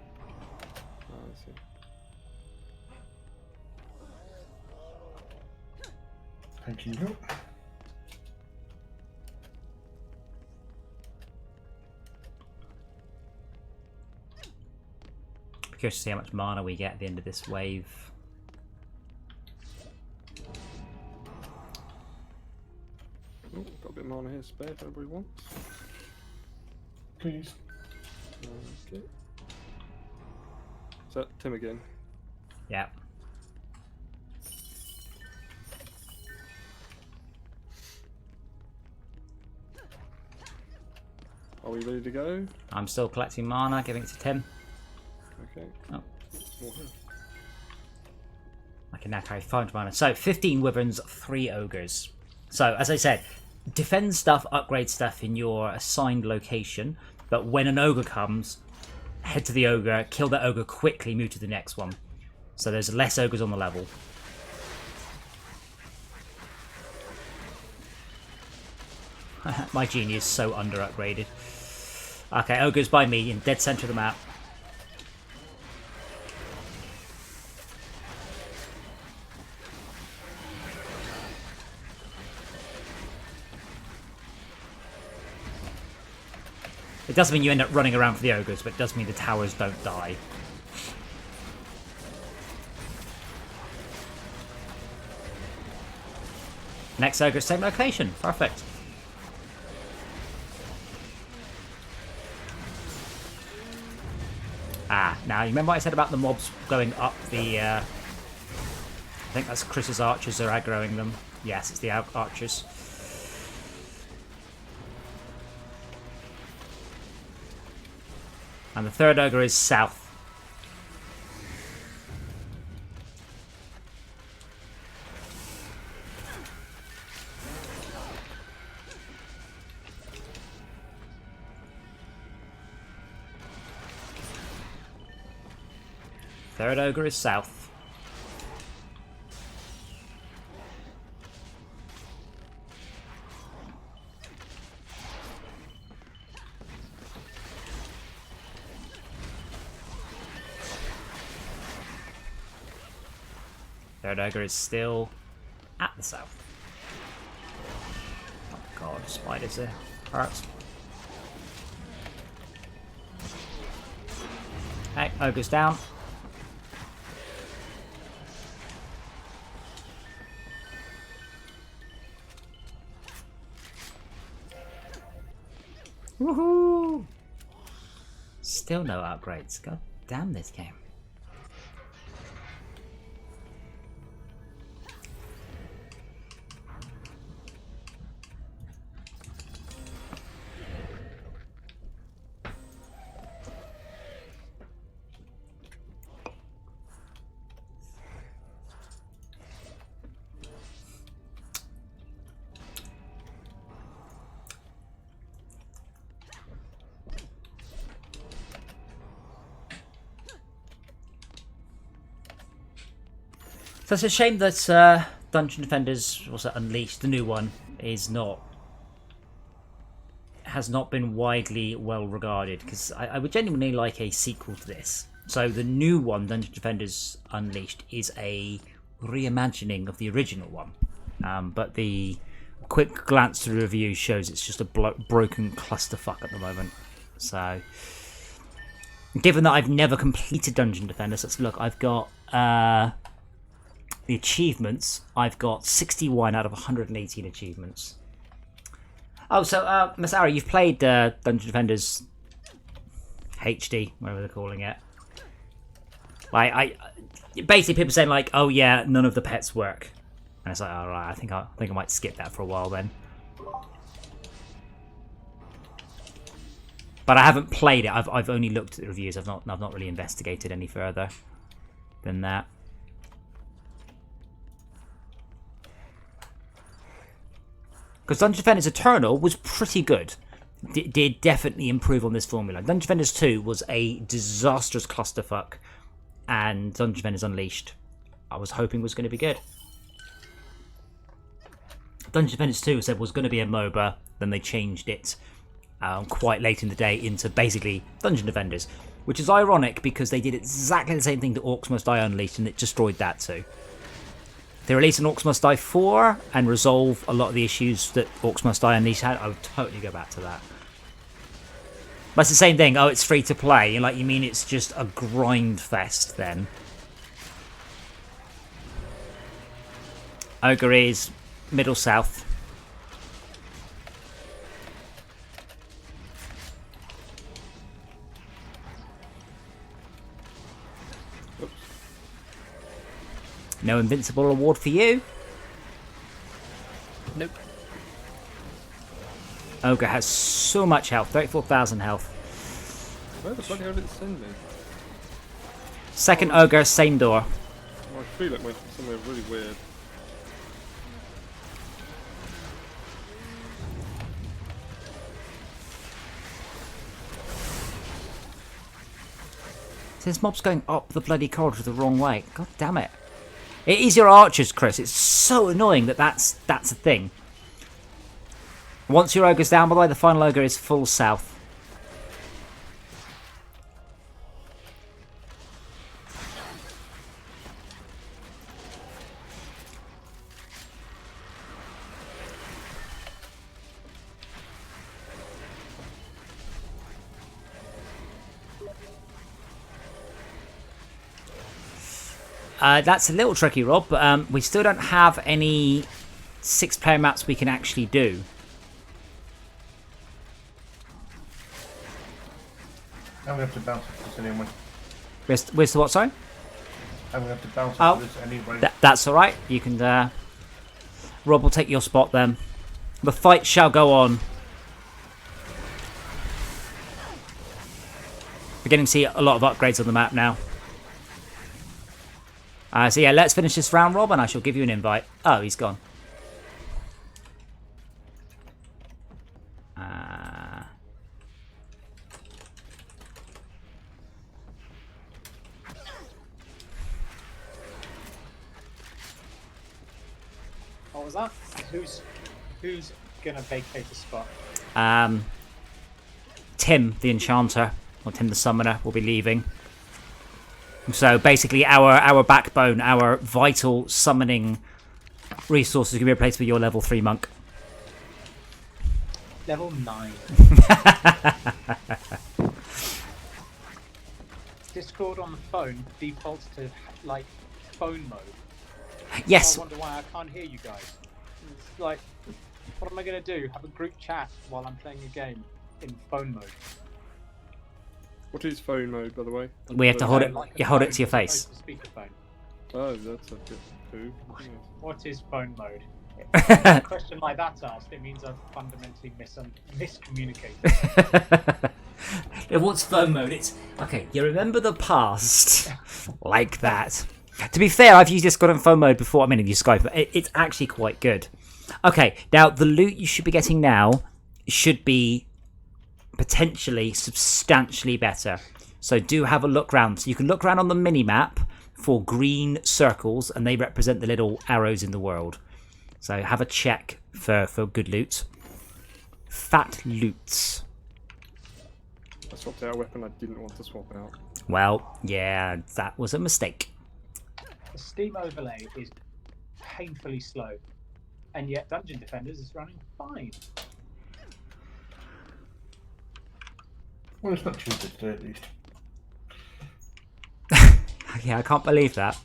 I see. Thank you. Curious to see how much mana we get at the end of this wave. Oh, got a bit of mana here spare if anybody wants. Please. Okay. Is that Tim again? Yeah. Are we ready to go? I'm still collecting mana, giving it to Tim. Okay. Oh. More here. I can now carry 500 mana. So 15 wyverns, 3 ogres. So as I said, defend stuff, upgrade stuff in your assigned location. But when an ogre comes, head to the ogre, kill that ogre quickly, move to the next one. So there's less ogres on the level. My genie is so under upgraded. Okay, ogres by me in dead center of the map. It doesn't mean you end up running around for the ogres, but it does mean the towers don't die. Next ogre, same location. Perfect. Ah, now Now, you remember what I said about the mobs going up the... I think that's Chris's archers are aggroing them. Yes, it's the archers. And the third ogre is south. Third ogre is south. Third ogre is still at the south. Oh god, spiders there. Hurts. Hey, ogre's down. Woohoo! Still no upgrades. God damn this game. So it's a shame that Dungeon Defenders, what's that, Unleashed, the new one, has not been widely well regarded, because I would genuinely like a sequel to this. So the new one, Dungeon Defenders Unleashed, is a reimagining of the original one, but the quick glance through the review shows it's just a broken clusterfuck at the moment. So, given that I've never completed Dungeon Defenders, let's look. I've got the achievements. I've got 61 out of 118 achievements. Oh, so Masari, you've played Dungeon Defenders HD, whatever they're calling it. Like, I basically people saying like, oh yeah, none of the pets work, and it's like, all right, I think I might skip that for a while then. But I haven't played it. I've only looked at the reviews. I've not really investigated any further than that. Because Dungeon Defenders Eternal was pretty good. Did definitely improve on this formula. Dungeon Defenders 2 was a disastrous clusterfuck. And Dungeon Defenders Unleashed, I was hoping was going to be good. Dungeon Defenders 2 said was going to be a MOBA. Then they changed it quite late in the day into basically Dungeon Defenders. Which is ironic because they did exactly the same thing to Orcs Must Die Unleashed and it destroyed that too. They release an Orcs Must Die 4 and resolve a lot of the issues that Orcs Must Die Unleashed had. I would totally go back to that. But it's the same thing. Oh, it's free to play. You're like, you mean it's just a grind fest then? Ogre is middle south. No invincible award for you. Nope. Ogre has so much health, 34,000 health. Where the bloody hell did it send me? Second Ogre, same door. Oh, I feel it went somewhere really weird. This mob's going up the bloody corridor the wrong way. God damn it. It is your archers, Chris. It's so annoying that that's a thing. Once your ogre's down, by the way, the final ogre is full south. That's a little tricky, Rob, but we still don't have any 6-player maps we can actually do. I'm going to have to bounce it just anyway. Where's the what, sorry? I'm going to have to bounce Oh. into this anyway. That's alright. You can, Rob will take your spot then. The fight shall go on. Beginning to see a lot of upgrades on the map now. So yeah, let's finish this round, Rob, and I shall give you an invite. Oh, he's gone. What was that? Who's gonna vacate the spot? Tim, the Enchanter, or Tim the Summoner, will be leaving. So basically, our backbone, our vital summoning resources, can be replaced with your level 3 monk. Level 9. Discord on the phone defaults to like phone mode. Yes. I wonder why I can't hear you guys. It's like, what am I gonna do? Have a group chat while I'm playing a game in phone mode? What is phone mode, by the way? We have to hold it. Like a You hold it phone to your as face. opposed to speakerphone. Oh, that's a bit too. What is phone mode? If a question like that's asked, it means I've fundamentally miscommunicated. What's phone mode? It's okay. You remember the past like that. To be fair, I've used Discord in phone mode before. I mean, I've used Skype, but it's actually quite good. Okay, now the loot you should be getting now should be potentially substantially better. So do have a look round. So you can look around on the mini map for green circles, and they represent the little arrows in the world. So have a check for good loot. Fat loots. I swapped out a weapon I didn't want to swap out. Well, yeah, that was a mistake. The Steam overlay is painfully slow, and yet Dungeon Defenders is running fine. Well, it's not Tuesday today, at least. Yeah, I can't believe that.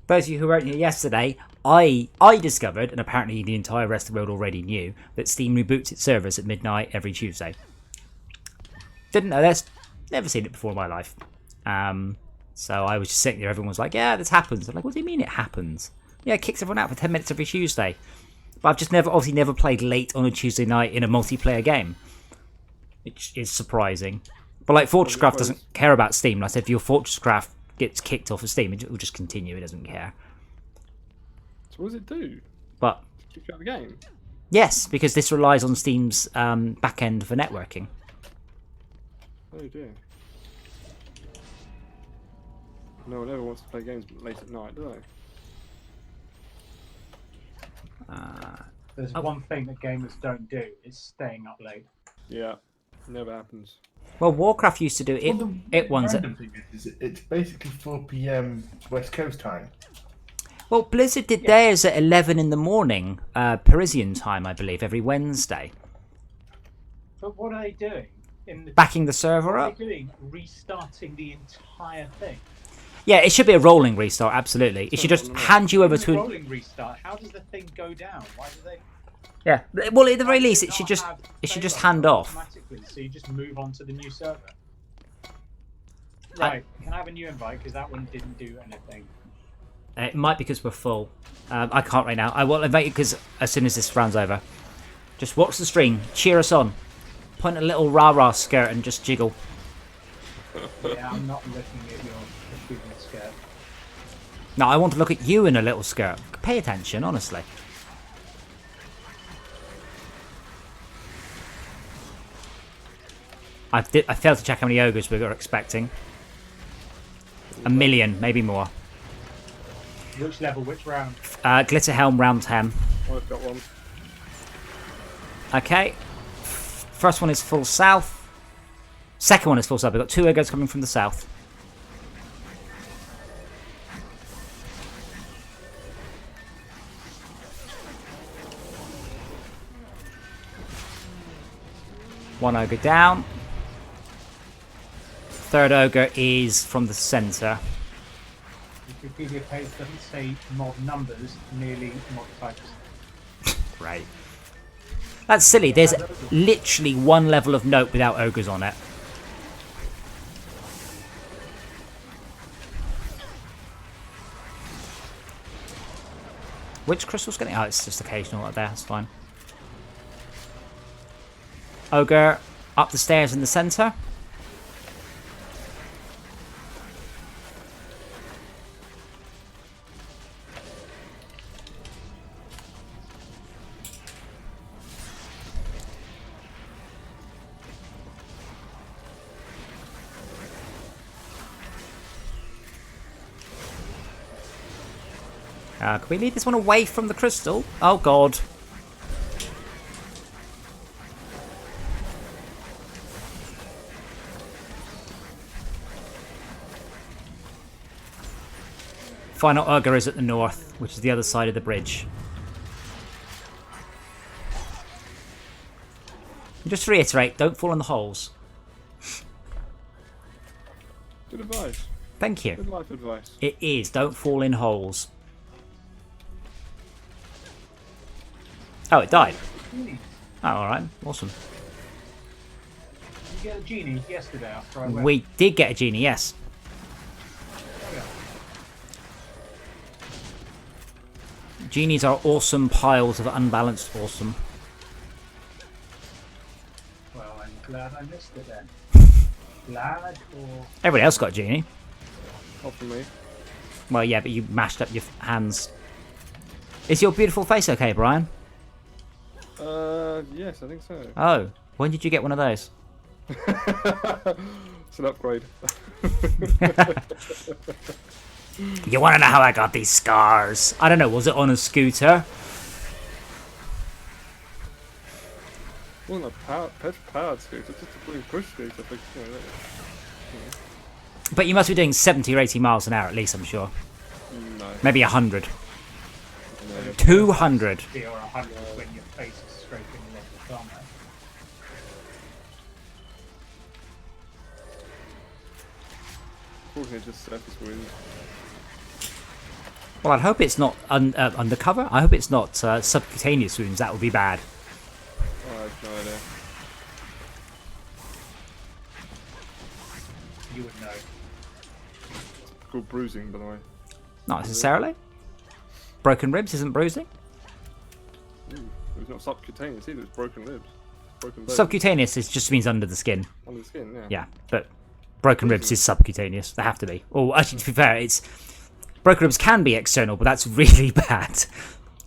Those of you who weren't here yesterday, I discovered, and apparently the entire rest of the world already knew, that Steam reboots its servers at midnight every Tuesday. Didn't know this. Never seen it before in my life. So I was just sitting there, everyone was like, yeah, this happens. I'm like, what do you mean it happens? Yeah, it kicks everyone out for 10 minutes every Tuesday. But I've just obviously never played late on a Tuesday night in a multiplayer game. Which is surprising. But like Fortresscraft doesn't care about Steam. Like I said, if your Fortresscraft gets kicked off of Steam, it will just continue, it doesn't care. So what does it do? But Kick you out of the game? yes, because this relies on Steam's back end for networking. Oh dear. No one ever wants to play games late at night, do they? There's one thing that gamers don't do, is staying up late. Yeah, never happens. Well, Warcraft used to do it. Well, It ones. random thing is it's basically 4 PM West Coast time. Well, Blizzard did theirs at 11 in the morning, Parisian time, I believe, every Wednesday. But what are they doing? Backing the server What are up. they doing? Restarting the entire thing. Yeah, it should be a rolling restart. Absolutely, it should just hand you over to. Rolling restart. How does the thing go down? Why do they? Yeah, well, at the very Why least, do it they should not just have just save hand off. automatically, so you just move on to the new server. Right, can I have a new invite because that one didn't do anything. It might be because we're full. I can't right now. I will invite you because as soon as this round's over, just watch the stream, cheer us on, point a little rah-rah skirt and just jiggle. Yeah, I'm not looking at your achievement skirt. No, I want to look at you in a little skirt. Pay attention, honestly. I failed to check how many ogres we were expecting. 1 million, maybe more. Which level? Which round? Glitterhelm round 10. Oh, I've got one. Okay. First one is full south. Second one is full south. We've got 2 ogres coming from the south. One ogre down. Third ogre is from the centre. Wikipedia page doesn't say mod numbers, merely mod types. Right. That's silly. There's literally one level of note without ogres on it. Which crystal's getting? Oh, it's just occasional up there. That's fine. Ogre up the stairs in the centre. Can we leave this one away from the crystal? Oh god. Final Ogre is at the north, which is the other side of the bridge. Just to reiterate, don't fall in the holes. Good advice. Thank you. Good life advice. It is, don't fall in holes. Oh, it died. Oh, alright. Awesome. Did you get a genie yesterday after I went? We did get a genie, yes. Oh, yeah. Genies are awesome piles of unbalanced awesome. Well, I'm glad I missed it then. Glad or... Everybody else got a genie. Not for me. Well, yeah, but you mashed up your hands. Is your beautiful face okay, Brian? Yes, I think so. Oh, when did you get one of those? It's an upgrade. You want to know how I got these scars? I don't know, was it on a scooter? Wasn't a powered scooter, just a blue push scooter. But, you know, But you must be doing 70 or 80 miles an hour at least, I'm sure. no. Maybe 100. No. 200. 50 or 100 when your face is scraping along the tarmac. Unfortunately, just surface wind. Well, I hope it's not undercover. I hope it's not subcutaneous wounds. That would be bad. Oh, I have no idea. You would know. It's called bruising, by the way. Not necessarily. Broken ribs isn't bruising. Ooh, it was not subcutaneous either, it was broken ribs. Broken bones. Subcutaneous just means under the skin. Under the skin, yeah. Yeah, but broken ribs is subcutaneous. They have to be. Or actually, to be fair, it's broken ribs can be external, but that's really bad.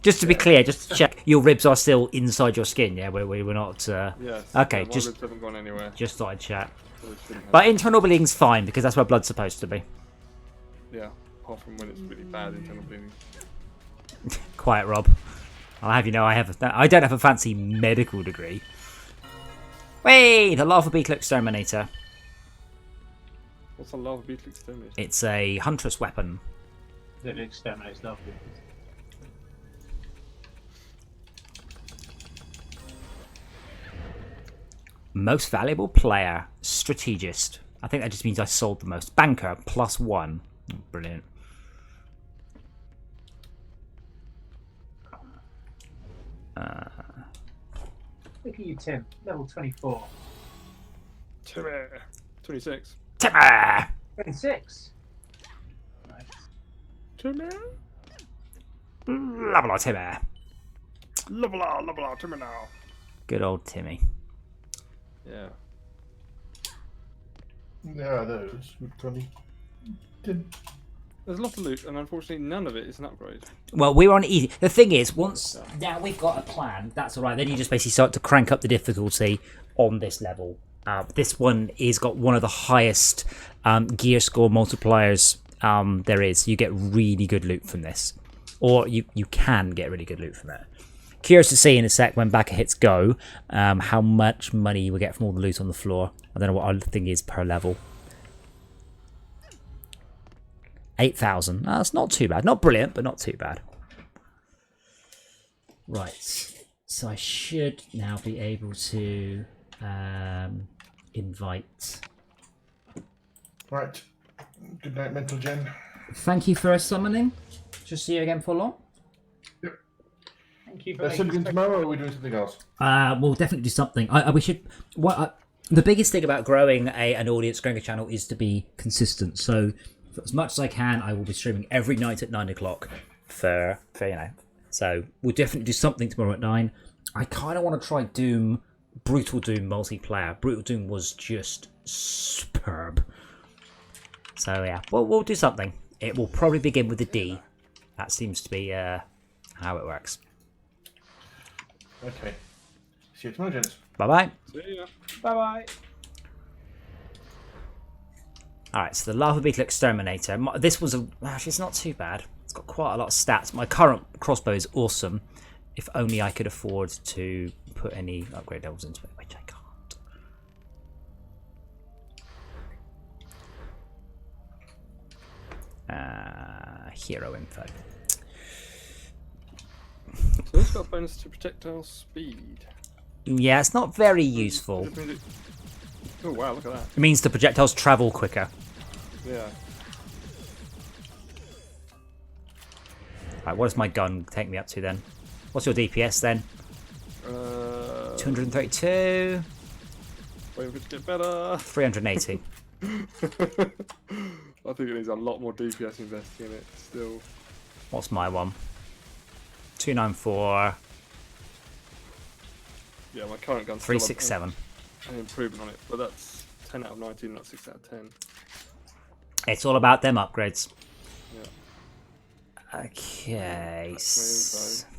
Just to be clear, just to check, your ribs are still inside your skin. Yeah, we're not. Yes. Okay, my just ribs haven't gone anywhere. just thought I'd chat. So it shouldn't have. But internal bleeding's fine because that's where blood's supposed to be. Yeah, apart from when it's really bad internal bleeding. Quiet, Rob. I'll have you know I don't have a fancy medical degree. Wait, the lava beetle exterminator. What's a lava beetle exterminator? It's a huntress weapon. That exterminates love beetles. Most valuable player, strategist. I think that just means I sold the most. Banker, +1. Oh, brilliant. Look at you, Tim. Level 24. Timmy! 26. Timmy! 26. Nice. Timmy? Lovely Timmy. Lovely, Timmy now. Good old Timmy. Yeah. Yeah, those were funny. There's a lot of loot, and unfortunately none of it is an upgrade. Well, we're on easy. The thing is, once now we've got a plan, that's alright. Then you just basically start to crank up the difficulty on this level. This one is got one of the highest gear score multipliers there is. You get really good loot from this. Or you can get really good loot from it. Curious to see in a sec when Backer hits go how much money you will get from all the loot on the floor. I don't know what our thing is per level. 8,000. That's not too bad. Not brilliant, but not too bad. Right. So I should now be able to invite. Right. Good night, Mental Gen. Thank you for summoning. Just see you again for long. Thank you for Something tomorrow, or are we doing something else? We'll definitely do something. We should. The biggest thing about growing an audience, growing a channel, is to be consistent. So, for as much as I can, I will be streaming every night at 9 o'clock for So we'll definitely do something tomorrow at 9. I kind of want to try Brutal Doom multiplayer. Brutal Doom was just superb. So yeah, we'll do something. It will probably begin with a D. That seems to be how it works. Okay. See you tomorrow, gents. Bye-bye. See ya. Bye bye. Alright, so the Lava Beetle Exterminator. This was actually, it's not too bad. It's got quite a lot of stats. My current crossbow is awesome. If only I could afford to put any upgrade levels into it, which I can't. Hero info. So it's got a bonus to projectile speed. Yeah, it's not very useful. Oh wow, look at that. It means the projectiles travel quicker. Yeah. Right, what does my gun take me up to then? What's your DPS then? 232. Waiting for it to get better. 380. I think it needs a lot more DPS investing in it still. What's my one? 294. Yeah, my current gun's 367. still an improvement on it, but that's 10 out of 19, not 6 out of 10. It's all about them upgrades. Yeah. Okay. That's my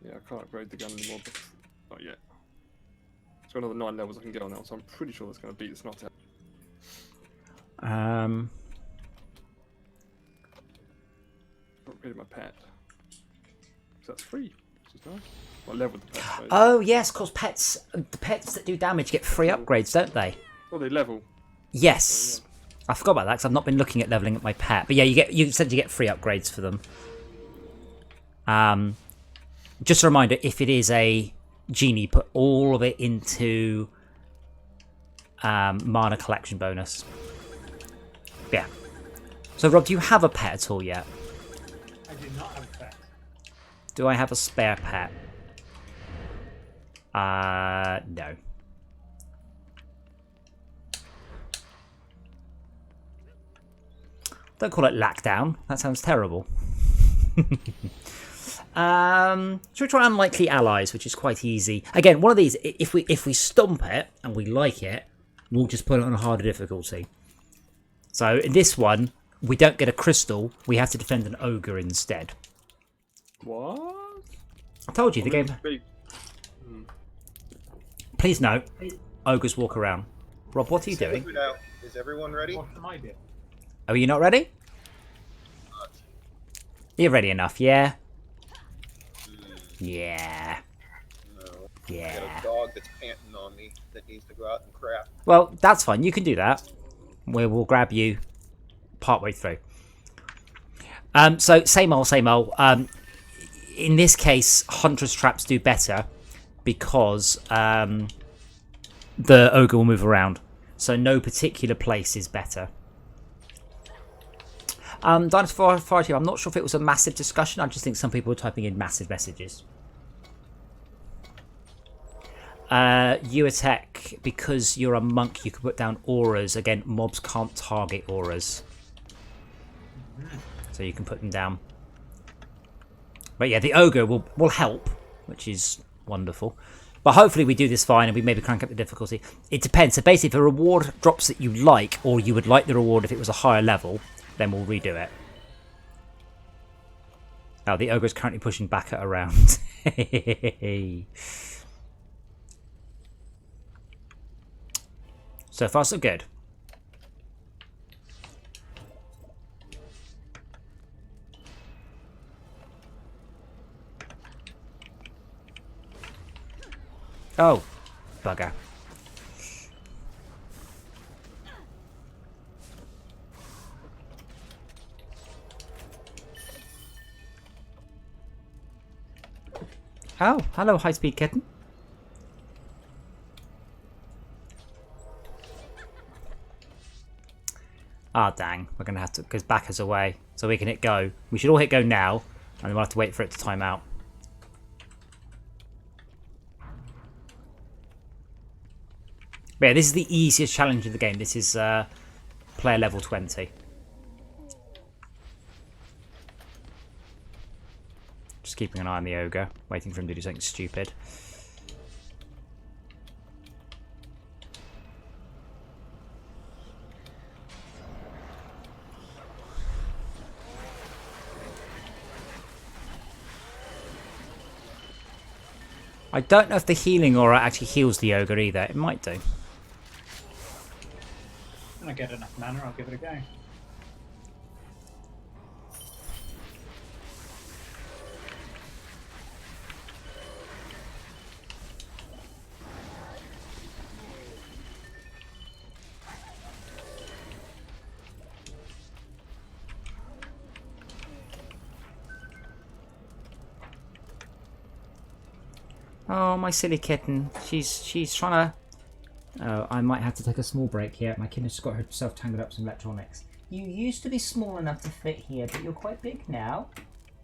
info. Yeah, I can't upgrade the gun anymore, but not yet. It's got another 9 levels I can get on now, so I'm pretty sure that's going to beat this knockout. Upgraded my pet. So that's free, which is nice. Well, leveled the pet. So Oh yes, of course. The pets that do damage get free upgrades, don't they? well, they level. Yes. I forgot about that because I've not been looking at leveling up my pet. But yeah, you said you get free upgrades for them. Just a reminder: if it is a genie, put all of it into mana collection bonus. Yeah. So Rob, do you have a pet at all yet? I do not have a pet. Do I have a spare pet? No. Don't call it LockDown. That sounds terrible. Should we try Unlikely Allies, which is quite easy. Again, one of these, if we stomp it and we like it, we'll just put it on a harder difficulty. So in this one, we don't get a crystal. We have to defend an ogre instead. What? I told you the game. Big. Please note, ogres walk around. Rob, what are you doing? Now, is everyone ready? What am I doing? Are you not ready? You're ready enough, yeah? Yeah. No. I Yeah. got a dog that's panting on me that needs to go out and crap. Well, that's fine. You can do that. We'll grab you partway through. So, same old, same old. In this case, Hunter's Traps do better because the ogre will move around. So no particular place is better. Dinosaur Authority, I'm not sure if it was a massive discussion. I just think some people were typing in massive messages. You attack because you're a monk. You can put down auras. Again, mobs can't target auras, so you can put them down. But yeah, the ogre will help, which is wonderful. But hopefully we do this fine and we maybe crank up the difficulty. It depends. So basically, if a reward drops that you like, or you would like the reward if it was a higher level, then we'll redo it. Oh, the ogre is currently pushing back at around. So far, so good. Oh, bugger. Oh, hello, high-speed kitten. Ah, dang. We're going to have to, because back us away. So we can hit go. We should all hit go now, and then we'll have to wait for it to time out. But yeah, this is the easiest challenge of the game. This is player level 20. Just keeping an eye on the ogre, waiting for him to do something stupid. I don't know if the healing aura actually heals the ogre either. It might do. When I get enough mana, I'll give it a go. Oh, my silly kitten. She's trying to... Oh, I might have to take a small break here. My kitten's just got herself tangled up some electronics. You used to be small enough to fit here, but you're quite big now.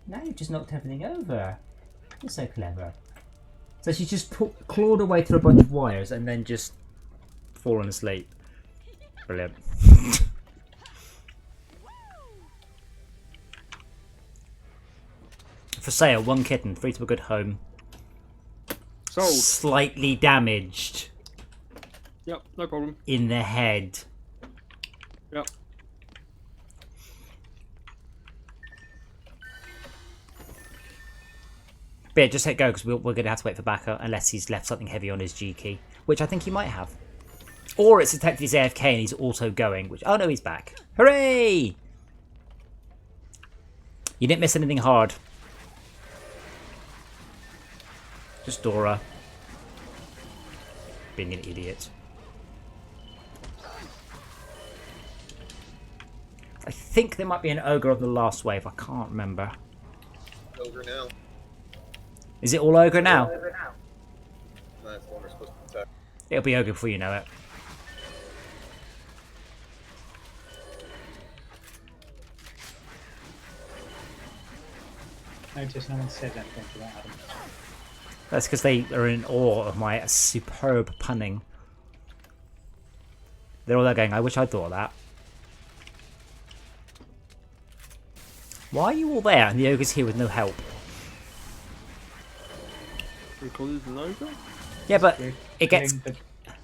Now you've just knocked everything over. You're so clever. So she's just clawed away through a bunch of wires and then just fallen asleep. Brilliant. For sale, 1 kitten, free to a good home. Sold. Slightly damaged. Yep, no problem. In the head. Yep. But yeah, just hit go because we're going to have to wait for backup unless he's left something heavy on his G key, which I think he might have. Or it's detected he's AFK and he's auto going, which... Oh no, he's back. Hooray! You didn't miss anything hard. Just Dora. Being an idiot. I think there might be an ogre on the last wave. I can't remember. Ogre now. Is it all ogre now? That's the one we're supposed to attack. It'll be ogre before you know it. Notice no one said anything to that, Adam. That's because they are in awe of my superb punning. They're all there going, I wish I'd thought of that. Why are you all there and the ogre's here with no help? Because he's an ogre? Yeah, but We're it gets... killing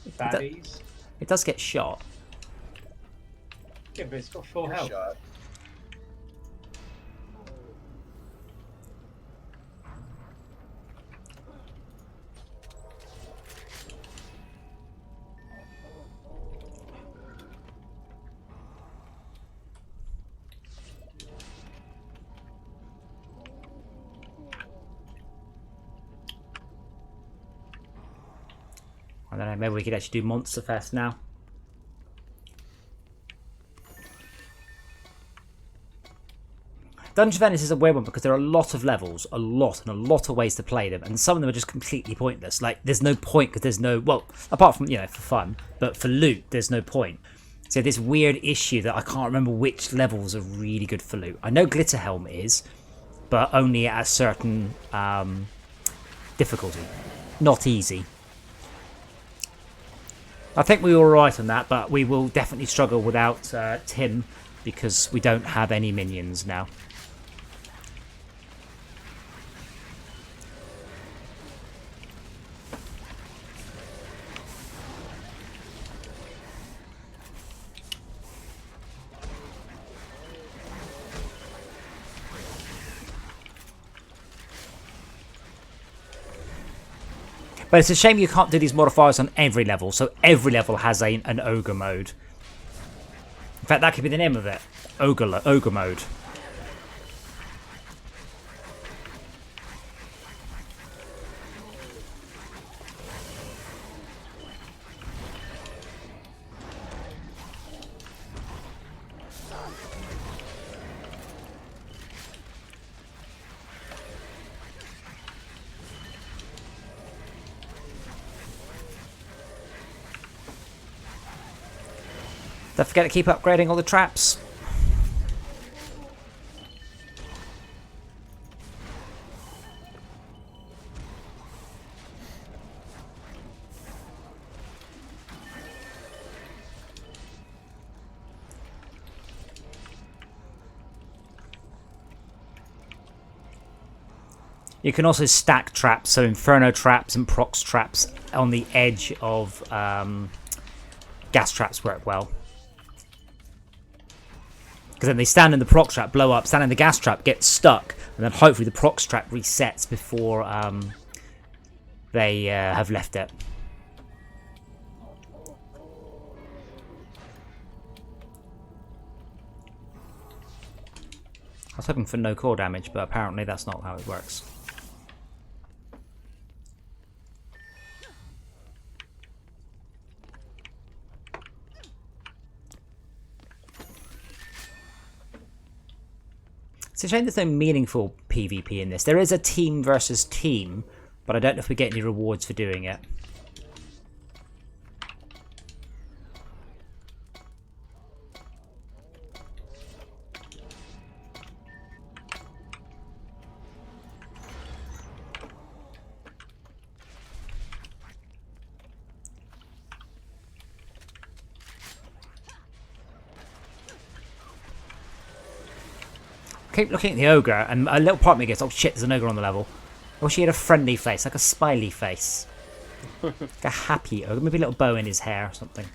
the baddies. It does get shot. Yeah, but it's got full health. Shot. I don't know, maybe we could actually do Monster Fest now. Dungeon Venice is a weird one because there are a lot of levels, a lot of ways to play them, and some of them are just completely pointless. Like, there's no point because there's no, well, apart from, you know, for fun, but for loot, there's no point. So this weird issue that I can't remember which levels are really good for loot. I know Glitterhelm is, but only at a certain difficulty. Not easy. I think we were right on that, but we will definitely struggle without Tim because we don't have any minions now. But it's a shame you can't do these modifiers on every level, so every level has an ogre mode. In fact, that could be the name of it. Ogre mode. Don't forget to keep upgrading all the traps. You can also stack traps, so Inferno traps and Prox traps on the edge of gas traps work well. Because then they stand in the Prox trap, blow up, stand in the gas trap, get stuck, and then hopefully the Prox trap resets before they have left it. I was hoping for no core damage, but apparently that's not how it works. It's a shame there's no meaningful PvP in this. There is a team versus team, but I don't know if we get any rewards for doing it. Keep looking at the ogre, and a little part of me gets, oh shit, there's an ogre on the level. I wish he had a friendly face, like a smiley face. Like a happy ogre, maybe a little bow in his hair or something.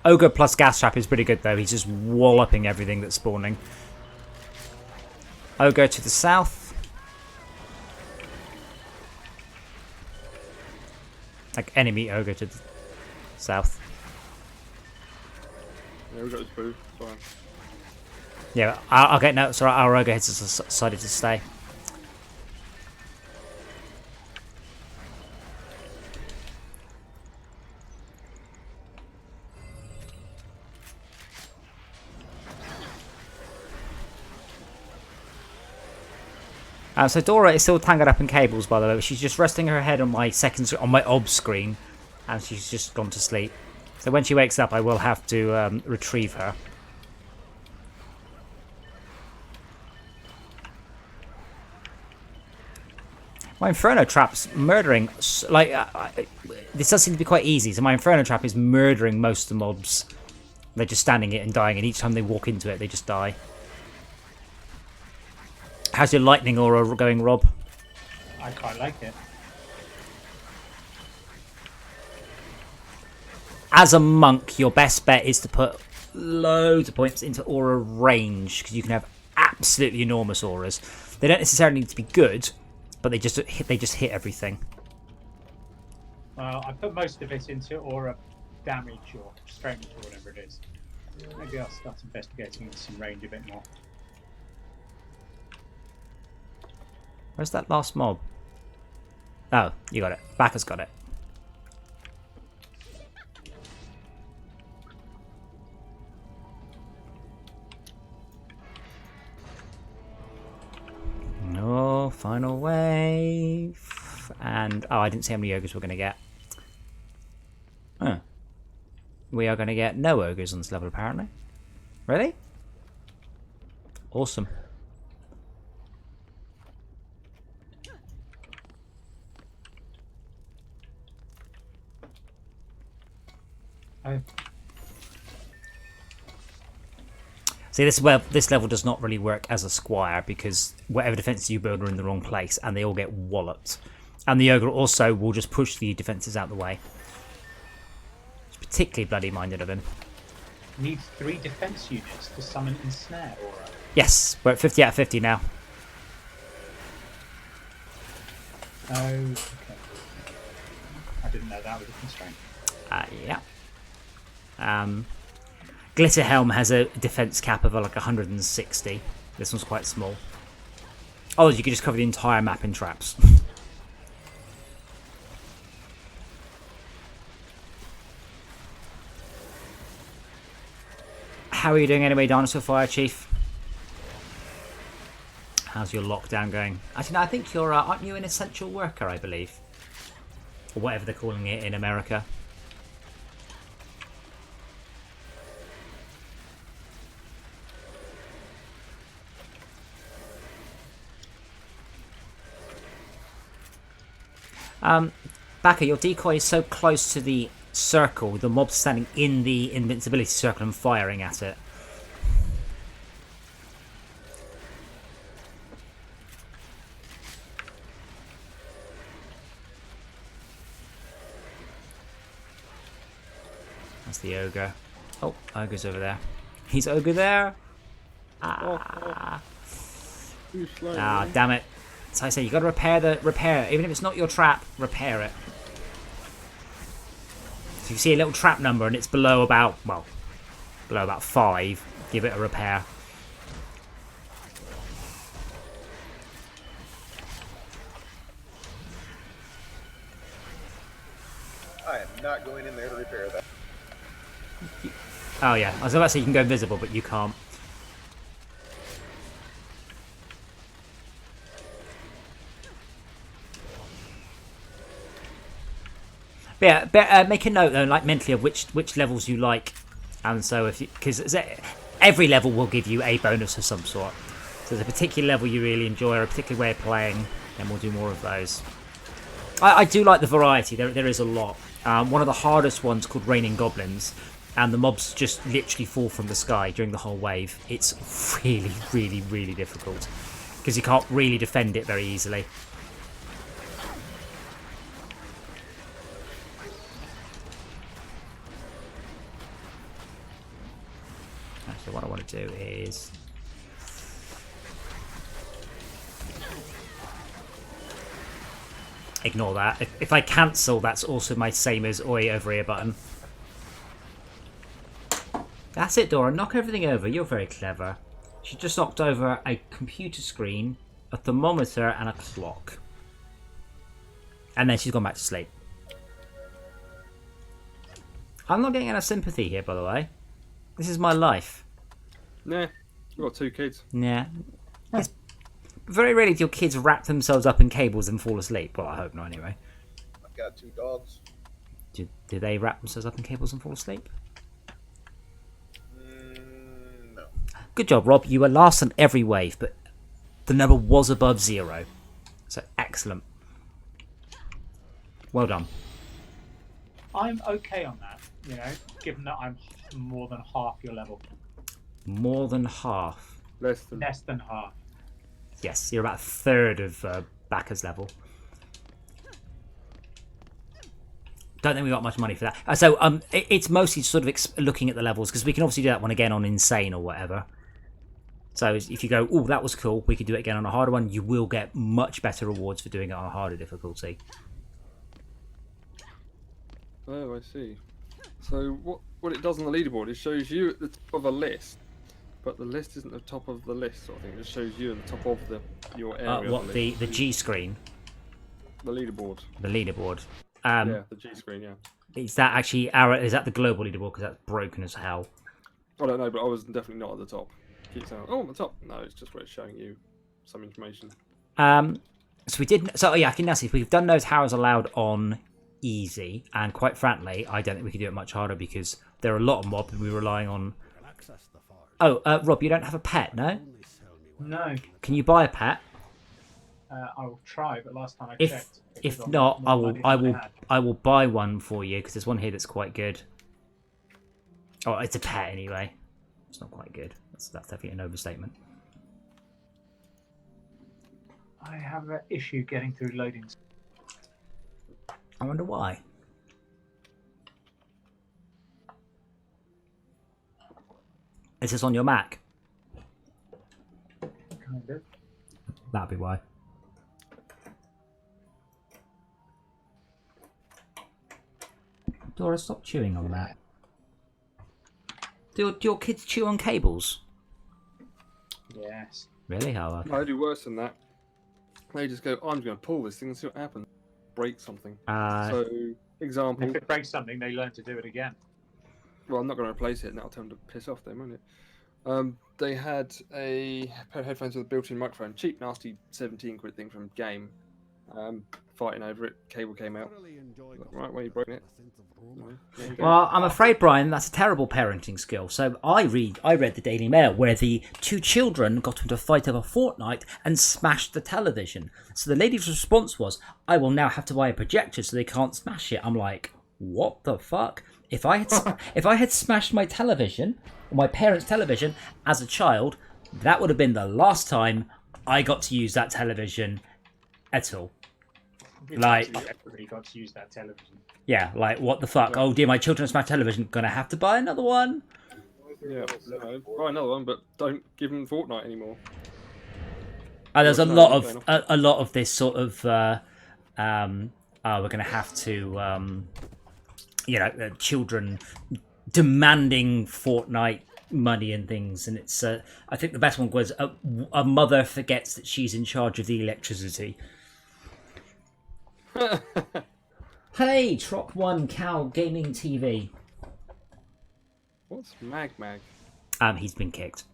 Ogre plus gas trap is pretty good though, he's just walloping everything that's spawning. Ogre to the south. Like enemy ogre to the south. Yeah, we got his boo. Fine. Yeah, I'll get notes. Alright, our ogre has decided to stay. So Dora is still tangled up in cables, by the way. She's just resting her head on my OB screen, and she's just gone to sleep. So when she wakes up, I will have to retrieve her. My Inferno trap's murdering. Like this does seem to be quite easy. So my Inferno trap is murdering most of the mobs. They're just standing it and dying, and each time they walk into it, they just die. How's your lightning aura going, Rob? I quite like it. As a monk, your best bet is to put loads of points into aura range, because you can have absolutely enormous auras. They don't necessarily need to be good, but they just hit everything. Well, I put most of it into aura damage or strength or whatever it is. Maybe I'll start investigating some range a bit more. Where's that last mob? Oh, you got it. Bacca's got it. No, final wave. And, oh, I didn't see how many ogres we're going to get. Huh. We are going to get no ogres on this level, apparently. Really? Awesome. See, this level does not really work as a squire, because whatever defences you build are in the wrong place and they all get walloped. And the ogre also will just push the defences out the way. It's particularly bloody minded of him. Needs 3 defense units to summon Ensnare Aura. Yes, we're at 50 out of 50 now. Oh, okay. I didn't know that was a constraint. Yeah. Glitter Helm has a defense cap of like 160. This one's quite small. Oh, you could just cover the entire map in traps. How are you doing anyway, Dinosaur Fire Chief? How's your lockdown going? Actually, no, I think you're, aren't you an essential worker, I believe? Or whatever they're calling it in America. Baka, your decoy is so close to the circle, the mob's standing in the invincibility circle and firing at it. That's the ogre. Oh, ogre's over there. He's ogre there. Ah, damn it. So I say, you got to repair. Even if it's not your trap, repair it. So if you see a little trap number and it's below about 5, give it a repair. I am not going in there to repair that. Oh yeah, I was about to say you can go invisible, but you can't. But yeah, make a note though, like mentally, of which levels you like, and so because every level will give you a bonus of some sort. So there's a particular level you really enjoy or a particular way of playing, then we'll do more of those. I do like the variety. There is a lot. One of the hardest ones called Raining Goblins, and the mobs just literally fall from the sky during the whole wave. It's really, really, really difficult because you can't really defend it very easily. So what I want to do is ignore that. If I cancel, that's also my same as Oi over here button. That's it, Dora. Knock everything over. You're very clever. She just knocked over a computer screen, a thermometer, and a clock. And then she's gone back to sleep. I'm not getting enough sympathy here, by the way. This is my life. Nah, I've got 2 kids. Yeah. It's very rarely do your kids wrap themselves up in cables and fall asleep. Well, I hope not, anyway. I've got 2 dogs. Do they wrap themselves up in cables and fall asleep? No. Good job, Rob. You were last on every wave, but the number was above 0. So, excellent. Well done. I'm okay on that, you know, given that I'm more than half your level. More than half. Less than half. Yes, you're about a third of Bacca's level. Don't think we got much money for that. So it's mostly sort of looking at the levels, because we can obviously do that one again on Insane or whatever. So if you go, oh, that was cool, we could do it again on a harder one, you will get much better rewards for doing it on a harder difficulty. Oh, I see. So what it does on the leaderboard, it shows you at the top of a list, but the list isn't the top of the list sort of thing. It just shows you at the top of your area. What, the G screen? The leaderboard. The leaderboard. Yeah, the G screen, yeah. Is that actually is that the global leaderboard? Because that's broken as hell. I don't know, but I was definitely not at the top. Keep saying, oh, I'm at the top. No, it's just where it's showing you some information. So we did. So yeah, I can now see we've done those hours allowed on easy, and quite frankly, I don't think we could do it much harder because there are a lot of mobs and we're relying on. Oh, Rob, you don't have a pet, no? No. Can you buy a pet? I will try, but last time I checked. If not, I will buy one for you because there's one here that's quite good. Oh, it's a pet anyway. It's not quite good. That's definitely an overstatement. I have an issue getting through loading. I wonder why. Is this on your Mac? Kind of. That'd be why. Dora, stop chewing on that. Do your kids chew on cables? Yes. Really? How? No, I do worse than that. They just go, I'm going to pull this thing and see what happens. Break something. So, example. If it breaks something, they learn to do it again. Well, I'm not going to replace it, and that'll tell them to piss off them, won't it? They had a pair of headphones with a built-in microphone. Cheap, nasty 17 quid thing from Game. Fighting over it. Cable came out. Thoroughly enjoyed the Right, when you broke it. a sense of rumor. There you go. Well, I'm afraid, Brian, that's a terrible parenting skill. So I read the Daily Mail where the two children got into a fight over Fortnite and smashed the television. So the lady's response was, "I will now have to buy a projector so they can't smash it." I'm like, what the fuck? If I had smashed my television, my parents' television, as a child, that would have been the last time I got to use that television at all. Like, everybody got to use that television. yeah, like, what the fuck? Oh dear, my children smashed television. Gonna have to buy another one? Yeah, no, buy another one, but don't give them Fortnite anymore. There's a No, lot fair of a lot of this sort of we're gonna have to children demanding Fortnite money and things, and it's I think the best one was a mother forgets that she's in charge of the electricity. Hey, Trop One Cal Gaming TV. What's Mag? He's been kicked.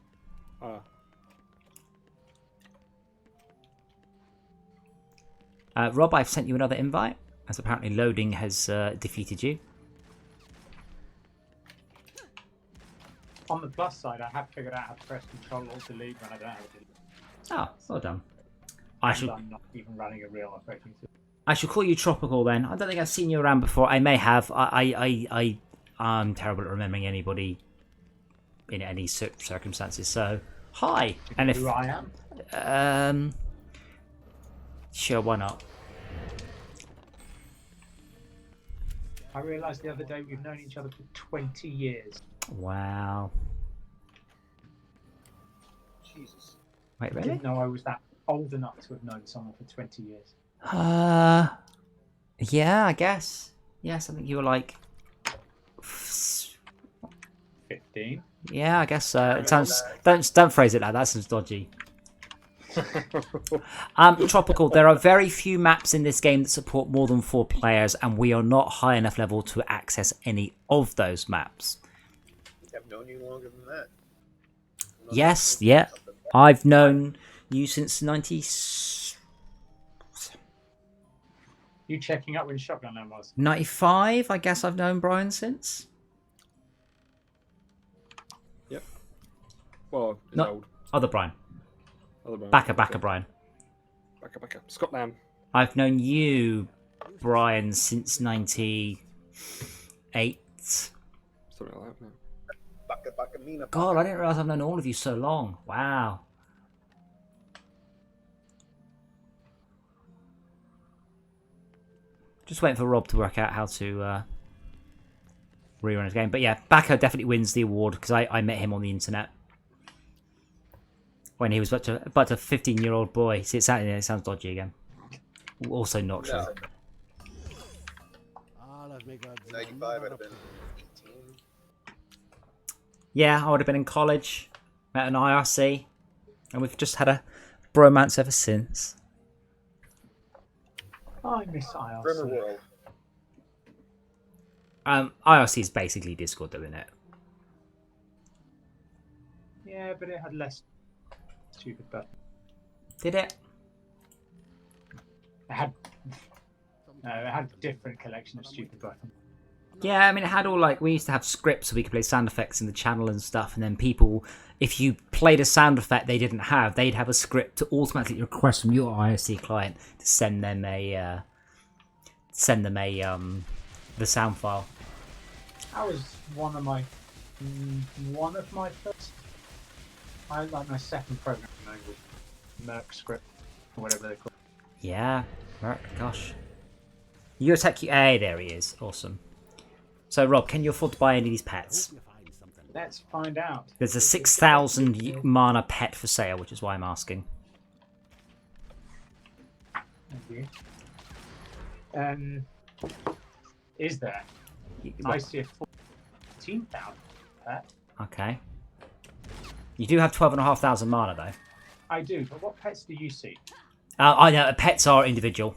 Rob, I've sent you another invite, as apparently loading has defeated you. On the plus side, I have figured out how to press Control Alt Delete when I don't have a delete. Oh, well done. I'm not even running a real operating system. I should call you Tropical then. I don't think I've seen you around before. I may have. I'm terrible at remembering anybody in any circumstances. So, hi. And if Who I am? Sure, why not? I realised the other day we've known each other for 20 years. Wow. Jesus. Wait, I really? didn't know I was that old enough to have known someone for 20 years. Yeah, I guess. Yes, I think you were like 15. Yeah, I guess so. It sounds. Don't phrase it like that. That sounds dodgy. Tropical. There are very few maps in this game that support more than 4 players, and we are not high enough level to access any of those maps. I've known you longer than that. Yes, yeah. I've known you since 90. You checking up when Shotgun Land was? 95. I guess I've known Brian since. Yep. Well, he's Not old. other Brian. Other Brian. Backer, Okay. Brian. Backer. Scotland. I've known you, Brian, since 98. Something like that. Yeah. Baka mina. God, I didn't realise I've known all of you so long. Wow. Just waiting for Rob to work out how to rerun his game. But yeah, Backer definitely wins the award because I met him on the internet when he was but a 15-year-old boy. See, it sounds dodgy again. Also not true. No, All of me gods. 95 I'd have been 18. Yeah, I would have been in college, met an IRC, and we've just had a bromance ever since. I miss IRC. Grimmer World. IRC is basically Discord, doing it. Yeah, but it had less stupid buttons. Did it? It had a different collection of stupid buttons. Yeah, I mean, it had all like, we used to have scripts so we could play sound effects in the channel and stuff, and then people, if you played a sound effect they didn't have, they'd have a script to automatically request from your IRC client to send them the sound file. That was one of my first. I like my second programming language, Merc script or whatever they call it. Yeah, Merc, gosh. You're there he is. Awesome. So, Rob, can you afford to buy any of these pets? Let's find out. There's a 6,000 mana pet for sale, which is why I'm asking. Thank you. Is there? I see a 14,000 pet. Okay. You do have 12,500 mana, though. I do, but what pets do you see? I know pets are individual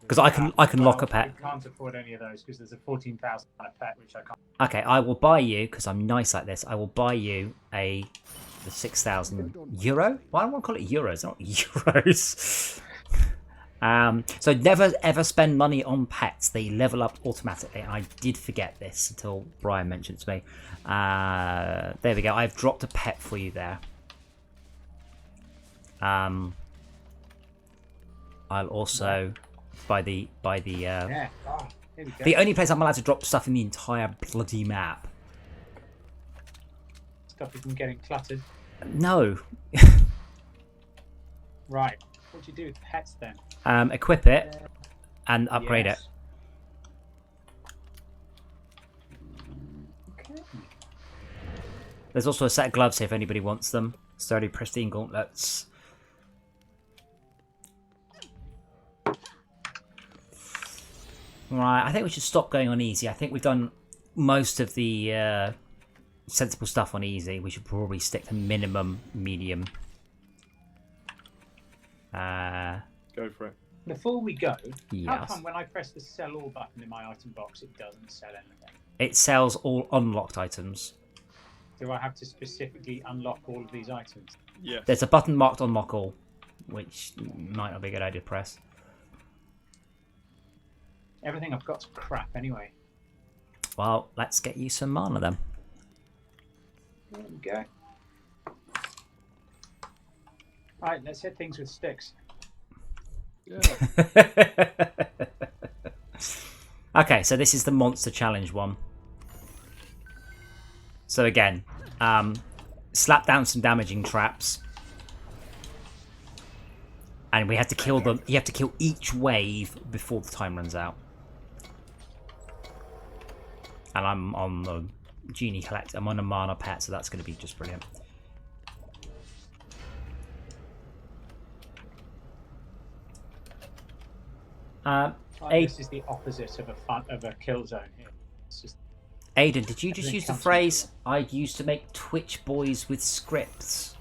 because I can lock a pet. I can't afford any of those because there's a 14,000 pet which I can't. Okay, I will buy you because I'm nice like this. I will buy you the 6,000 euro. Why do I want to call it euros? Not euros. So never ever spend money on pets. They level up automatically. I did forget this until Brian mentioned it to me. There we go. I've dropped a pet for you there. I'll also Yeah. Oh, here we go. the only place I'm allowed to drop stuff in the entire bloody map. Stop you from getting cluttered. No. Right. What do you do with pets then? Equip it and upgrade it. Yes. Okay. There's also a set of gloves here if anybody wants them. Sturdy, pristine gauntlets. Right, I think we should stop going on easy. I think we've done most of the sensible stuff on easy. We should probably stick to minimum medium. Go for it. Before we go, how Yes. come when I press the sell all button in my item box, it doesn't sell anything? It sells all unlocked items. Do I have to specifically unlock all of these items? Yes. There's a button marked unlock all, which might not be a good idea to press. Everything I've got's crap anyway. Well, let's get you some mana then. There we go. Alright, let's hit things with sticks. Yeah. Okay, so this is the monster challenge one. So again, slap down some damaging traps. And we have to kill them. You have to kill each wave before the time runs out. And I'm on the Genie Collect. I'm on a Mana Pet, so that's going to be just brilliant. This is the opposite of a kill zone here. It's just Aidan, did you just everything use the comes phrase, together. I used to make Twitch boys with scripts?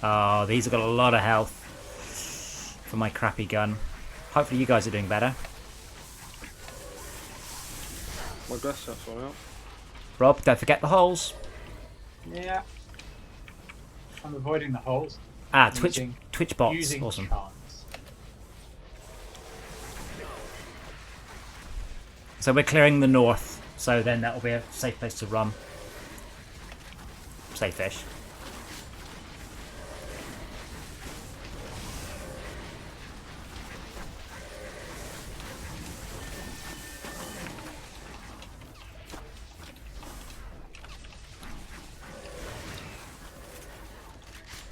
Oh, these have got a lot of health for my crappy gun. Hopefully you guys are doing better. My glass shot's one out. Rob, don't forget the holes. Yeah. I'm avoiding the holes. Ah, Using- Twitch bots. Using Awesome. charms. So we're clearing the north, so then that'll be a safe place to run. Safe-ish.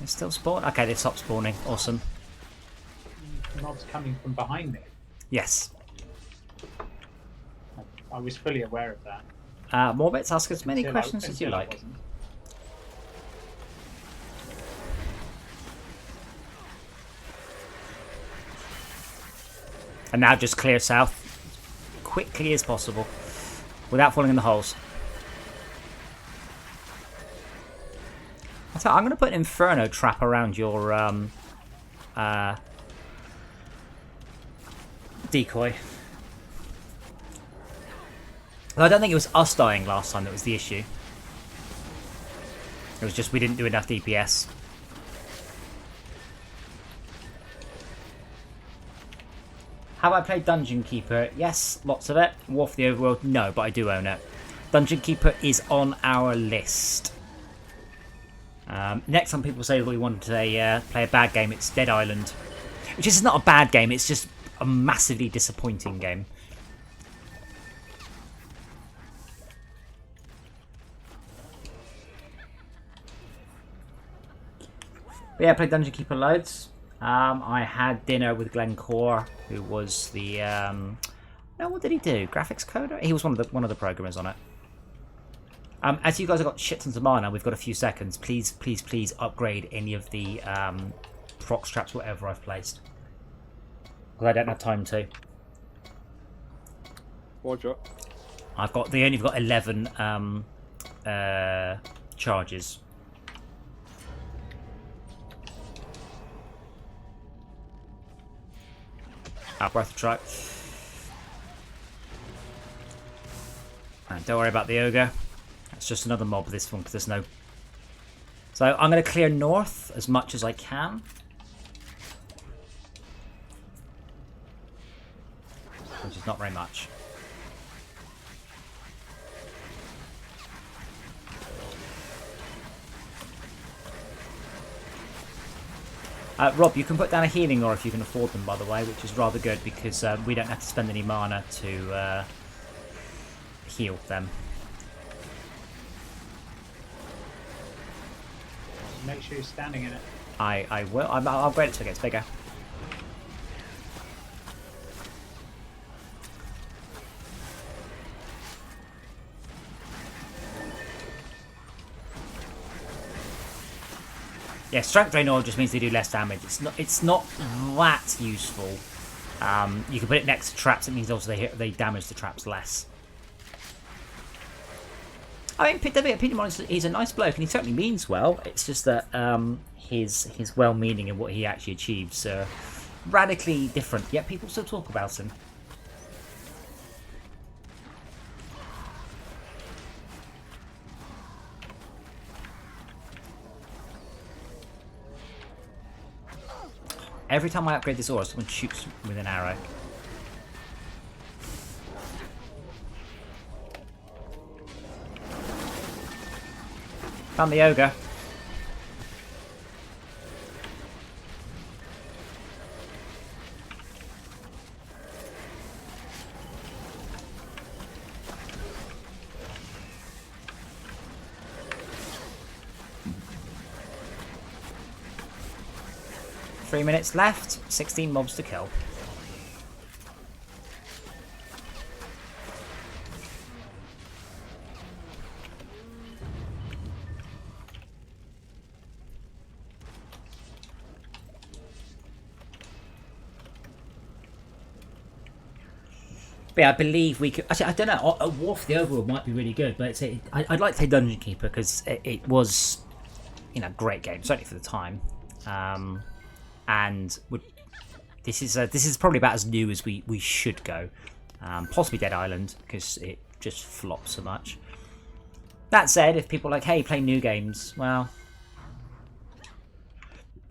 They still spawn? Okay, they stopped spawning. Awesome. Mobs coming from behind me. Yes. I was fully aware of that. Morbits, ask as many Until questions as you until I like. wasn't. And now just clear south quickly as possible without falling in the holes. So I'm going to put an Inferno trap around your decoy. I don't think it was us dying last time that was the issue. It was just we didn't do enough DPS. Have I played Dungeon Keeper? Yes, lots of it. War for the Overworld? No, but I do own it. Dungeon Keeper is on our list. Next time people say that we want to play a bad game, it's Dead Island. Which is not a bad game, it's just a massively disappointing game. But yeah, I played Dungeon Keeper loads. I had dinner with Glencore, who was the... no, what did he do? Graphics coder? He was one of the programmers on it. As you guys have got shit tons of mana, we've got a few seconds. Please, please, please upgrade any of the proc straps, whatever I've placed. Because I don't have time to. Roger. They only got 11 charges. Worth a try. And don't worry about the ogre. It's just another mob this one because there's no So I'm going to clear north as much as I can. Which is not very much. Rob, you can put down a healing ore if you can afford them, by the way, which is rather good because we don't have to spend any mana to heal them. Make sure you're standing in it. I will. I'll upgrade it so it gets bigger. Yeah, strength drain oil just means they do less damage. It's not that useful. You can put it next to traps. It means also they damage the traps less. I mean, Peter, he's a nice bloke, and he certainly means well. It's just that his well-meaning and what he actually achieves are radically different. Yet people still talk about him. Every time I upgrade this aura, someone shoots with an arrow. Found the ogre. Three minutes left, 16 mobs to kill. But yeah, I believe we could. Actually, I don't know. A Wharf the Overworld might be really good, but I'd like to say Dungeon Keeper because it was, a great game, certainly for the time. And this is probably about as new as we should go. Possibly Dead Island because it just flops so much. That said, if people are like, hey, play new games, well,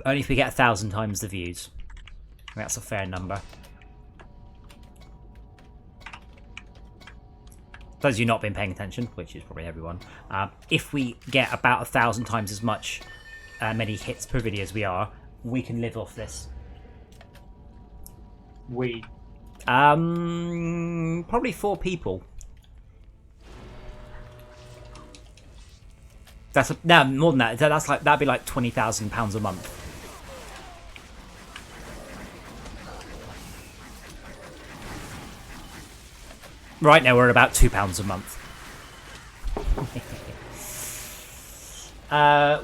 only if we get 1,000 times the views. That's a fair number. Those of you not been paying attention, which is probably everyone, if we get about 1,000 times as much many hits per video as we are, we can live off this. Probably 4 people. No, more than that. That'd be like £20,000 a month. Right now we're at about £2 a month.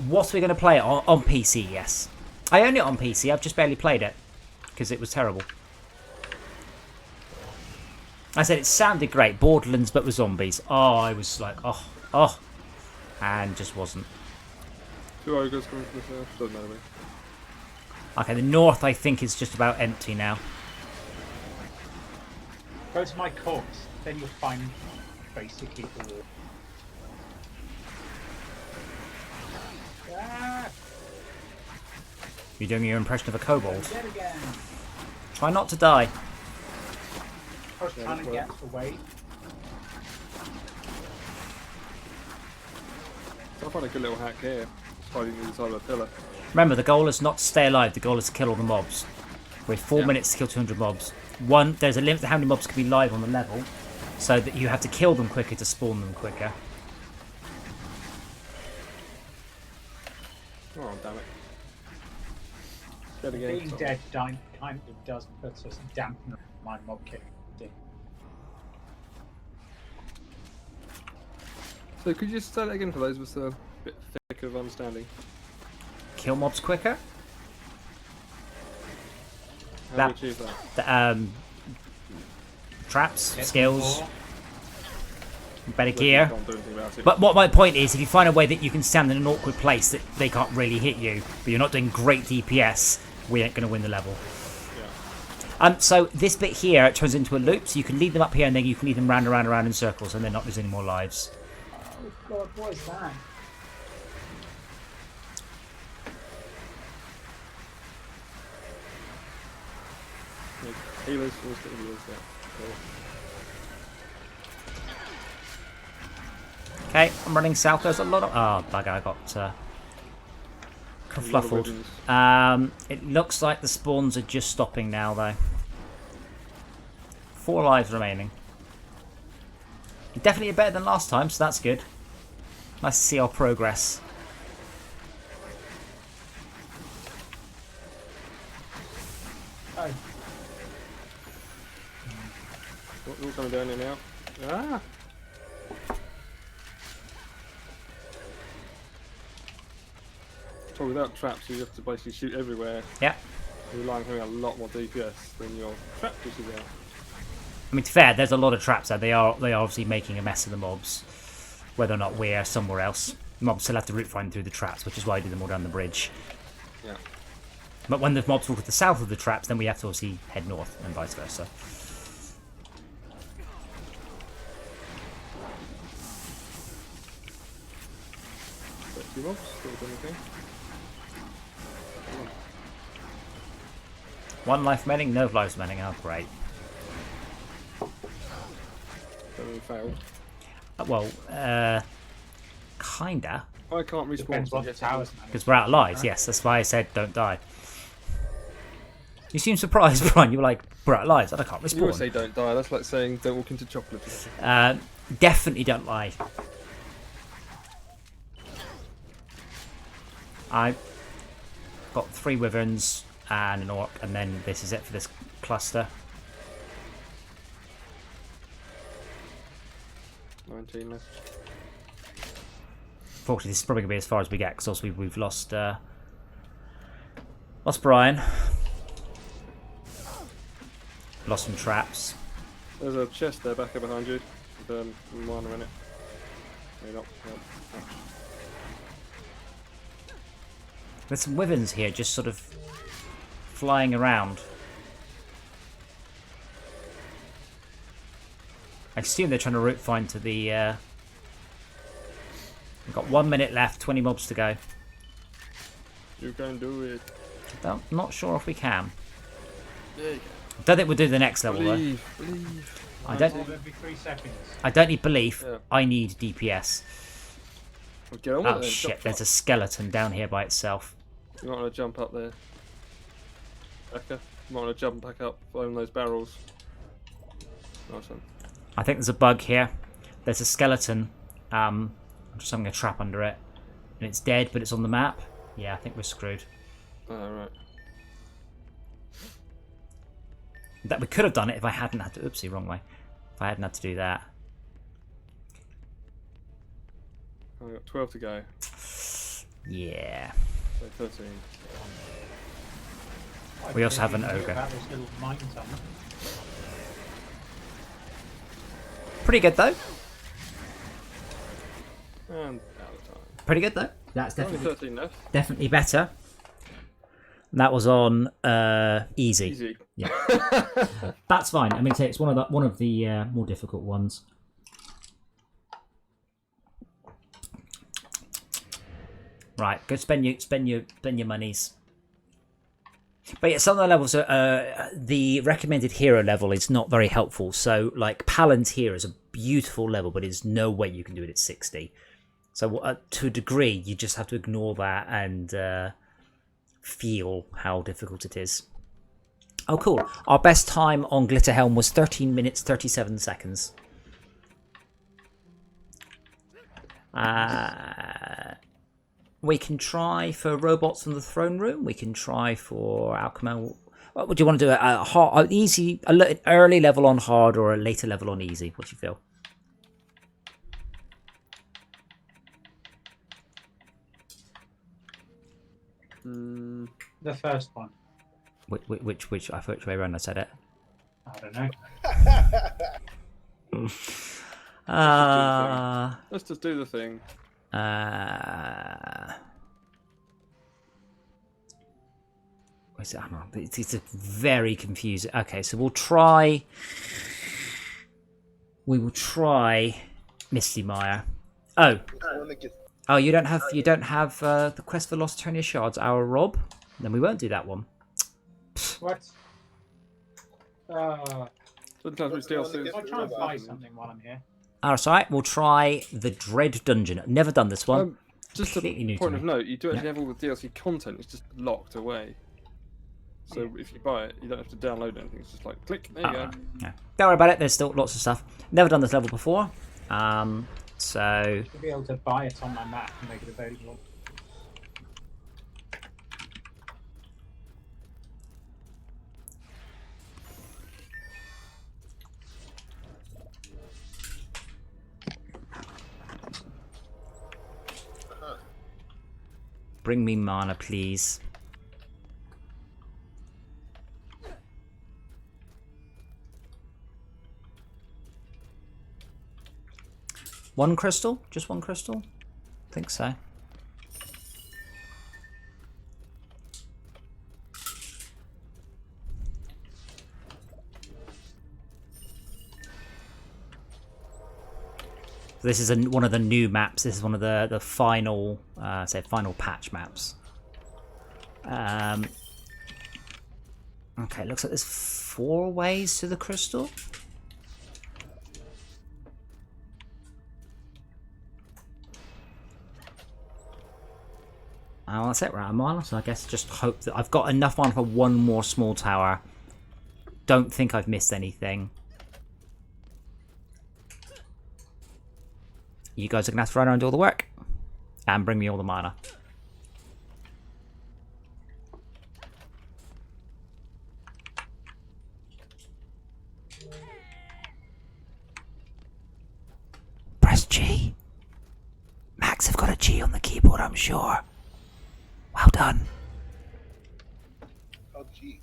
What are we going to play on PC? Yes. I own it on PC, I've just barely played it, because it was terrible. I said it sounded great, Borderlands but with zombies. Oh, I was like, oh, and just wasn't. 2 ogres coming from the south, doesn't matter to me. Okay, the north I think is just about empty now. Go to my corpse, then you'll find basically the wall. You're doing your impression of a kobold. Try not to die. I was trying to get away. I find a good little hack here, just hiding inside a pillar. Remember, the goal is not to stay alive, the goal is to kill all the mobs. We have 4 minutes to kill 200 mobs. There's a limit to how many mobs can be live on the level, so that you have to kill them quicker to spawn them quicker. Oh, damn it. Dead again. Being dead kind of does put us a dampener on my mob killing. So could you just say that again for those of us a bit thick of understanding? Kill mobs quicker? How do you achieve that? Traps, skills, better gear. Can't do anything about it. But what my point is, if you find a way that you can stand in an awkward place that they can't really hit you, but you're not doing great DPS, we ain't going to win the level. Yeah. So this bit here, it turns into a loop, so you can lead them up here and then you can lead them round and round and round in circles and they're not losing any more lives. Oh god, what is that? Healers, instant healers, yeah. Okay, I'm running south. There's a lot of... Oh, bugger, I got kerfluffled. It looks like the spawns are just stopping now, though. 4 lives remaining. Definitely better than last time, so that's good. Nice to see our progress. Oh, What's all coming down here now? Ah! So without traps, you have to basically shoot everywhere. Yeah. You're relying on having a lot more DPS than your trap pushes out. I mean, to be fair, there's a lot of traps there. They are obviously making a mess of the mobs. Whether or not we're somewhere else. The mobs still have to route find through the traps, which is why I do them all down the bridge. Yeah. But when the mobs fall to the south of the traps, then we have to obviously head north, and vice versa. Two mobs, still doing okay. 1 life remaining, no lives remaining. Oh, great. Don't really failed. Well, kinda. I can't respawn. depends what the towers, man. Because we're out of lives, yes. That's why I said don't die. You seem surprised, Brian. You were like, we're out of lives, and I can't You always respawn. say don't die, that's like saying don't walk into chocolate. Definitely don't lie. I've got 3 wyverns and an orc, and then this is it for this cluster. 19 left. Fortunately, this is probably going to be as far as we get, because also we've lost Brian. Lost some traps. There's a chest there back up behind you. With mana in it. Maybe not. No. There's some wyverns here just sort of flying around. I assume they're trying to route find to the... We've got 1 minute left, 20 mobs to go. You can do it. I'm not sure if we can. There you go. Don't think we'll do the next level Believe. though. I don't Every 3 seconds. need belief. Yeah. I need DPS. Well, get on with Oh it then. shit, Jump there's a up. skeleton down here by itself. You might want to jump up there. Becca, you might want to jump back up, following those barrels. Nice one. I think there's a bug here. There's a skeleton. I'm just having a trap under it. And it's dead, but it's on the map. Yeah, I think we're screwed. Oh, right. That we could have done it if I hadn't had to. Oopsie, wrong way. If I hadn't had to do that. I've got 12 to go. Yeah. So 13. We also have an About ogre. those little mines on them. Pretty good though. And out of time. Pretty good though. That's Only definitely 13 left. definitely better. That was on easy. Easy. Yeah. That's fine. I mean, it's one of the more difficult ones. Right, go spend your monies. But yeah, some of the levels are the recommended hero level is not very helpful. So like Palantir is a beautiful level, but there's no way you can do it at 60. So to a degree, you just have to ignore that and feel how difficult it is. Oh, cool. Our best time on Glitterhelm was 13 minutes, 37 seconds. We can try for robots from the throne room. We can try for Alchemel. What would you want to do? An easy, an early level on hard, or a later level on easy? What do you feel? The first one. Which I thought which way around I said it. I don't know. Let's just do the thing. What's it? I don't know. It's a very confusing. Okay, so we'll try. We will try Misty Mire. Oh, you don't have the quest for Lost Eternia Shards, our Rob. Then we won't do that one. What? Sometimes with DLC. I'll try and buy something while I'm here. Alright, right, we'll try the Dread Dungeon. I've never done this one. Just a Completely new to point me. of note, you do actually have all the DLC content, it's just locked away. So if you buy it, you don't have to download anything, it's just like, click, there you go. Yeah. Don't worry about it, there's still lots of stuff. Never done this level before. So... Should be able to buy it on my Mac and make it available. Bring me mana, please. One crystal? Just one crystal? I think so. This is one of the new maps. This is one of the final, say, final patch maps. Okay, looks like there's 4 ways to the crystal. Oh, that's it, we're out of mana, so I guess just hope that I've got enough mana for one more small tower. Don't think I've missed anything. You guys are going to have to run around and do all the work. And bring me all the mana. Press G. Max have got a G on the keyboard, I'm sure. Well done. Oh, gee.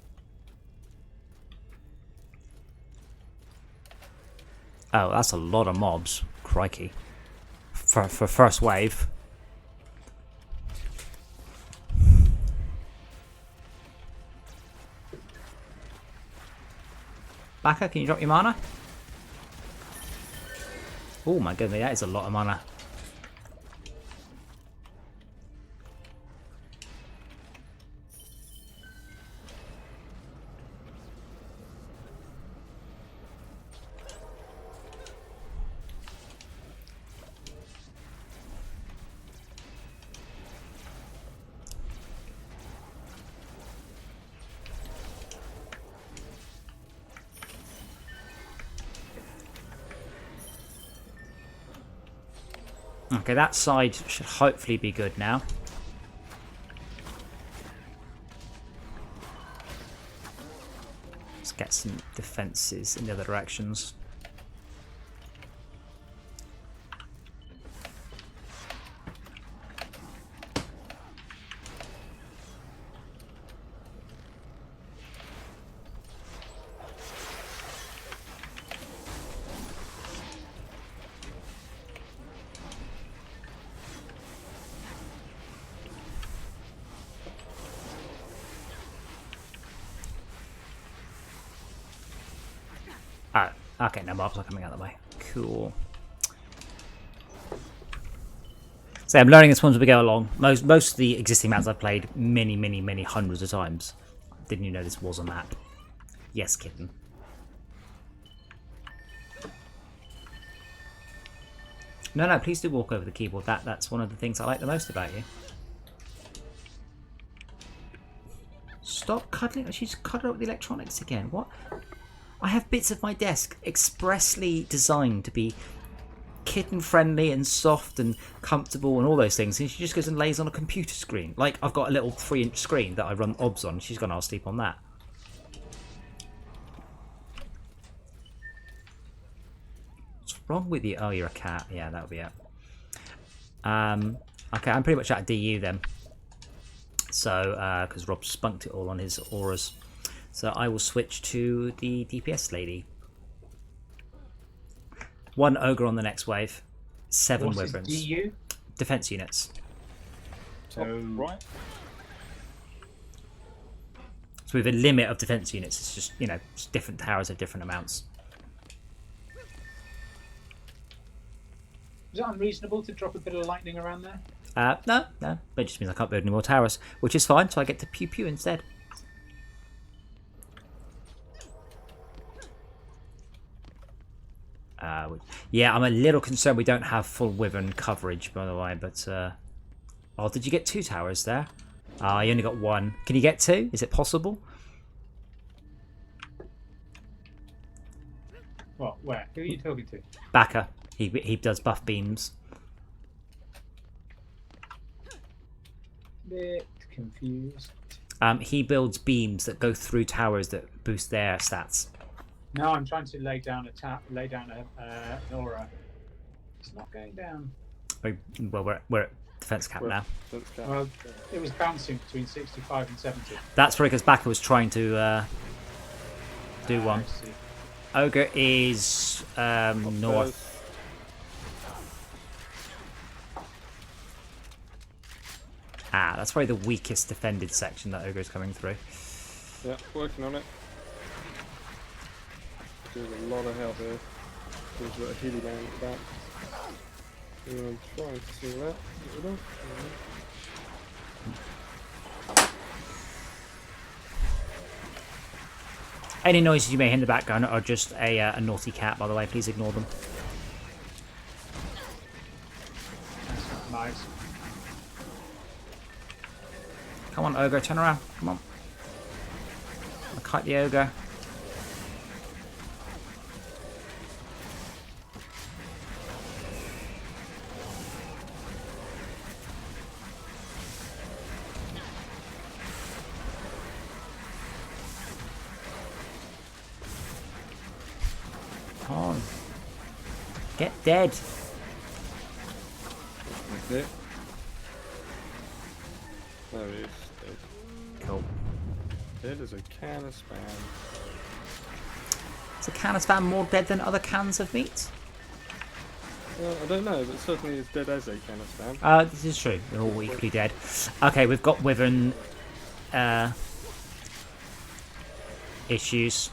Oh, that's a lot of mobs. Crikey. For first wave. Baka, can you drop your mana? Oh my goodness, that is a lot of mana. Okay, that side should hopefully be good now. Let's get some defences in the other directions. Okay, no mobs are coming out of the way. Cool. So I'm learning this one as we go along. Most of the existing maps I've played many hundreds of times. Didn't you know this was a map? Yes, kitten. No, please do walk over the keyboard. That's one of the things I like the most about you. Stop cuddling. She's cuddling up with the electronics again. What? I have bits of my desk expressly designed to be kitten friendly and soft and comfortable and all those things, and she just goes and lays on a computer screen. Like, I've got a little 3-inch screen that I run OBS on. She's gone, I'll sleep on that. What's wrong with you? Oh, you're a cat. Yeah, that'll be it. Okay, I'm pretty much out of DU then. So, because Rob spunked it all on his auras. So I will switch to the DPS lady. 1 ogre on the next wave. 7 wyverns. DU? Defense units. So right. So we have a limit of defense units. It's just, you know, just different towers have different amounts. Is it unreasonable to drop a bit of lightning around there? No. It just means I can't build any more towers, which is fine. So I get to pew pew instead. Yeah, I'm a little concerned we don't have full Wyvern coverage, by the way, but... Oh, did you get 2 towers there? You only got 1. Can you get 2? Is it possible? What? Where? Who are you talking to? Backer. He does buff beams. Bit confused. He builds beams that go through towers that boost their stats. No, I'm trying to lay down an aura. It's not going down. Well, we're at defense cap now. Well, it was bouncing between 65 and 70. That's probably because Backer was trying to do one. I see. Ogre is north. That's probably the weakest defended section that Ogre is coming through. Yeah, working on it. Doing a lot of help here. There's a bit of healing down at the back. I'm trying to see that. Get rid of. Any noises you may hear in the background are just a naughty cat, by the way. Please ignore them. That's not nice. Come on, Ogre, turn around. Come on. I'll kite the Ogre. Come on. Get dead. That's it. There he is. Dead. Cool. Dead as a can of spam. Is a can of spam more dead than other cans of meat? I don't know, but certainly as dead as a can of spam. This is true. They're all equally dead. Okay, we've got Wyvern issues.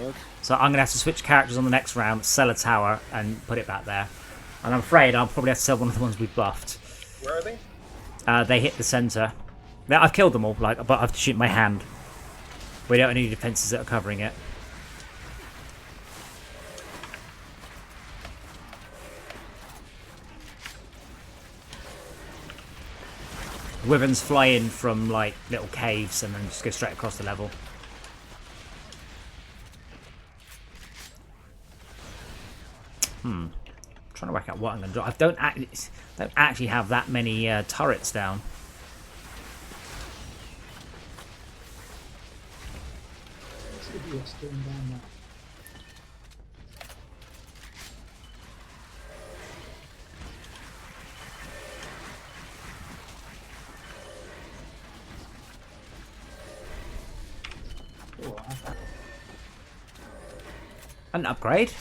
Right. So I'm going to have to switch characters on the next round, sell a tower, and put it back there. And I'm afraid I'll probably have to sell one of the ones we buffed. Where are they? They hit the centre. Now, I've killed them all, but I have to shoot my hand. We don't have any defences that are covering it. Wyverns fly in from like little caves and then just go straight across the level. I'm trying to work out what I'm going to do. I don't actually have that many turrets down. This idiot's doing down there. Oh, I have that. An upgrade.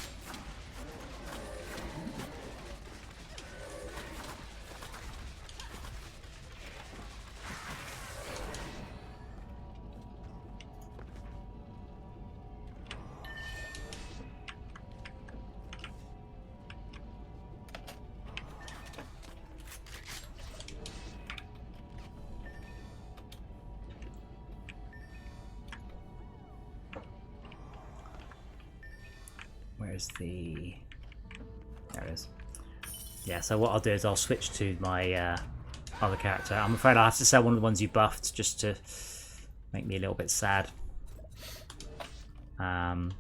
Where's the... There it is. Yeah, so what I'll do is I'll switch to my other character. I'm afraid I'll have to sell one of the ones you buffed just to make me a little bit sad. And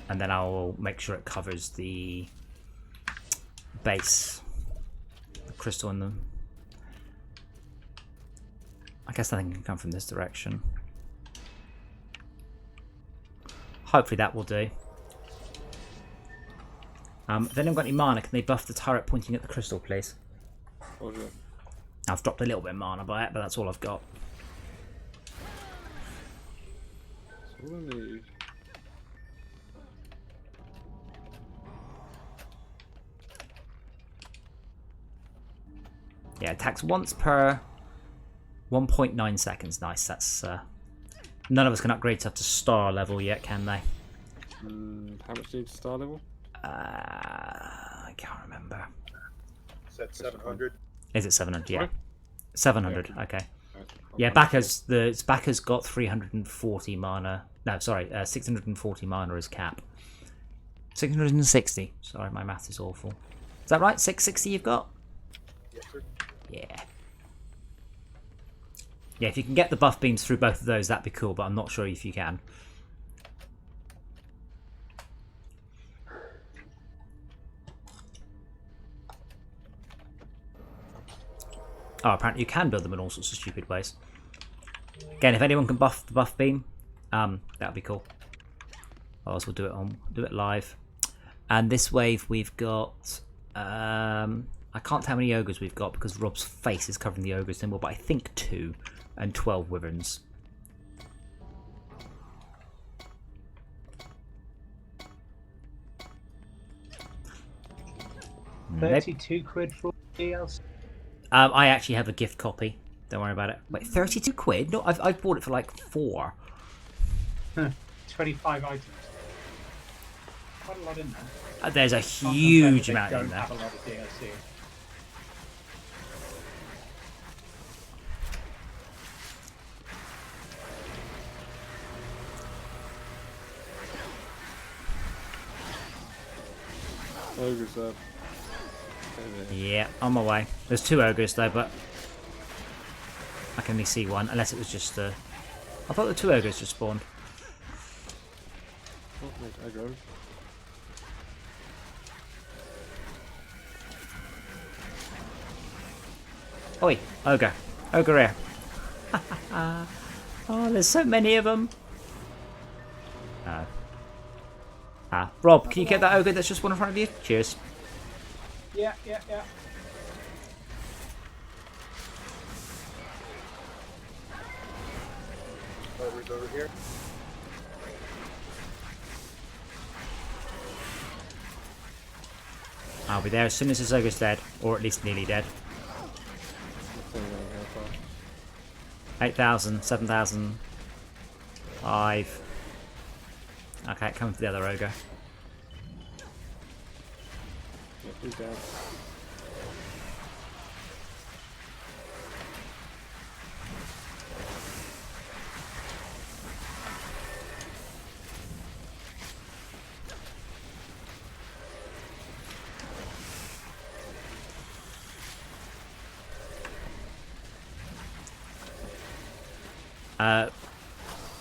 then I'll make sure it covers the base. The crystal in them. I guess nothing can come from this direction. Hopefully that will do. If anyone got any mana, can they buff the turret pointing at the crystal, please? Roger. I've dropped a little bit of mana by it, but that's all I've got. That's all I need. Yeah, attacks once per 1.9 seconds. Nice, that's... none of us can upgrade up to star level yet, can they? How much do you need to star level? I can't remember. Said 700. Is it 700? Yeah. Sorry? 700, okay. Yeah, Backer's got 340 mana No, sorry, 640 mana is cap. 660. Sorry, my math is awful. Is that right? 660 you've got? Yes, sir. Yeah. Yeah, if you can get the buff beams through both of those, that'd be cool, but I'm not sure if you can. Oh, apparently you can build them in all sorts of stupid ways. Again, if anyone can buff the buff beam, that'd be cool. Otherwise, we'll do it live. And this wave we've got. I can't tell how many ogres we've got because Rob's face is covering the ogre symbol, but I think 2 and 12 wyverns. £32 for DLC. I actually have a gift copy. Don't worry about it. Wait, £32? No, I've bought it for like 4. 25 items. Quite a lot in there. There's a Can't confirm huge they amount in don't there. have a lot of DLC. Ogres up. Yeah, on my way. There's 2 ogres though, but I can only see one, unless it was just I thought the 2 ogres just spawned. Oh, there's aggro. Oi, ogre. Ogre here. Oh, there's so many of them. Rob, can you get that ogre that's just one in front of you? Cheers. Yeah. Ogres over here. I'll be there as soon as this ogre's dead, or at least nearly dead. 8,000, 7,000, 5. Okay, coming for the other ogre. Yeah, he's down.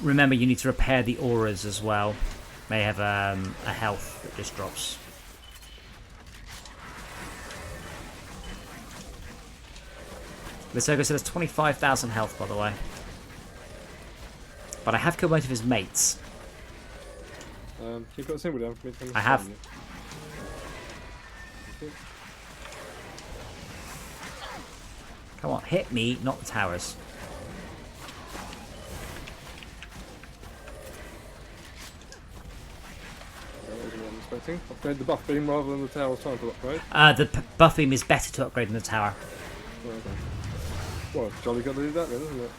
Remember, you need to repair the auras as well. They have a health that just drops. This ogre says 25,000 health, by the way. But I have killed most of his mates. You've got a symbol down for me to I have. understand it. Come on, hit me, not the towers. Upgrade the buff beam rather than the tower's trying to upgrade. The buff beam is better to upgrade than the tower. Oh, okay. Well, jolly got to do that then, isn't it?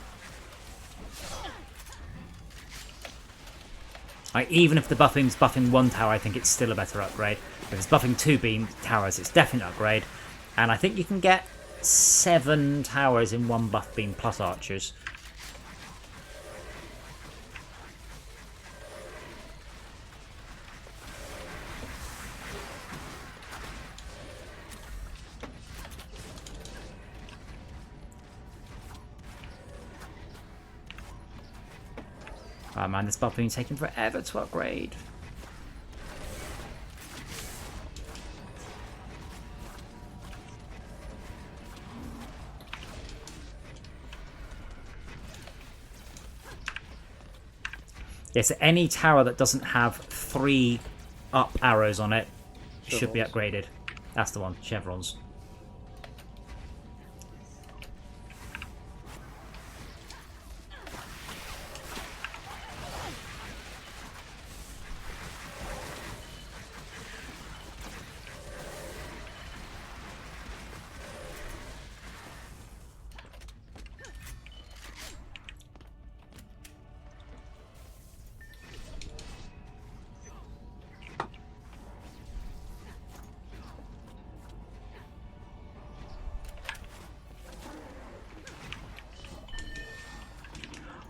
Like, even if the buff beam's buffing 1 tower, I think it's still a better upgrade. If it's buffing 2 beam towers, it's definitely an upgrade. And I think you can get 7 towers in 1 buff beam plus archers. Oh man, this buff beam's taking forever to upgrade. Yes, any tower that doesn't have 3 up arrows on it should be upgraded. That's the one, chevrons.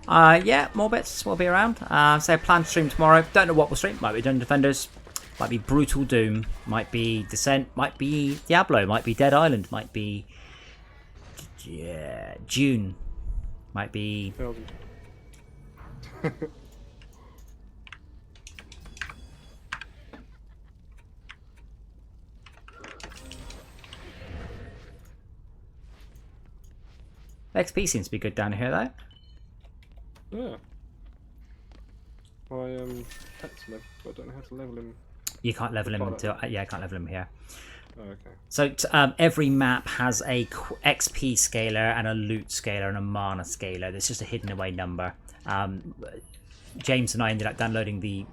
Yeah, more bits will be around. So plan to stream tomorrow. Don't know what we'll stream. Might be Dungeon Defenders. Might be Brutal Doom. Might be Descent. Might be Diablo. Might be Dead Island. Might be June. Might be... XP seems to be good down here though. Yeah. My pet's level, but I don't know how to level him. You can't level him until... yeah, I can't level him here. Oh, okay. So every map has a XP scaler and a loot scaler and a mana scaler. There's just a hidden away number. James and I ended up downloading the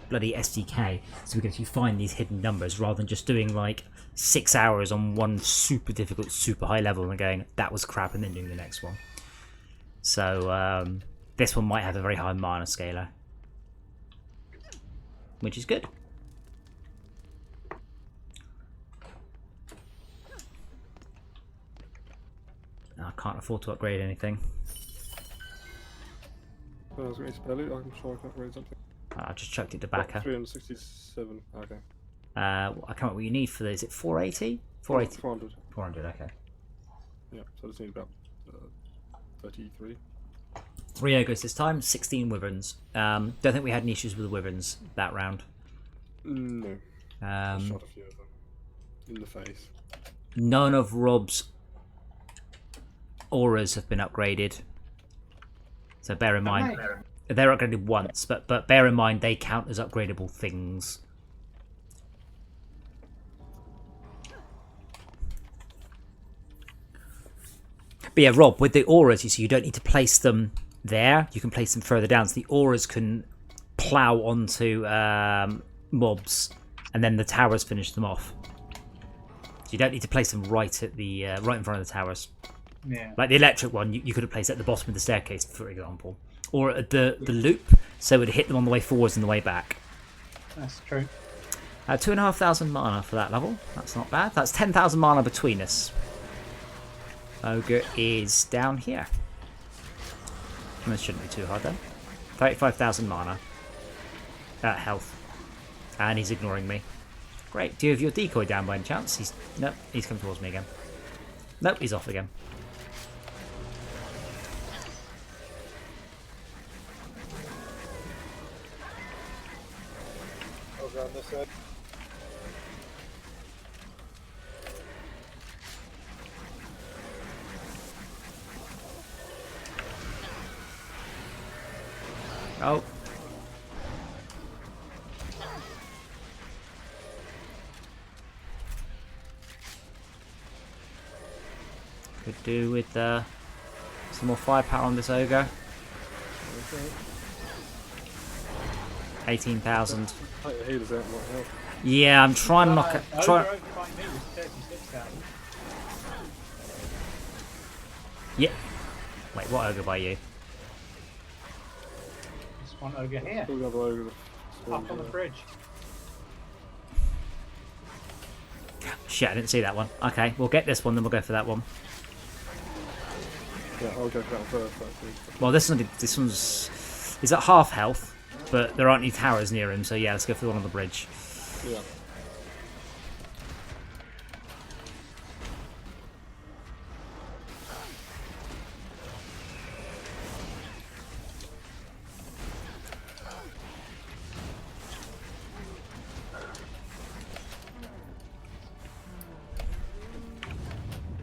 bloody SDK so we can actually find these hidden numbers rather than just doing like 6 hours on one super difficult, super high level and going, that was crap, and then doing the next one. So this one might have a very high mana scaler, which is good. I can't afford to upgrade anything. I was going to spell it. I'm sure I can upgrade something. I just chucked it to backer. 367. Okay. I can't remember what you need for this. Is it 480? 480. 400. 400. Okay. Yeah. So I just need about 33. 3 ogres this time. 16 wyverns. Don't think we had any issues with the wyverns that round. No. I shot a few of them in the face. None of Rob's auras have been upgraded. So bear in mind, they're upgraded once, but bear in mind they count as upgradable things. But yeah, Rob, with the auras, you see, you don't need to place them there. You can place them further down. So the auras can plow onto mobs, and then the towers finish them off. So you don't need to place them right at the right in front of the towers. Yeah. Like the electric one, you could have placed at the bottom of the staircase, for example, or at the loop, so it would hit them on the way forwards and the way back. That's true. 2,500 mana for that level. That's not bad. That's 10,000 mana between us. Ogre is down here. This shouldn't be too hard then. 35,000 mana. Health. And he's ignoring me. Great. Do you have your decoy down by any chance? Nope, he's come towards me again. Nope, he's off again. Over on this side. Oh. Could do with some more firepower on this ogre. 18,000. Yeah, I'm trying to knock it. Yeah. Wait, what ogre by you? This one ogre here. Up on the bridge. Shit, I didn't see that one. Okay, we'll get this one, then we'll go for that one. Yeah, I'll go for that one first, actually. Well, this one's... He's at half health, but there aren't any towers near him, so yeah, let's go for the one on the bridge. Yeah.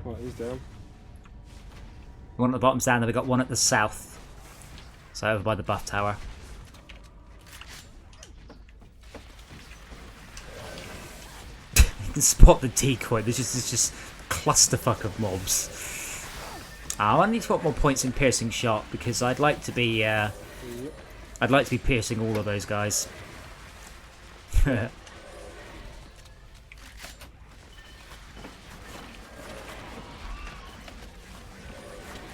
Right, he's down. One at the bottom's down, then we've got one at the south. So over by the buff tower. You can spot the decoy. There's just a clusterfuck of mobs. I need to put more points in piercing shot because I'd like to be piercing all of those guys.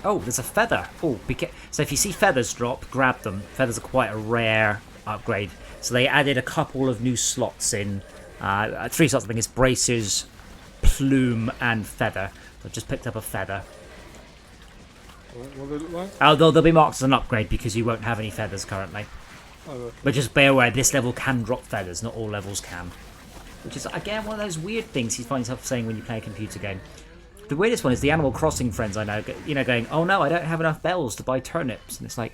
Oh, there's a feather. Oh, so if you see feathers drop, grab them. Feathers are quite a rare upgrade. So they added a couple of new slots in. 3 slots, I think it's bracers, plume, and feather. So I've just picked up a feather. What do they look like? Although they'll be marked as an upgrade because you won't have any feathers currently. Oh, But just bear aware, this level can drop feathers, not all levels can. Which is, again, one of those weird things you find yourself saying when you play a computer game. The weirdest one is the Animal Crossing friends I know, you know, going, oh no, I don't have enough bells to buy turnips. And it's like,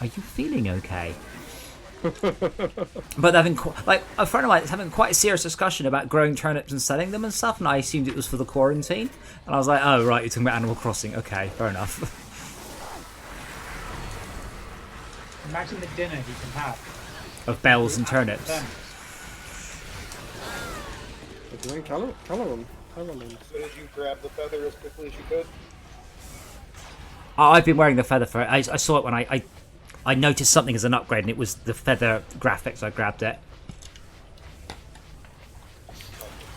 are you feeling okay? But they're having, like, a friend of mine is having quite a serious discussion about growing turnips and selling them and stuff, and I assumed it was for the quarantine. And I was like, oh, right, you're talking about Animal Crossing. Okay, fair enough. Imagine the dinner he can have. Of bells and turnips. What do you think? Colour them. As soon as you grab the feather as quickly as you could. I've been wearing the feather for it. I saw it when I noticed something as an upgrade, and it was the feather graphics. I grabbed it.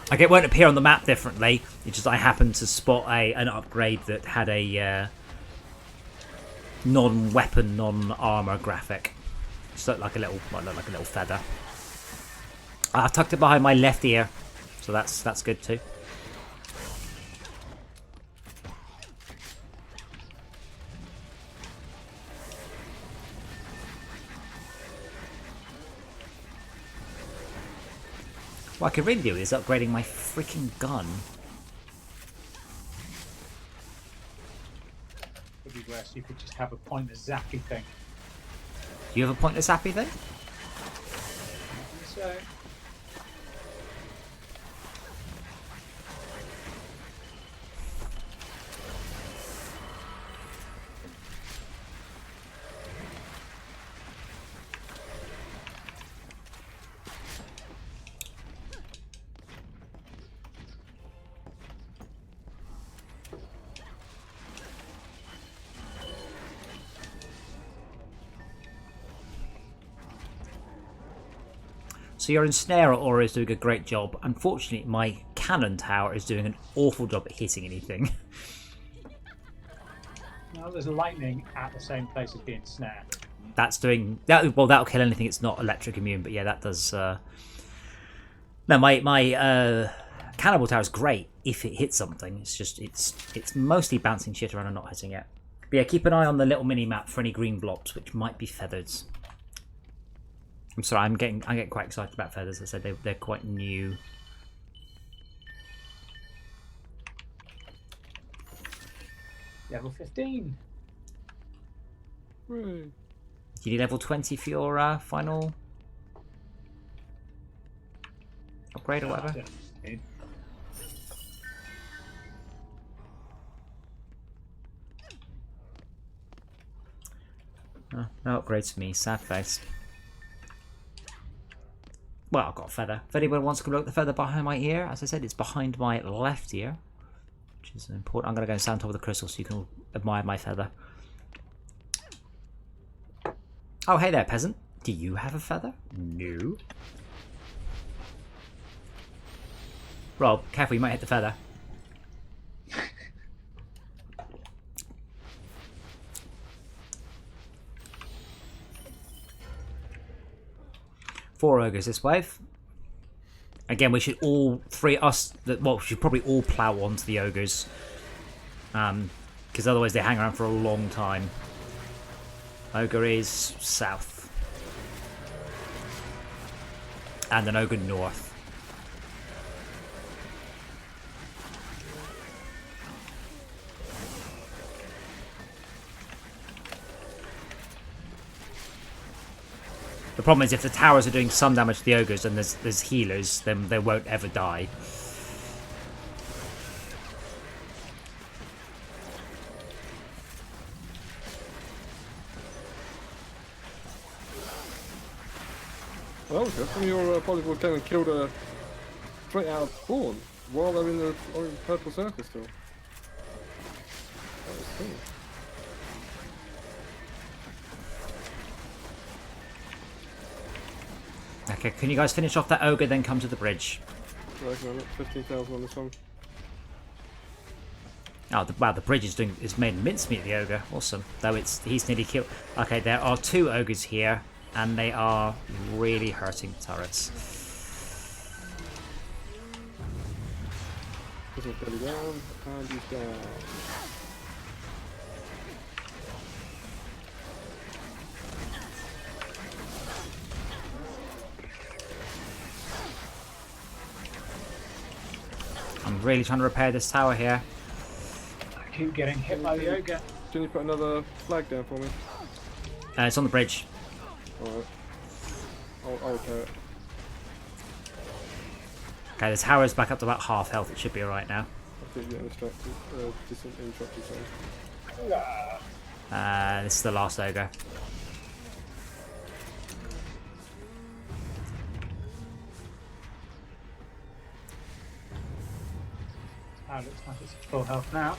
Like, it won't appear on the map differently. It's just I happened to spot an upgrade that had a non-weapon, non-armor graphic. Just looked like a little feather. I've tucked it behind my left ear, so that's good too. What I could really do is upgrading my freaking gun. Would be worse. You could just have a pointless zappy thing. Do you have a pointless happy thing? So. So your ensnarer aura is doing a great job. Unfortunately, my cannon tower is doing an awful job at hitting anything. Now there's lightning at the same place as the ensnare. That's doing that. Well, that'll kill anything. It's not electric immune, but yeah, that does. No, my cannibal tower is great if it hits something. It's just it's mostly bouncing shit around and not hitting it. But yeah, keep an eye on the little mini map for any green blobs, which might be feathers. I'm sorry, I'm getting quite excited about feathers. I said they're quite new. Level 15. Right. Do you need level 20 for your final upgrade or whatever? Oh, no upgrades for me, sad face. Well, I've got a feather. If anyone wants to look at the feather behind my ear, as I said, it's behind my left ear, which is important. I'm going to go and stand on top of the crystal so you can all admire my feather. Oh, hey there, peasant. Do you have a feather? No. Rob, careful, you might hit the feather. Four ogres this wave. Again, we should all we should probably all plow onto the ogres. Because otherwise they hang around for a long time. Ogre is south. And an ogre north. The problem is if the towers are doing some damage to the ogres and there's healers, then they won't ever die. Well, that was good. Some of your volleyball cannon killed a straight out of spawn while they're in the purple circle still. That was cool. Okay, can you guys finish off that ogre, then come to the bridge? I reckon I got 15,000 on this one. Oh, wow, the bridge is made mincemeat, the ogre. Awesome. Though he's nearly killed. Okay, there are two ogres here, and they are really hurting the turrets. This one's fairly down, and he's down. I'm really trying to repair this tower here. I keep getting hit by the ogre. Can you put another flag down for me? It's on the bridge. Alright. I'll repair it. Okay, the tower's back up to about half health. It should be alright now. I keep getting distracted. Interrupted, sorry. This is the last ogre. Looks like it's full health now.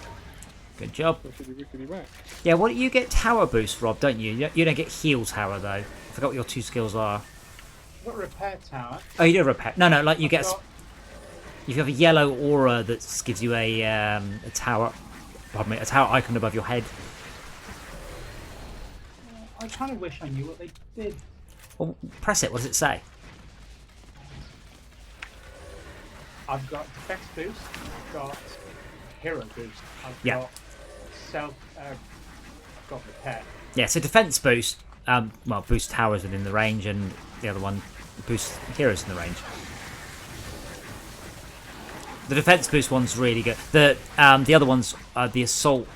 Good job. Rickety whack. Yeah, what you get tower boost, Rob, don't you? You don't get heal tower though. I forgot what your 2 skills are. I've got repair tower. Oh, you do repair. No, like you get. got- You have a yellow aura that gives you a tower. Pardon me, a tower icon above your head. I kind of wish I knew what they did. Well, press it. What does it say? I've got defense boost. I've got hero boost. I've Yeah. got I've got repair. Yeah, so defense boost. Well, boost towers within the range, and the other one boosts heroes in the range. The defense boost one's really good. The other one's the assault.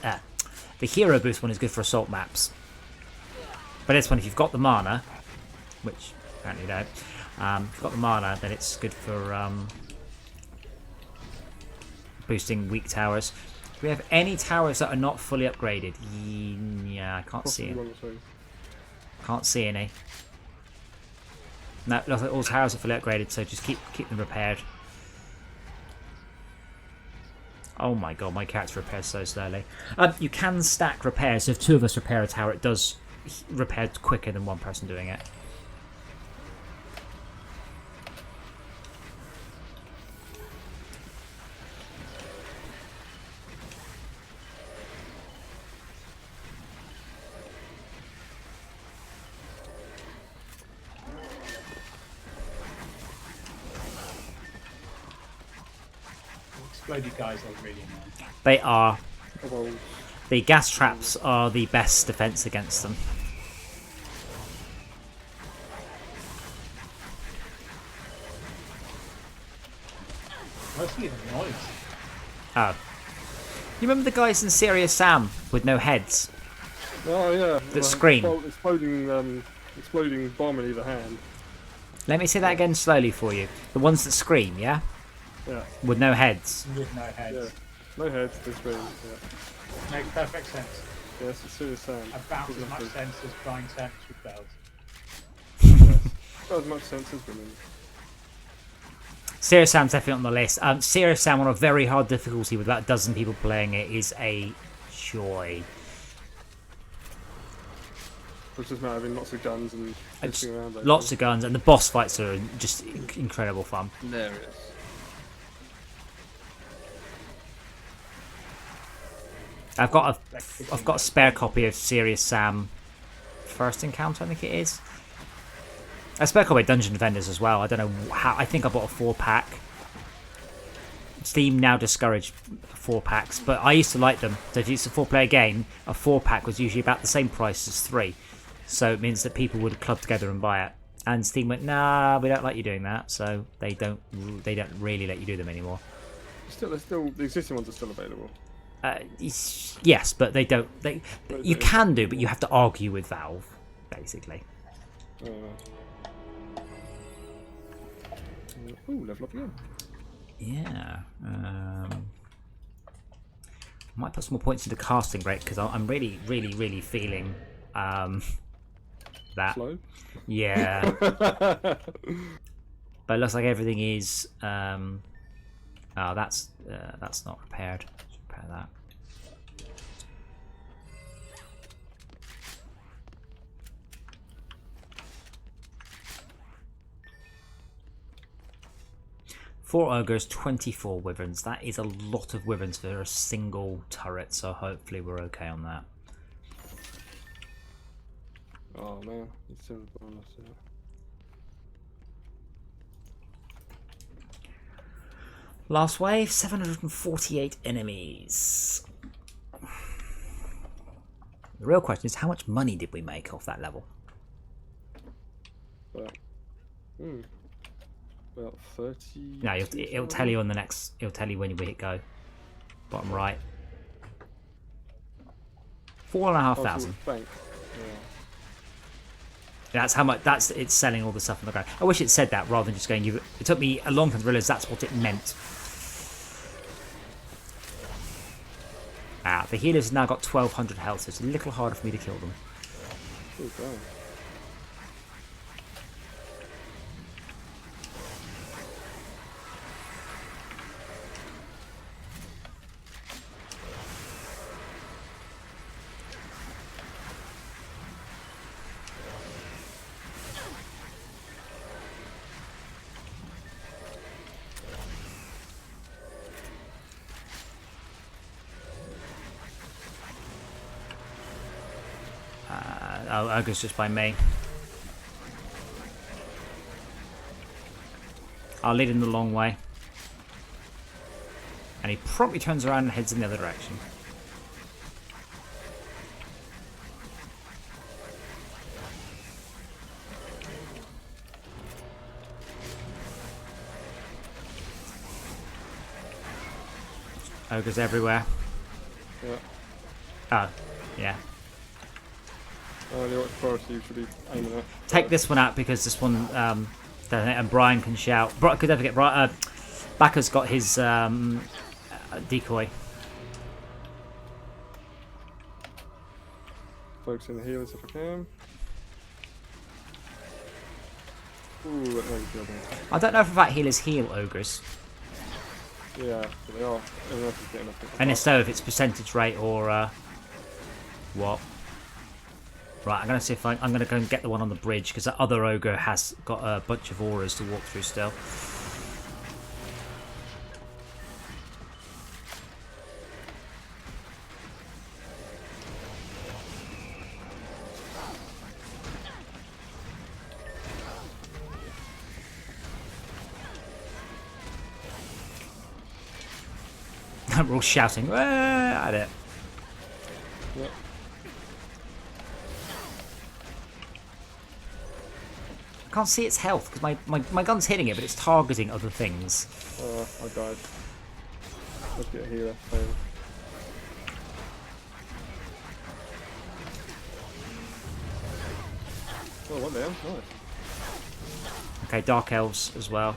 The hero boost one is good for assault maps. But this one, if you've got the mana, which apparently you don't, if you've got the mana, then it's good for boosting weak towers. Do we have any towers that are not fully upgraded? Yeah, I can't see any. Can't see any. No, looks like all towers are fully upgraded, so just keep them repaired. Oh my god, my character repairs so slowly. You can stack repairs. So if 2 of us repair a tower, it does repair quicker than 1 person doing it. Exploded guys are really annoying. They are. The gas traps are the best defense against them. Mostly the noise. Oh. You remember the guys in Serious Sam with no heads? Oh yeah. That scream. Exploding bomb in either hand. Let me say that again slowly for you. The ones that scream, yeah? Yeah. With no heads. With no heads. Yeah. No heads, they scream. Yeah. Makes perfect sense. Yes, it's Serious Sam. About as much sense as blind sense with bells. Not as much sense as women. Serious Sam's definitely on the list. Serious Sam on a very hard difficulty with about a dozen people playing it is a joy. It's just about having lots of guns and messing around. Lots of guns, and the boss fights are just incredible fun. Hilarious. I've got a spare copy of Serious Sam First Encounter, I think it is. A spare copy of Dungeon Defenders as well. I don't know how. I think I bought a 4-pack. Steam now discouraged 4-packs, but I used to like them. So if it's a 4-player game, a 4-pack was usually about the same price as 3. So it means that people would club together and buy it. And Steam went, nah, we don't like you doing that. So they don't really let you do them anymore. Still, the existing ones are still available. Yes, but they don't. You can do, but you have to argue with Valve, basically. Ooh, level up again. Yeah. Might put some more points into casting rate because I'm really feeling that. Slow? Yeah. But it looks like everything is. Oh, that's not repaired. Let's repair that. Four ogres, 24 wyverns. That is a lot of wyverns for a single turret, so hopefully we're okay on that. Oh man, it's still a bonus. Last wave, 748 enemies. The real question is, how much money did we make off that level? About 30. No, it'll tell you on the next. It'll tell you when you hit go. Bottom right. 4,500. Bank. Yeah. That's how much. That's it's selling all the stuff on the ground. I wish it said that rather than just going. It took me a long time to realise that's what it meant. The healers have now got 1,200 health, so it's a little harder for me to kill them. Okay. Oh, Ogre's just by me. I'll lead him the long way. And he promptly turns around and heads in the other direction. Ogres everywhere. Yeah. Oh, yeah. What priority you should be aiming at? Take this one out because this one, and Brian can shout. Could never get Brian. Backer's got his decoy. Focusing the healers if I can. Ooh, that might be good. I don't know if that healers heal ogres. Yeah, they are. Everyone else is getting up. And if so, if it's percentage rate or what? Right, I'm gonna see if I'm gonna go and get the one on the bridge because that other ogre has got a bunch of auras to walk through still. We're all shouting at it. Yep. I can't see its health because my gun's hitting it, but it's targeting other things. I died. Let's get a healer. Failed. Oh, what the hell? Nice. Okay, Dark Elves as well.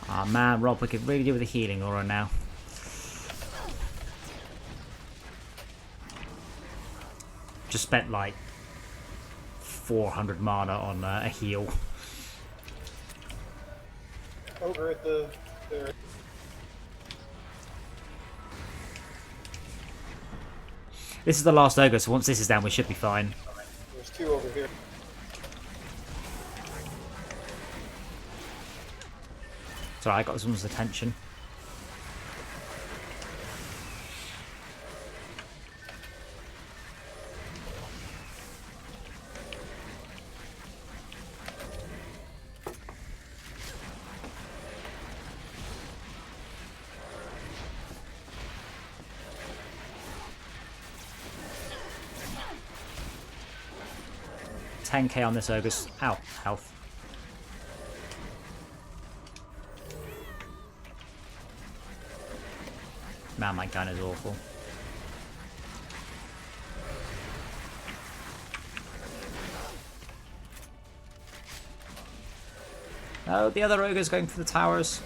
Ah man, Rob, we could really do with a healing aura now. Just spent like 400 mana on a heal. Over at the there. This is the last ogre, so once this is down, we should be fine. There's two over here. Sorry, I got this one's attention. $10k on this ogre's health. Man, my gun is awful. Oh, the other ogre's going for the towers.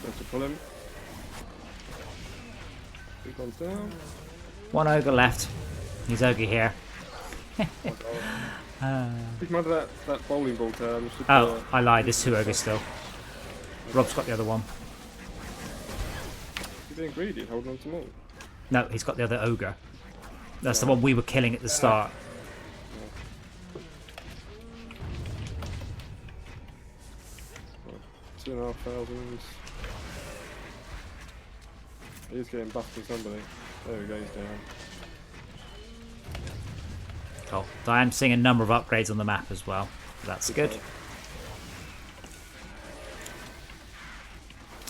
That's to pull him. Big one's down. One ogre left. He's ogre here. Big man of that bowling ball term. Oh, I lied. There's two ogres still. Rob's got the other one. He's being greedy, holding on to more. No, he's got the other ogre. That's the one we were killing at the start. 2,500. He's getting buffed to somebody. There we go, he's down. Cool. So I am seeing a number of upgrades on the map as well. So that's good.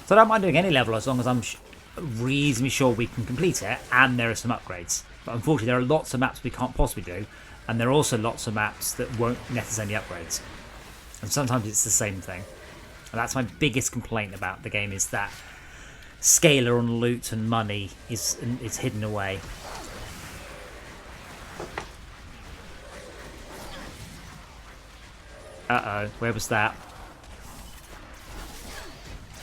So I don't mind doing any level as long as I'm reasonably sure we can complete it and there are some upgrades. But unfortunately there are lots of maps we can't possibly do, and there are also lots of maps that won't necessarily upgrades. And sometimes it's the same thing. And that's my biggest complaint about the game, is that scalar on loot and money is hidden away. Uh-oh, where was that?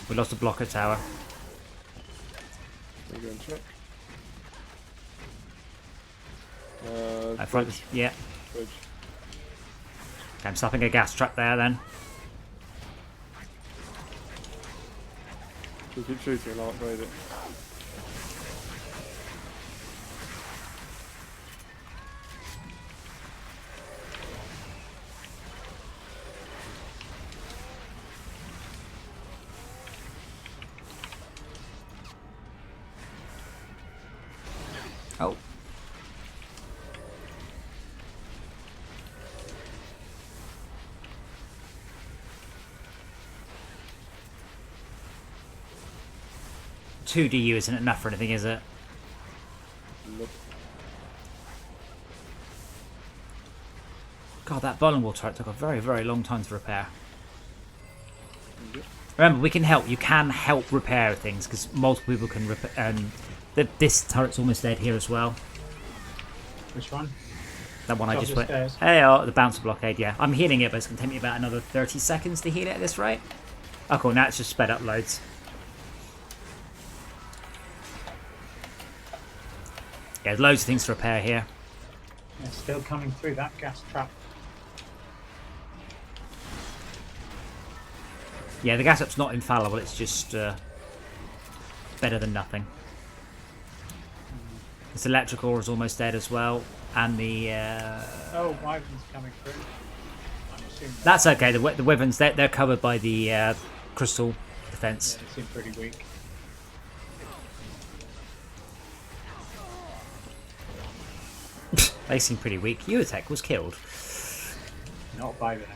We lost a blocker tower. Go and check. Yeah. Bridge. Okay, I'm stopping a gas trap there then. We'll keep shooting and I'll upgrade it. Oh. Two DU isn't enough for anything, is it? Nope. God, that bowling ball turret took a very, very long time to repair. Yep. Remember, we can help. You can help repair things because multiple people can repair. This turret's almost dead here as well. Which one? That one I Top just of went. the stairs. Hey, oh, the bouncer blockade. Yeah, I'm healing it, but it's gonna take me about another 30 seconds to heal it at this rate. Oh, cool. Now it's just sped up loads. Yeah, there's loads of things to repair here. Yeah, still coming through that gas trap. Yeah, the gas up's not infallible. It's just better than nothing. This electrical is almost dead as well, and the. Oh, Wyvern's coming through. I'm assuming That's okay. The wyverns, they're covered by the crystal defense. they seem pretty weak. They seem pretty weak. Uatek was killed. Not by them.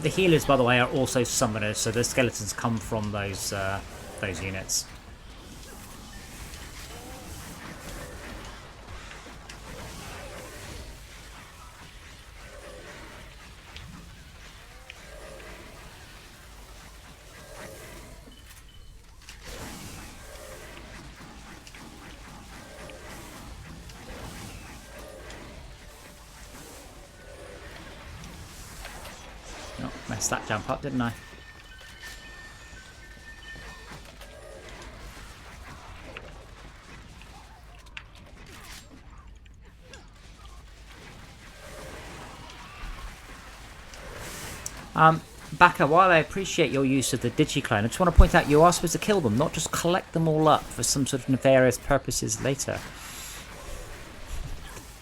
The healers, by the way, are also summoners, so the skeletons come from those units. Oh, messed that jump up, didn't I? Baka, while I appreciate your use of the digiclone, I just want to point out you are supposed to kill them, not just collect them all up for some sort of nefarious purposes later.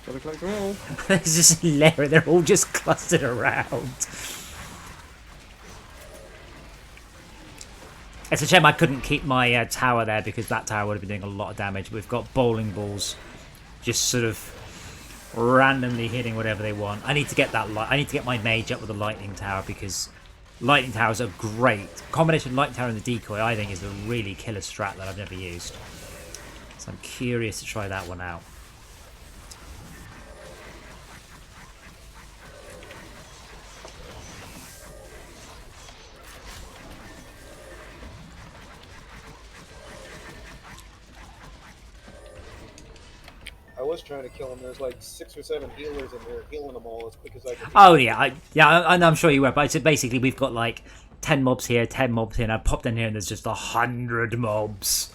Gotta collect them all. It's just hilarious, they're all just clustered around. It's a shame I couldn't keep my tower there because that tower would have been doing a lot of damage. We've got bowling balls just sort of randomly hitting whatever they want. I need to get that I need to get my mage up with a lightning tower because lightning towers are great. Combination of lightning tower and the decoy I think is a really killer strat that I've never used. So I'm curious to try that one out. I was trying to kill him. There's like 6 or 7 healers in there, healing them all as quick as I could. Oh yeah, I'm sure you were. But basically, we've got like 10 mobs here, 10 mobs here, and I popped in here, and there's just 100 mobs.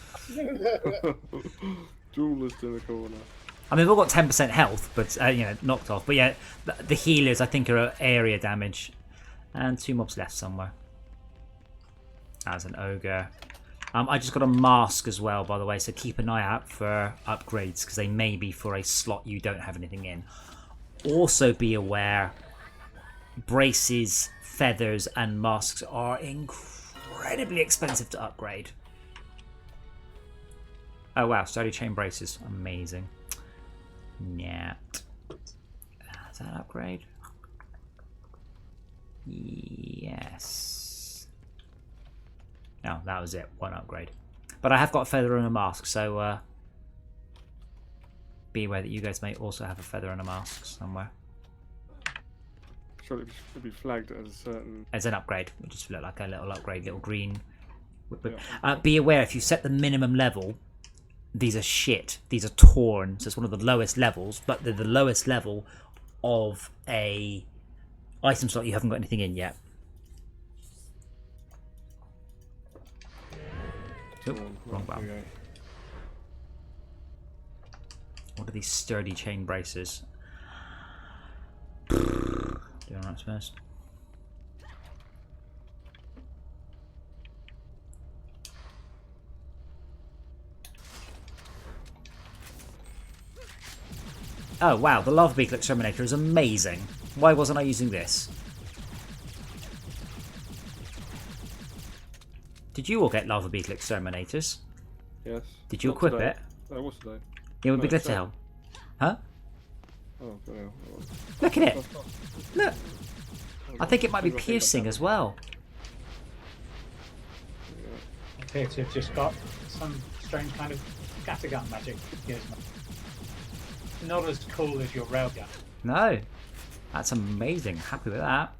Duelist in the corner. I mean, we've all got 10% health, but knocked off. But yeah, the healers I think are area damage, and 2 mobs left somewhere. As an ogre, I just got a mask as well, by the way, so keep an eye out for upgrades because they may be for a slot you don't have anything in. Also be aware, braces, feathers and masks are incredibly expensive to upgrade. Oh wow, sturdy chain braces, amazing. Yeah. Is that an upgrade? Yes. No, that was it. One upgrade. But I have got a feather and a mask, so be aware that you guys may also have a feather and a mask somewhere. Surely it should be flagged as a certain... As an upgrade. It just look like a little upgrade, little green. Be aware, if you set the minimum level, these are shit. These are torn, so it's one of the lowest levels, but they're the lowest level of a item slot you haven't got anything in yet. Oop, wrong button. What are these sturdy chain braces? Doing right first. Oh wow, the lava beetle exterminator is amazing. Why wasn't I using this? Did you all get lava beetle exterminators? Yes. Did you Not equip today. it? Oh, what's today? Yeah, with No, Big Glitter today. Helm. Huh? Oh, no. Look at it. Look. I think it might be piercing as well. Appear to have just got some strange kind of scattergun magic. Not as cool as your railgun. No. That's amazing. Happy with that.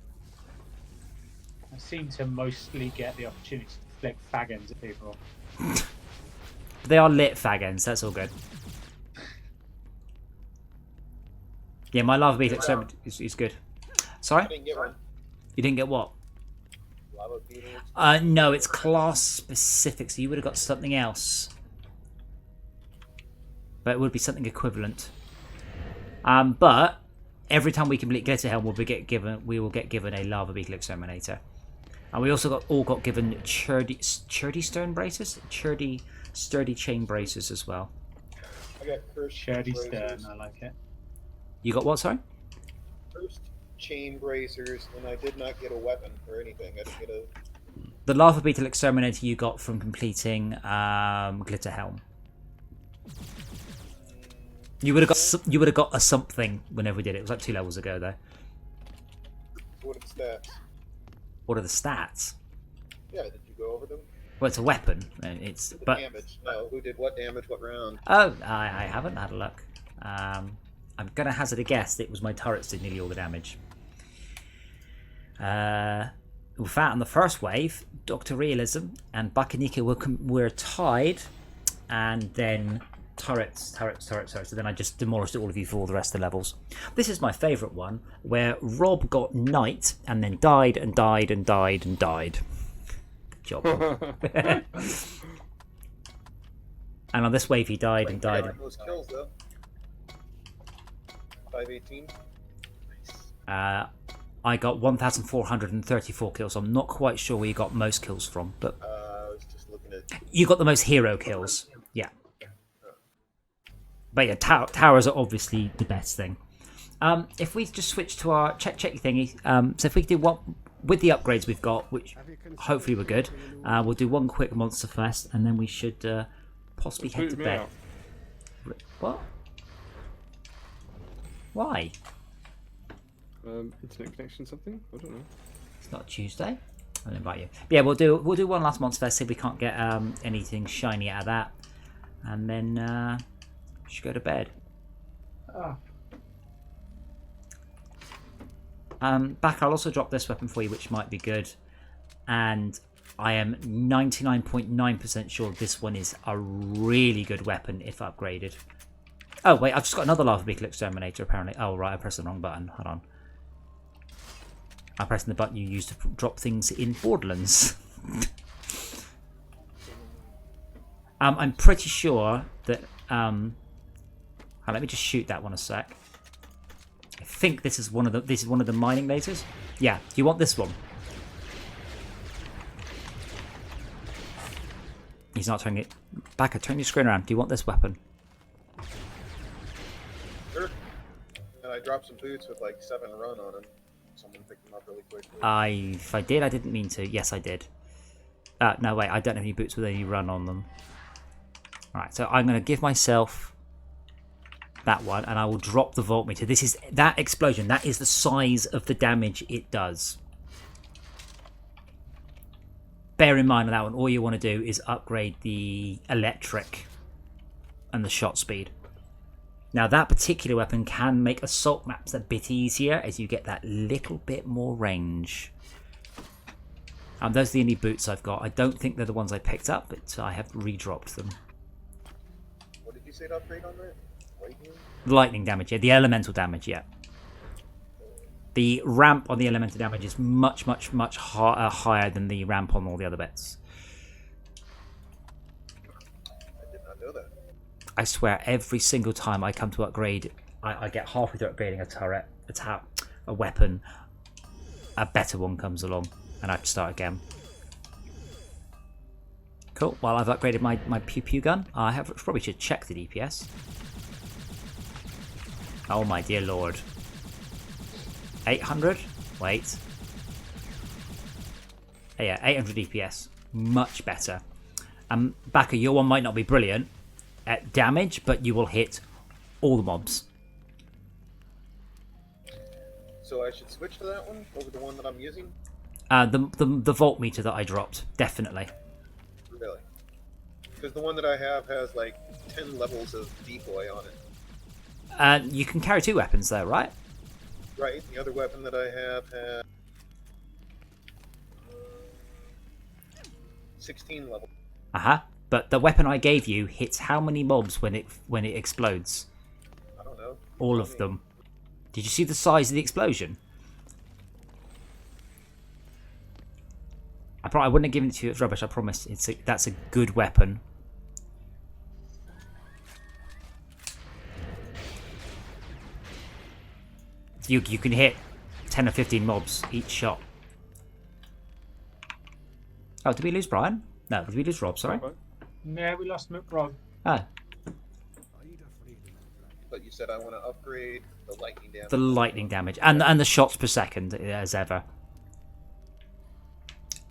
I seem to mostly get the opportunity to flick fag-ends at people. They are lit fag-ends, that's all good. Yeah, my lava beetle exterminator is good. Sorry? I didn't get one. You didn't get what? Lava beetles. No, it's class specific, so you would have got something else. But it would be something equivalent. But every time we complete Glitter Helm, we will get given a lava beetle exterminator, and we also got given Churdy stone braces, sturdy chain braces as well. I got cursed Shirdy bracers. stern, I like it. You got what? Sorry. Cursed chain bracers, and I did not get a weapon or anything. I didn't get a. The lava beetle exterminator you got from completing Glitter Helm. You would have got a something whenever we did it. It was like 2 levels ago though. What are the stats? What are the stats? Yeah, did you go over them? Well, it's a weapon. It's The but damage. No, who did what damage, what round? oh, I haven't had a look. I'm gonna hazard a guess that it was my turrets did nearly all the damage. In fact, on the first wave, Dr. Realism and Bakanika were tied, and then turrets. So then I just demolished all of you for all the rest of the levels. This is my favourite one, where Rob got knight and then died and died and died and died. Good job, Rob. And on this wave he died and died. Those kills though. 518. I got 1,434 kills. I'm not quite sure where you got most kills from, but I was just looking at. you got the most hero kills. Yeah. But yeah, towers are obviously the best thing. If we just switch to our check thingy, so if we do what with the upgrades we've got, which hopefully we're good, we'll do one quick monster fest, and then we should possibly head to bed. What? Why? Internet connection, something? I don't know. It's not Tuesday. I'll invite you. But yeah, we'll do one last monster fest. See if we can't get anything shiny out of that, and then. Should go to bed. Back, I'll also drop this weapon for you, which might be good. And I am 99.9% sure this one is a really good weapon if upgraded. Oh, wait, I've just got another lava beetle exterminator, apparently. Oh, right, I pressed the wrong button. Hold on. I'm pressing the button you use to drop things in Borderlands. I'm pretty sure that... let me just shoot that one a sec. I think this is one of the mining lasers. Yeah, you want this one. He's not turning it. Backer, turn your screen around. Do you want this weapon? Sure. And I dropped some boots with like 7 run on them. Someone picked them up really quickly. If I did, I didn't mean to. Yes, I did. No, wait. I don't have any boots with any run on them. Alright, so I'm going to give myself that one, and I will drop the voltmeter. This is that explosion. That is the size of the damage it does. Bear in mind on that one, all you want to do is upgrade the electric and the shot speed. Now that particular weapon can make assault maps a bit easier as you get that little bit more range. Those are the only boots I've got. I don't think they're the ones I picked up, but I have redropped them. What did you say to upgrade on that? Lightning? Lightning damage, yeah. The elemental damage, yeah. The ramp on the elemental damage is much higher than the ramp on all the other bits. I did not know that. I swear, every single time I come to upgrade, I get halfway through upgrading a turret, a weapon, a better one comes along, and I have to start again. Cool. Well, I've upgraded my pew pew gun. I probably should check the DPS. Oh my dear lord. 800? Wait. Oh, yeah, 800 DPS. Much better. Backer, your one might not be brilliant at damage, but you will hit all the mobs. So I should switch to that one over the one that I'm using? The voltmeter that I dropped, definitely. Really? Because the one that I have has like 10 levels of decoy on it. You can carry 2 weapons though, right? Right, the other weapon that I have has 16 levels. But the weapon I gave you hits how many mobs when it explodes? I don't know. All of them. Did you see the size of the explosion? I wouldn't have given it to you. It's rubbish. I promise. That's a good weapon. You can hit 10 or 15 mobs each shot. Oh, did we lose Brian? No, did we lose Rob? Sorry. Yeah, we lost Rob. Oh. But you said I want to upgrade the lightning damage. The lightning damage and the shots per second as ever.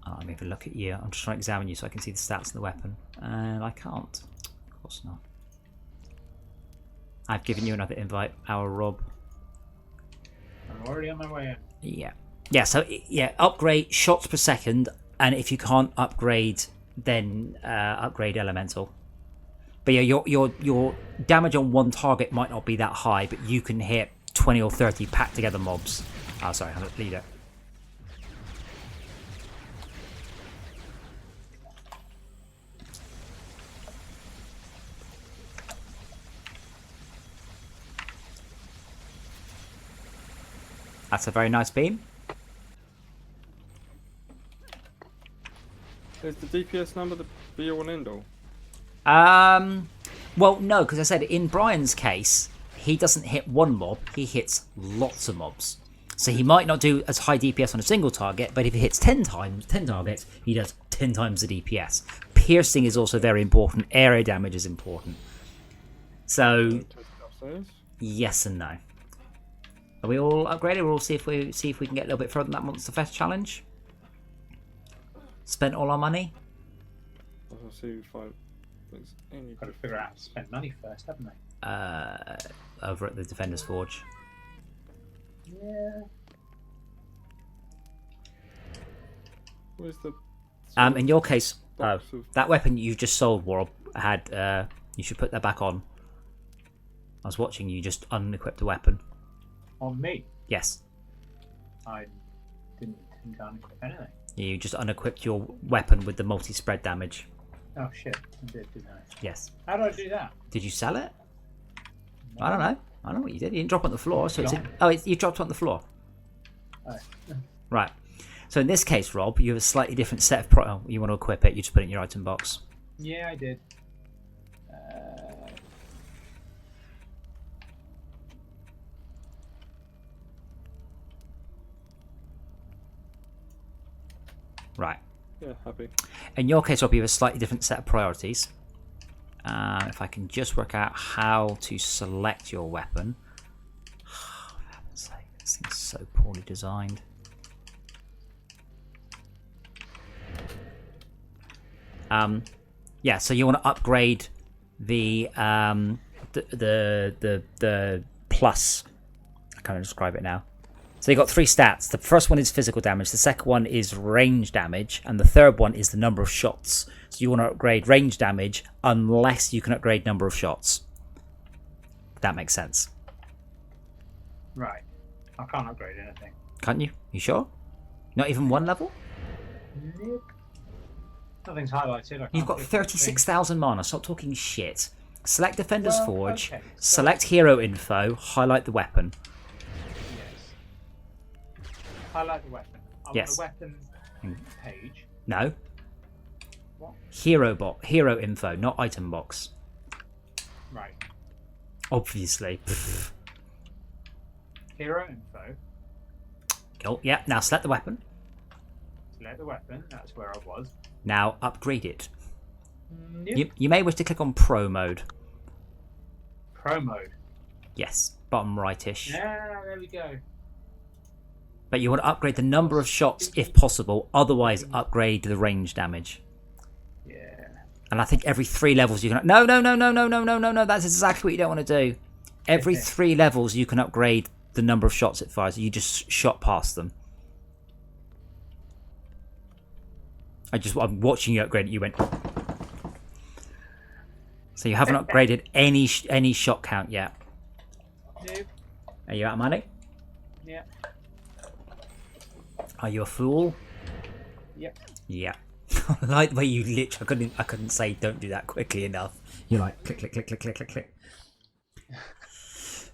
Oh, let me have a look at you. I'm just trying to examine you so I can see the stats of the weapon, and I can't. Of course not. I've given you another invite, our Rob. I'm already on my way in. Yeah. So upgrade shots per second, and if you can't upgrade, then upgrade elemental. But yeah, your damage on one target might not be that high, but you can hit 20 or 30 packed together mobs. Oh, sorry, I'm a leader. That's a very nice beam. Is the DPS number the be all and end all? Well, no, because I said in Brian's case, he doesn't hit one mob, he hits lots of mobs. So he might not do as high DPS on a single target, but if he hits 10 targets, he does 10 times the DPS. Piercing is also very important. Area damage is important. So, yes and no. Are we all upgraded? We'll see if we can get a little bit further than that Monster Fest challenge. Spent all our money. I'll see if I. You've got to figure out how to spend money first, haven't they? Over at the Defender's Forge. Yeah. Where's the? In your case, that weapon you just sold, Warp, had. You should put that back on. I was watching you just unequip the weapon. On me? Yes. I didn't unequip anything. You just unequipped your weapon with the multi-spread damage. Oh shit, I did, didn't I? Yes. How do I do that? Did you sell it? No. I don't know. I don't know what you did. You didn't drop it on the floor, so it's you dropped it on the floor. Oh. Right. So in this case, Rob, you have a slightly different set of you want to equip it. You just put it in your item box. Yeah, I did. Right. Yeah, happy. In your case, Rob, you have a slightly different set of priorities. If I can just work out how to select your weapon. Oh, for heaven's sake, this thing's so poorly designed. Yeah, so you want to upgrade the plus. I can't describe it now. So you've got 3 stats. The first one is physical damage, the second one is range damage, and the third one is the number of shots. So you want to upgrade range damage unless you can upgrade number of shots. If that makes sense. Right. I can't upgrade anything. Can't you? You sure? Not even 1 level? Nope. Nothing's highlighted. I can't You've got click anything. 36,000 mana. Stop talking shit. Select Defender's Well, Forge. okay, so- Select hero info. Highlight the weapon. Yes. Highlight the weapon. I Yes. want the weapon page. No. What? Hero info, not item box. Right. Obviously. Hero info. Cool. Yeah. Now select the weapon. Select the weapon. That's where I was. Now upgrade it. Yep. You may wish to click on Pro mode. Pro mode. Yes. Bottom rightish. Yeah, there we go. But you want to upgrade the number of shots if possible. Otherwise, upgrade the range damage. Yeah. And I think every 3 levels you can... No. That's exactly what you don't want to do. Every 3 levels you can upgrade the number of shots it fires. You just shot past them. I'm watching you upgrade it. You went... So you haven't upgraded any shot count yet. Nope. Are you out of money? Yeah. Are you a fool? Yep. Yeah. I like the way you literally... I couldn't say don't do that quickly enough. You're like click, click, click, click, click, click, click.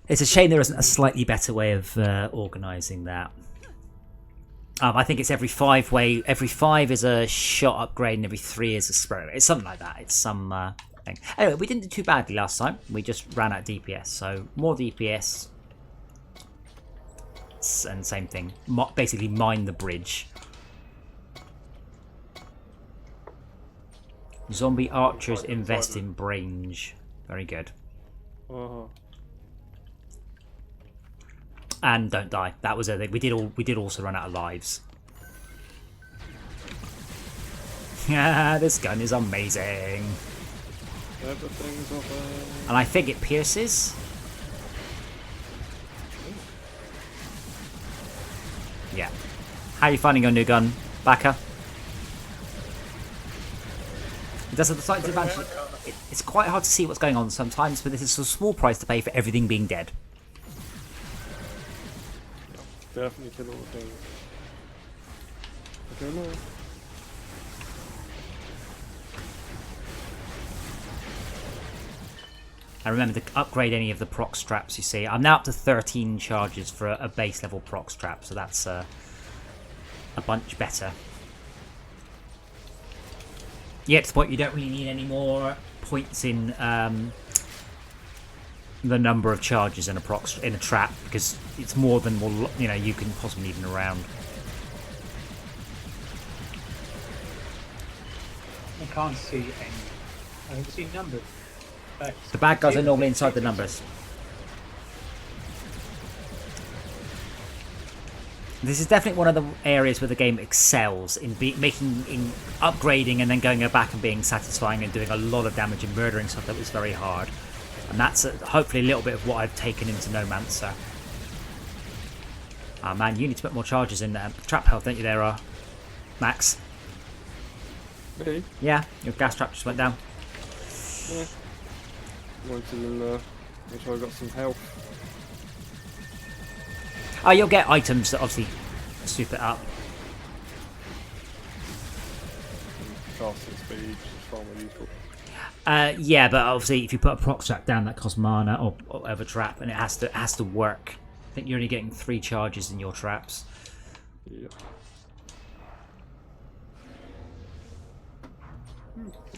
It's a shame there isn't a slightly better way of organising that. I think it's every 5 way. Every 5 is a shot upgrade, and every 3 is a spray. It's something like that. It's some thing. Anyway, we didn't do too badly last time. We just ran out of DPS, so more DPS, and same thing. Basically, mine the bridge. Zombie archers invest in range. Very good. And don't die. That was a thing. We did also run out of lives. Yeah, this gun is amazing. Everything's over. And I think it pierces. Yeah. How are you finding your new gun, Backer? It does have the slight advantage. It's quite hard to see what's going on sometimes, but this is a small price to pay for everything being dead. Definitely kill all the things. I don't know. And remember to upgrade any of the proc straps you see. I'm now up to 13 charges for a base level proc strap, so that's a bunch better. You get to the point you don't really need any more points in the number of charges in a trap, because it's more than you can possibly even around. I can't see any. I can see numbers. The bad guys are normally inside the numbers. This is definitely one of the areas where the game excels in upgrading and then going back and being satisfying and doing a lot of damage and murdering stuff that was very hard. And that's hopefully a little bit of what I've taken into Nomancer. Ah man, you need to put more charges in trap health, don't you there, Max? Me? Yeah, your gas trap just went down. Yeah. Wanted to make sure I got some health. Oh, you'll get items that obviously soup it up. Casting speed is far more useful. Yeah, but obviously if you put a proc trap down, that costs mana or whatever trap, and it has to work. I think you're only getting 3 charges in your traps. Yeah.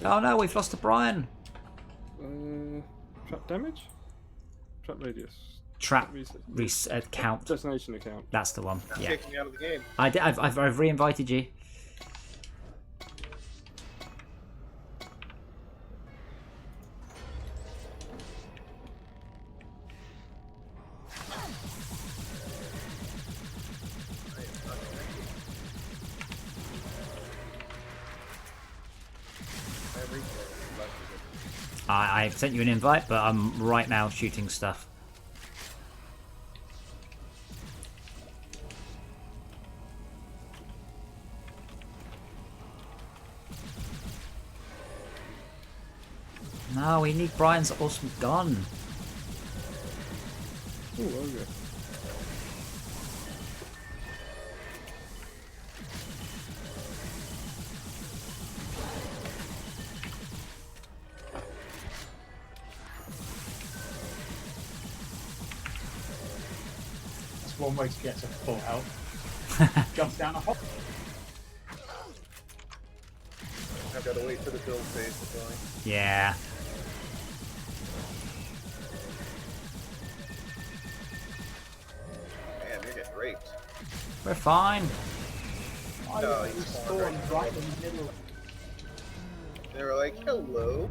Oh no, we've lost to Brian. Trap damage? Trap radius. Trap count. Destination account. That's the one. Yeah. Kicked me out of the game. I've re-invited you. I sent you an invite, but I'm right now shooting stuff. No, we need Brian's awesome gun. Ooh, okay. That's one way to get to full health. Jump down a hole. I've got to wait for the build phase to join. Yeah. Man, you're getting raped. We're fine. No, I you was spawned spawned right in the middle. They were like, hello.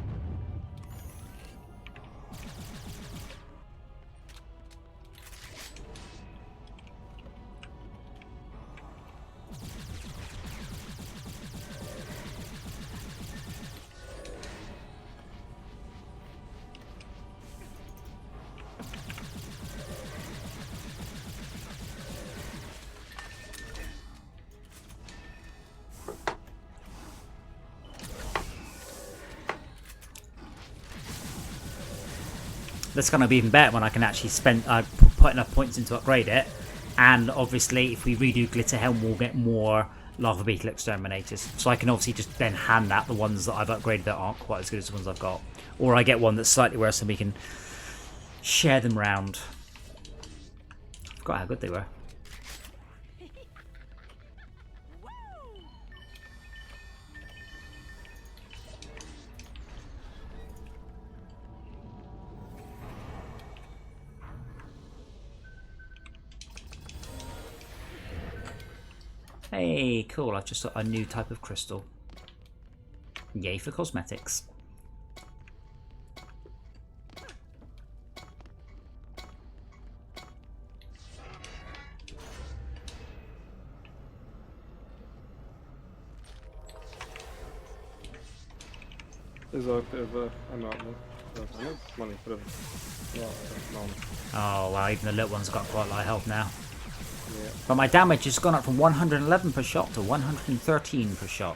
That's going to be even better when I can actually spend put enough points in to upgrade it. And obviously, if we redo Glitter Helm, we'll get more Lava Beetle Exterminators. So I can obviously just then hand out the ones that I've upgraded that aren't quite as good as the ones I've got. Or I get one that's slightly worse and we can share them round. I forgot how good they were. Hey, cool, I've just got a new type of crystal. Yay for cosmetics. There's a bit of a amount there. Money for them. Oh wow, even the little one's got quite a lot of health now. Yeah. But my damage has gone up from 111 per shot to 113 per shot.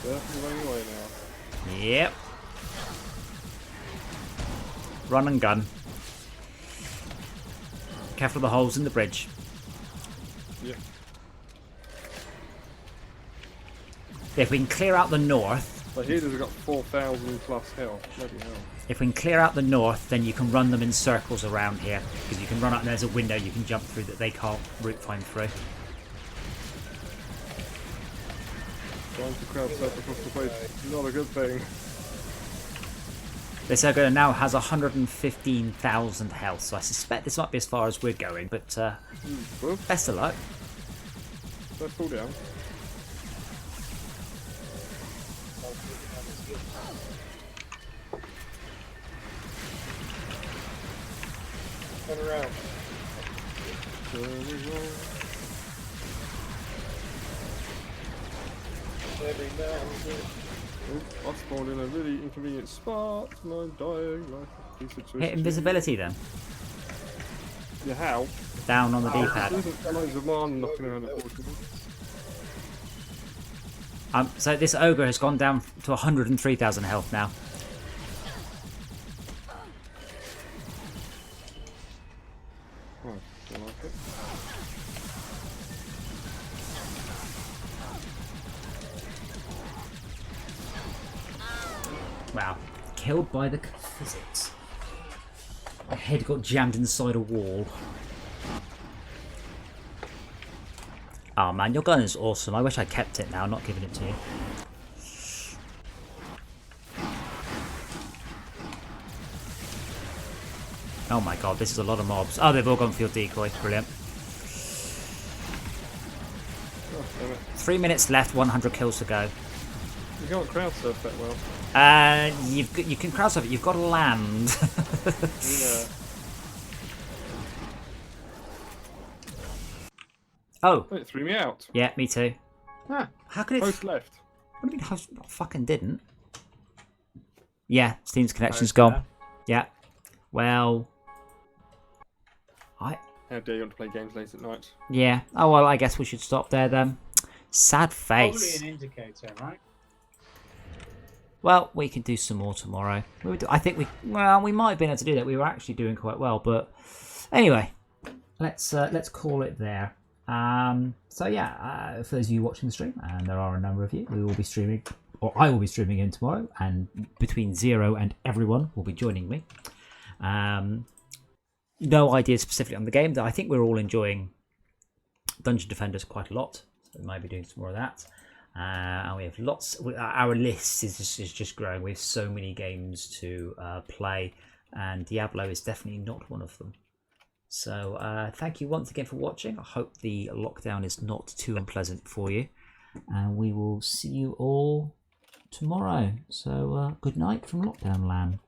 Definitely running away now. Yep. Run and gun. Careful of the holes in the bridge. Yeah. If we can clear out the north, But healers have got 4,000 plus health. Bloody hell. if we can clear out the north, then you can run them in circles around here. Because you can run out and there's a window you can jump through that they can't route find through. Trying to crowd surf across the place. Not a good thing. This ogre now has 115,000 health, so I suspect this might be as far as we're going, but Well, best of luck. let's fall down. Turn around. Every now and then. Oh, I spawned in a really inconvenient spot and I'm dying like a piece of twisted. Hit invisibility then. Yeah, how? Down on the D-pad. There isn't loads of mine knocking around the portal. So this ogre has gone down to 103,000 health now. Oh, don't like it. Wow. Killed by the physics. My head got jammed inside a wall. Oh man, your gun is awesome. I wish I kept it now, not giving it to you. Oh my god, this is a lot of mobs. Oh, they've all gone for your decoy. Brilliant. Oh, damn it. 3 minutes left, 100 kills to go. You can't crowd surf that well. You can crowd surf it. You've got to land. Yeah. Oh, It threw me out. yeah, me too. Ah, How could it? host left. What do you mean host fucking didn't? Yeah, Steam's connection's Host gone. left. Yeah. Well, How dare you want to play games late at night? yeah. Oh well, I guess we should stop there then. Sad Probably face. an indicator, right? Well, we can do some more tomorrow. I think we might have been able to do that. We were actually doing quite well, but anyway, let's call it there. So yeah, for those of you watching the stream, and there are a number of you, we will be streaming, or I will be streaming in tomorrow, and between Zero and everyone will be joining me. No idea specifically on the game. I think we're all enjoying Dungeon Defenders quite a lot, so we might be doing some more of that. And we have lots. Our list is just growing. We have so many games to play, and Diablo is definitely not one of them. So thank you once again for watching. I hope the lockdown is not too unpleasant for you, and we will see you all tomorrow. So good night from Lockdown Land.